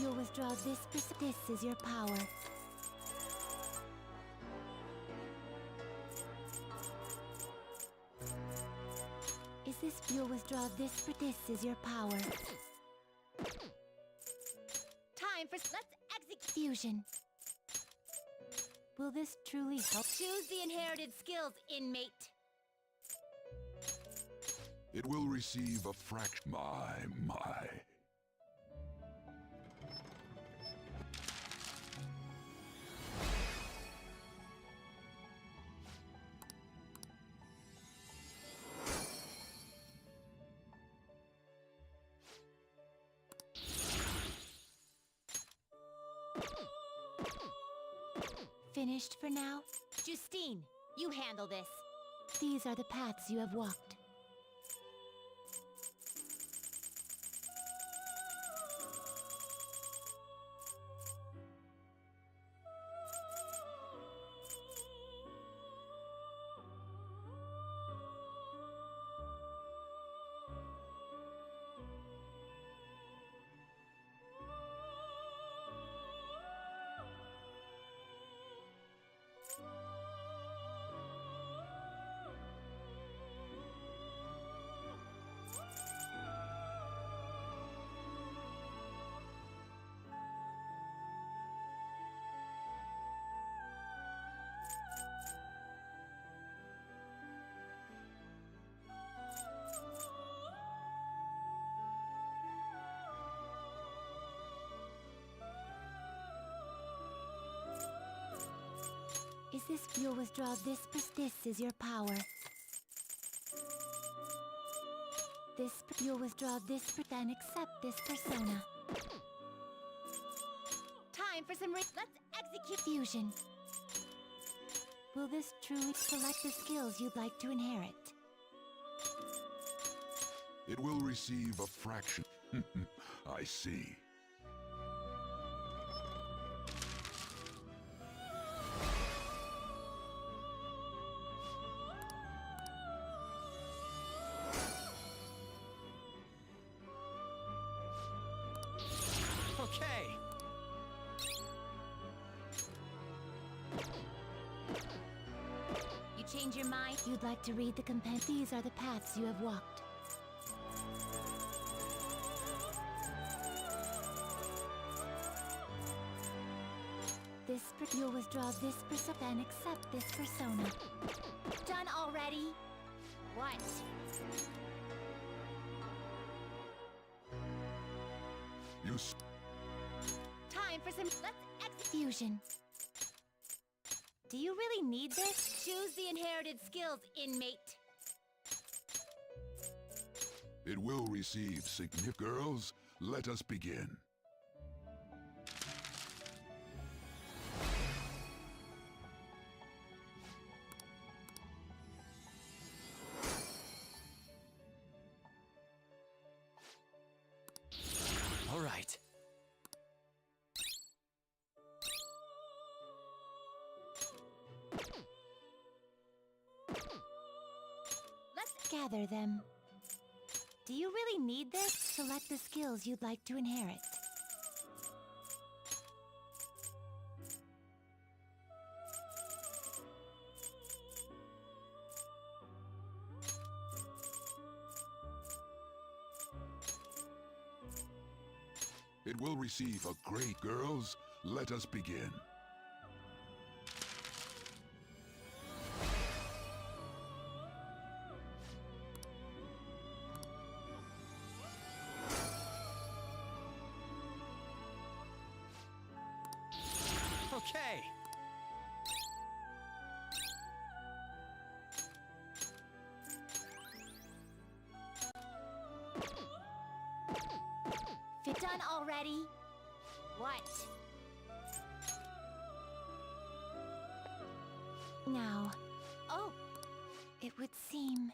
You'll withdraw this. This is your power. Is this? You'll withdraw this. This is your power. Time for. Let's execute fusion. Will this truly help? Choose the inherited skills, inmate. It will receive a fraction. My. Finished for now? Justine, you handle this. These are the paths you have walked. Is this you'll withdraw this this is your power. You'll withdraw this then accept this persona. Time for some let's execute fusion. Will this truly select the skills you'd like to inherit? It will receive a fraction. I see. Okay. You change your mind? You'd like to read the compend. These are the paths you have walked. You'll withdraw this persona and accept this persona. Done already? What? Time for some fusion. Do you really need this? Choose the inherited skills, inmate. It will receive significant. Girls, let us begin. All right. Let's gather them. Do you really need this? Select the skills you'd like to inherit. It will receive a great. Girls, let us begin. Okay. Done already? What? Now. Oh, it would seem.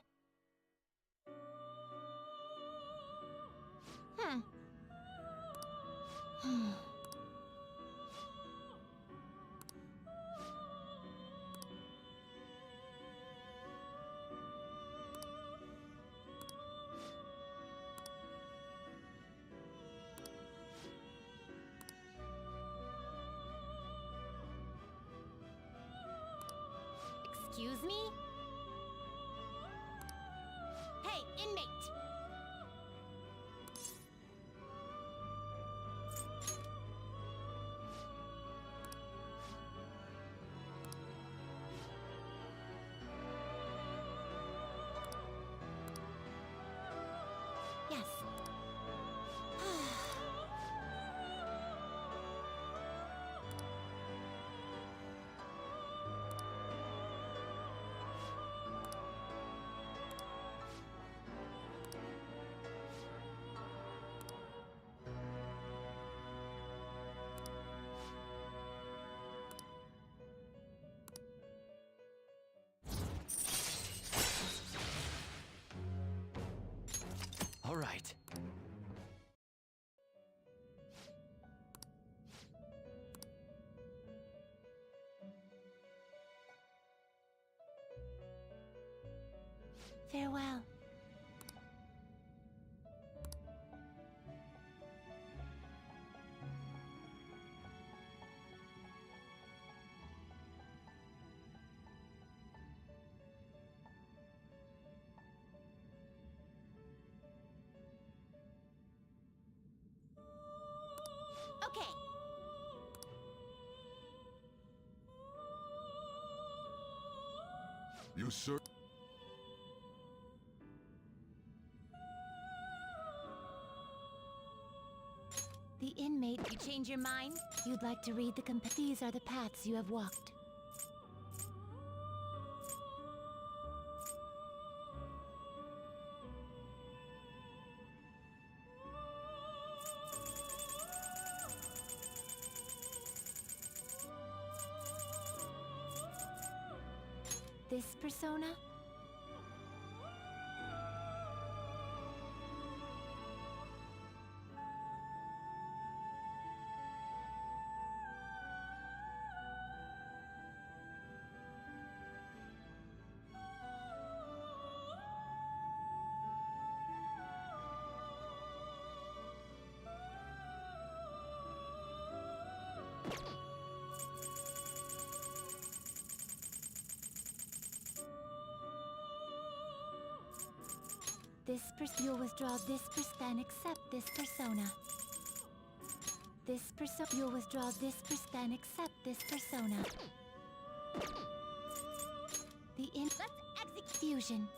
Excuse me? Hey, inmate! Yes. All right. Farewell. Okay. You sir. The inmate, you change your mind? You'd like to read the these are the paths you have walked. this persona? You'll withdraw this then accept this persona. You'll withdraw this then accept this persona. Let's execute fusion.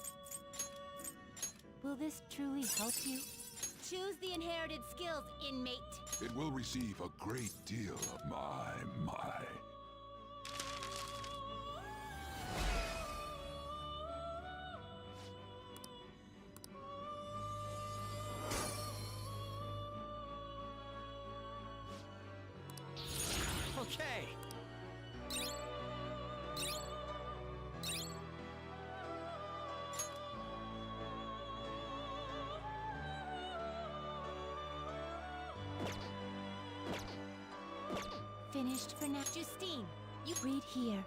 Will this truly help you? Choose the inherited skills, inmate. It will receive a great deal of my. Okay. Finished for now. Justine, you read here.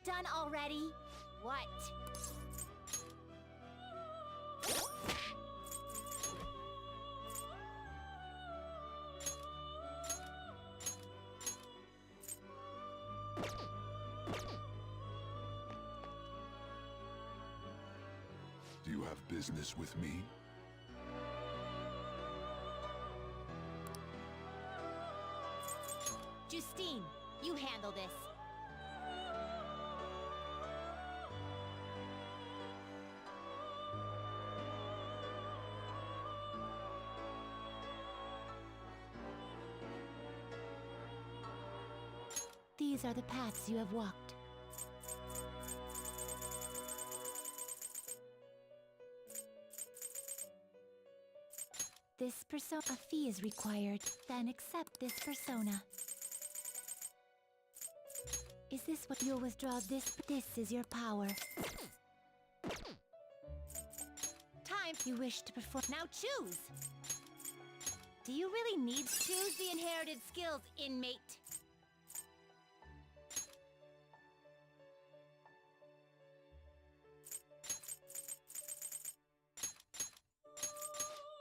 Done already? What? Do you have business with me? Justine, you handle this. These are the paths you have walked. This persona, a fee is required. Then accept this persona. Is this what you'll withdraw this? This is your power. Time you wish to perform. Now choose! Do you really need to choose the inherited skills, inmate?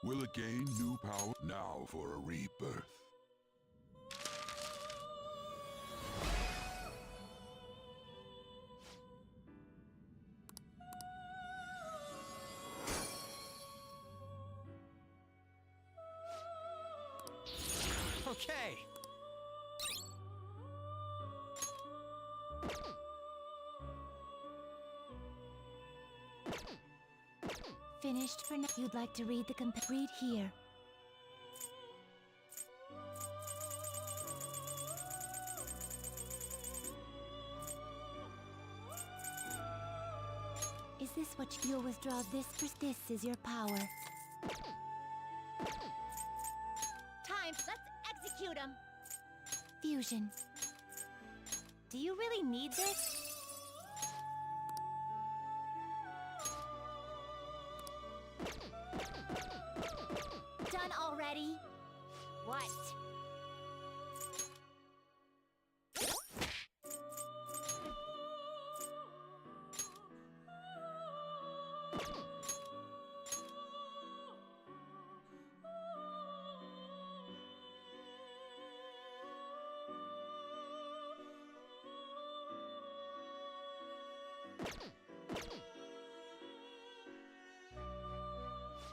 Will it gain new power? Now for a rebirth. Okay. Finished for now. You'd like to read the read here. Is this what you'll withdraw this? This is your power. Time, let's execute him! Fusion. Do you really need this? Done already? What?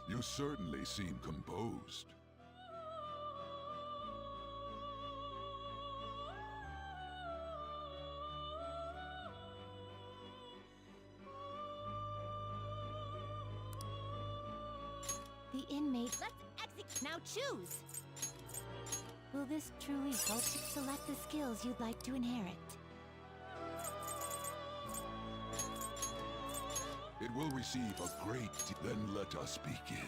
You certainly seem composed. The inmate. Let's execute. Now choose! Will this truly help you select the skills you'd like to inherit? It will receive a great... Then let us begin.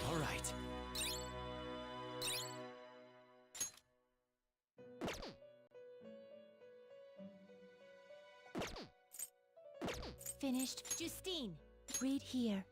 All right. Finished. Justine! Read here.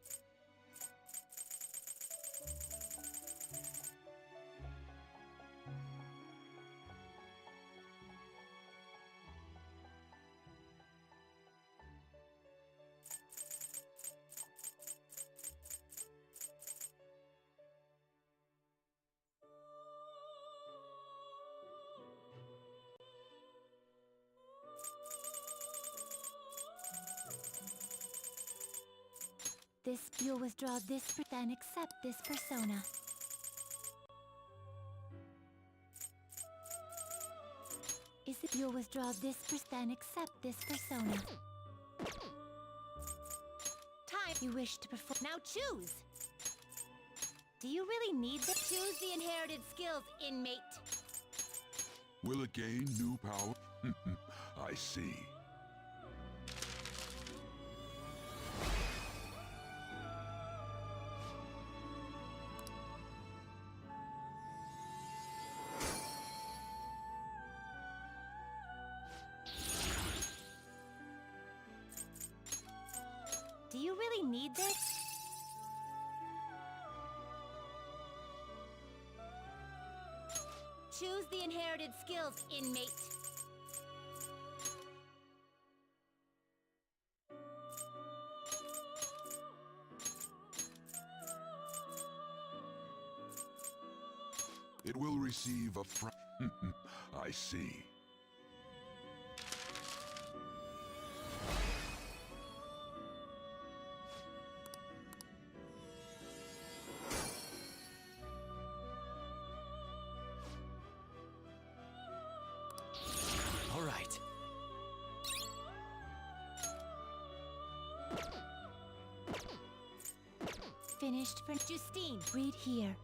This, you'll withdraw this, then accept this persona. Is it you'll withdraw this, then accept this persona? Time! You wish to perform. Now choose! Do you really need this? Choose the inherited skills, inmate! Will it gain new power? I see. Do you really need this? Choose the inherited skills, inmate. It will receive a I see. All right. Finished for Justine! read here.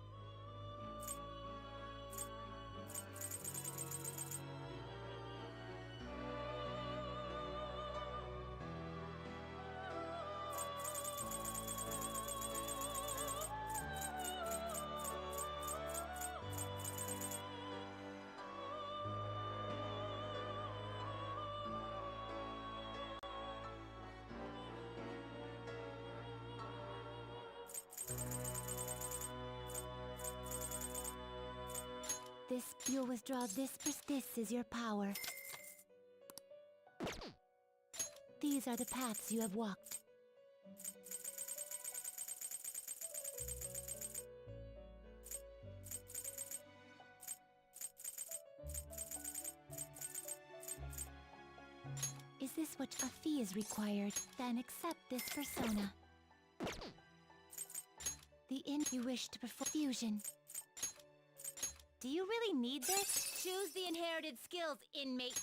You'll withdraw this. This is your power. These are the paths you have walked. Is this what a fee is required? Then accept this persona. You wish to perform fusion. Do you really need this? Choose the inherited skills, inmate.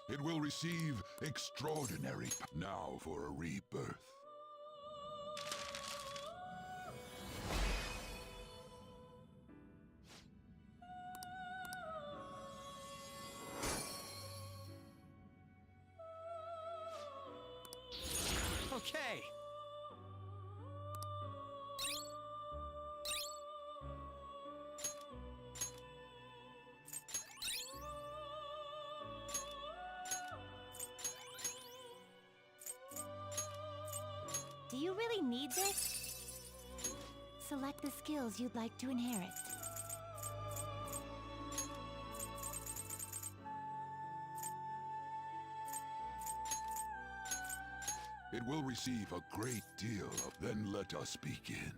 It will receive extraordinary now for a rebirth. Okay. Do you really need this? Select the skills you'd like to inherit. It will receive a great deal of... Then let us begin.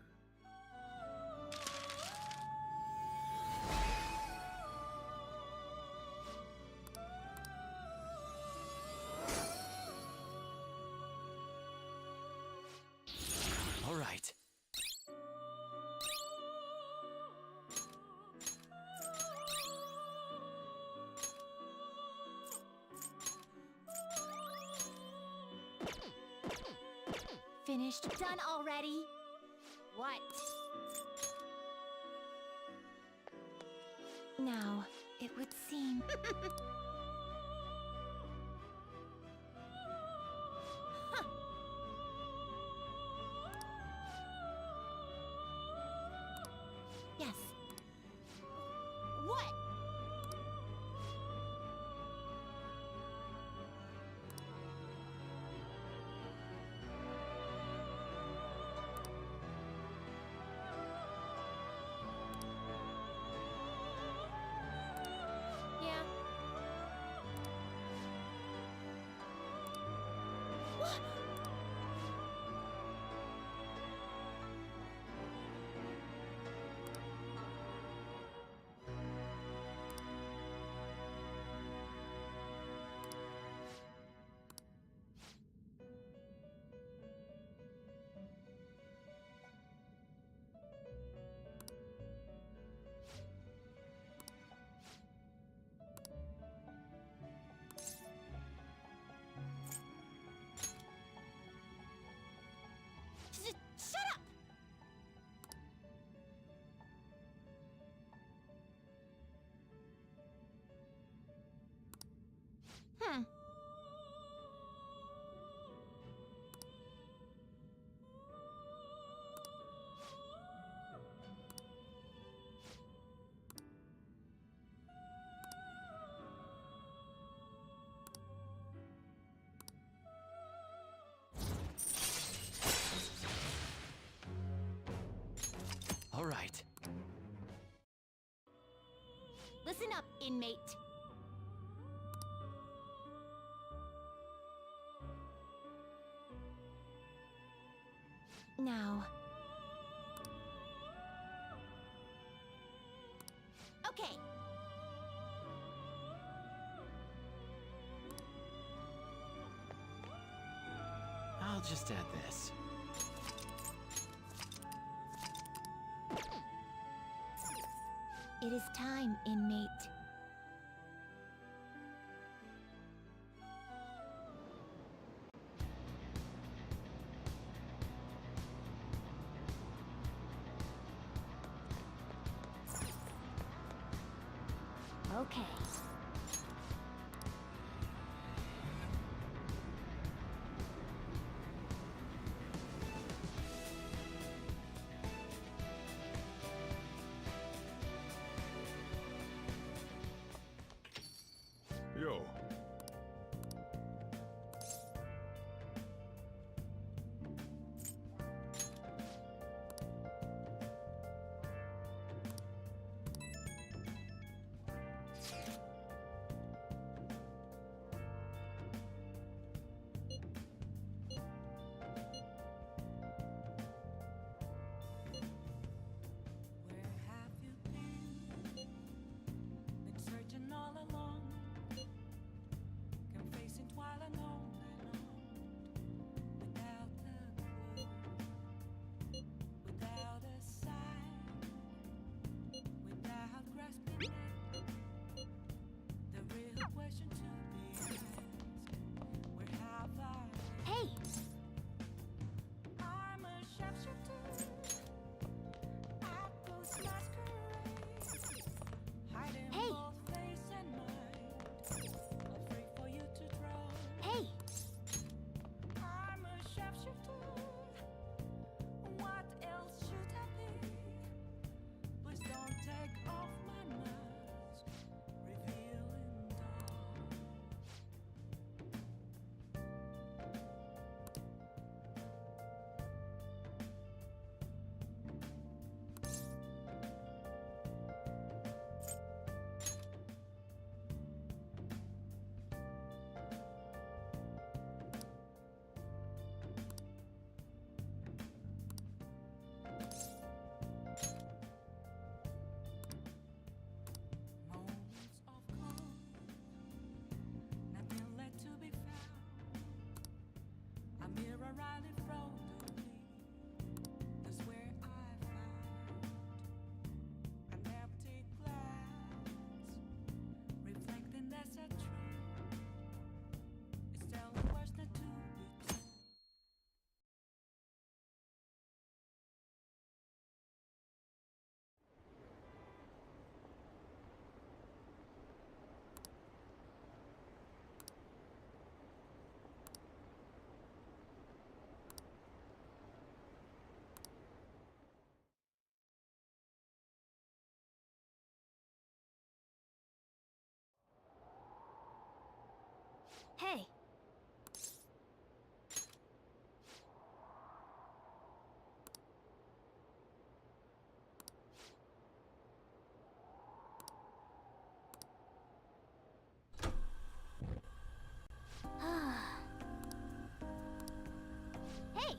All right. Finished? Done already? What? Now, it would seem... Yes. What? Yeah. What? Shut up! Hmm. All right. Listen up, inmate. Now, Okay. I'll just add this. it is time, inmate. Okay. Yo. Hey. Hey.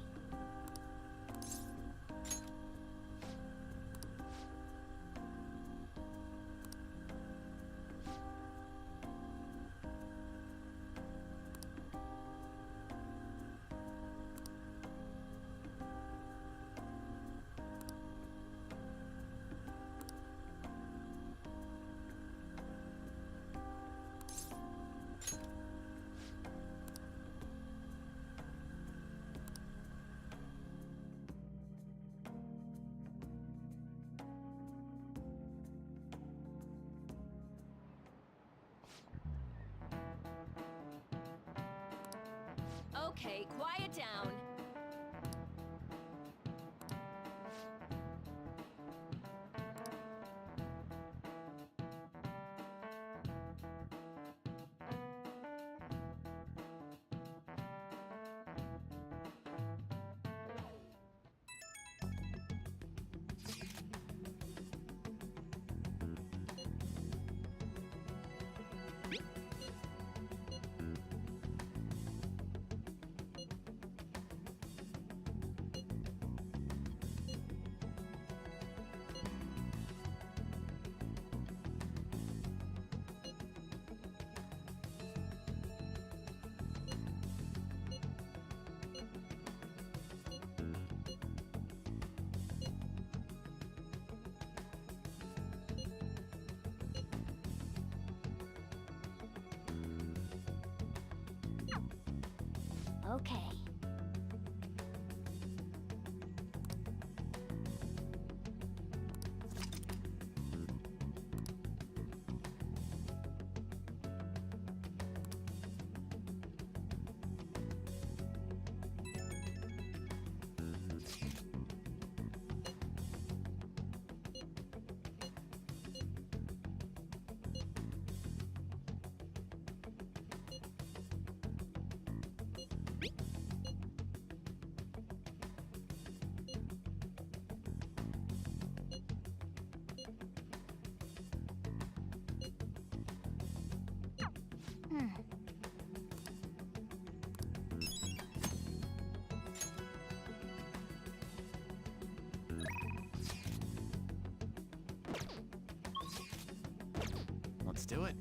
Okay, quiet down. Okay. Let's do it.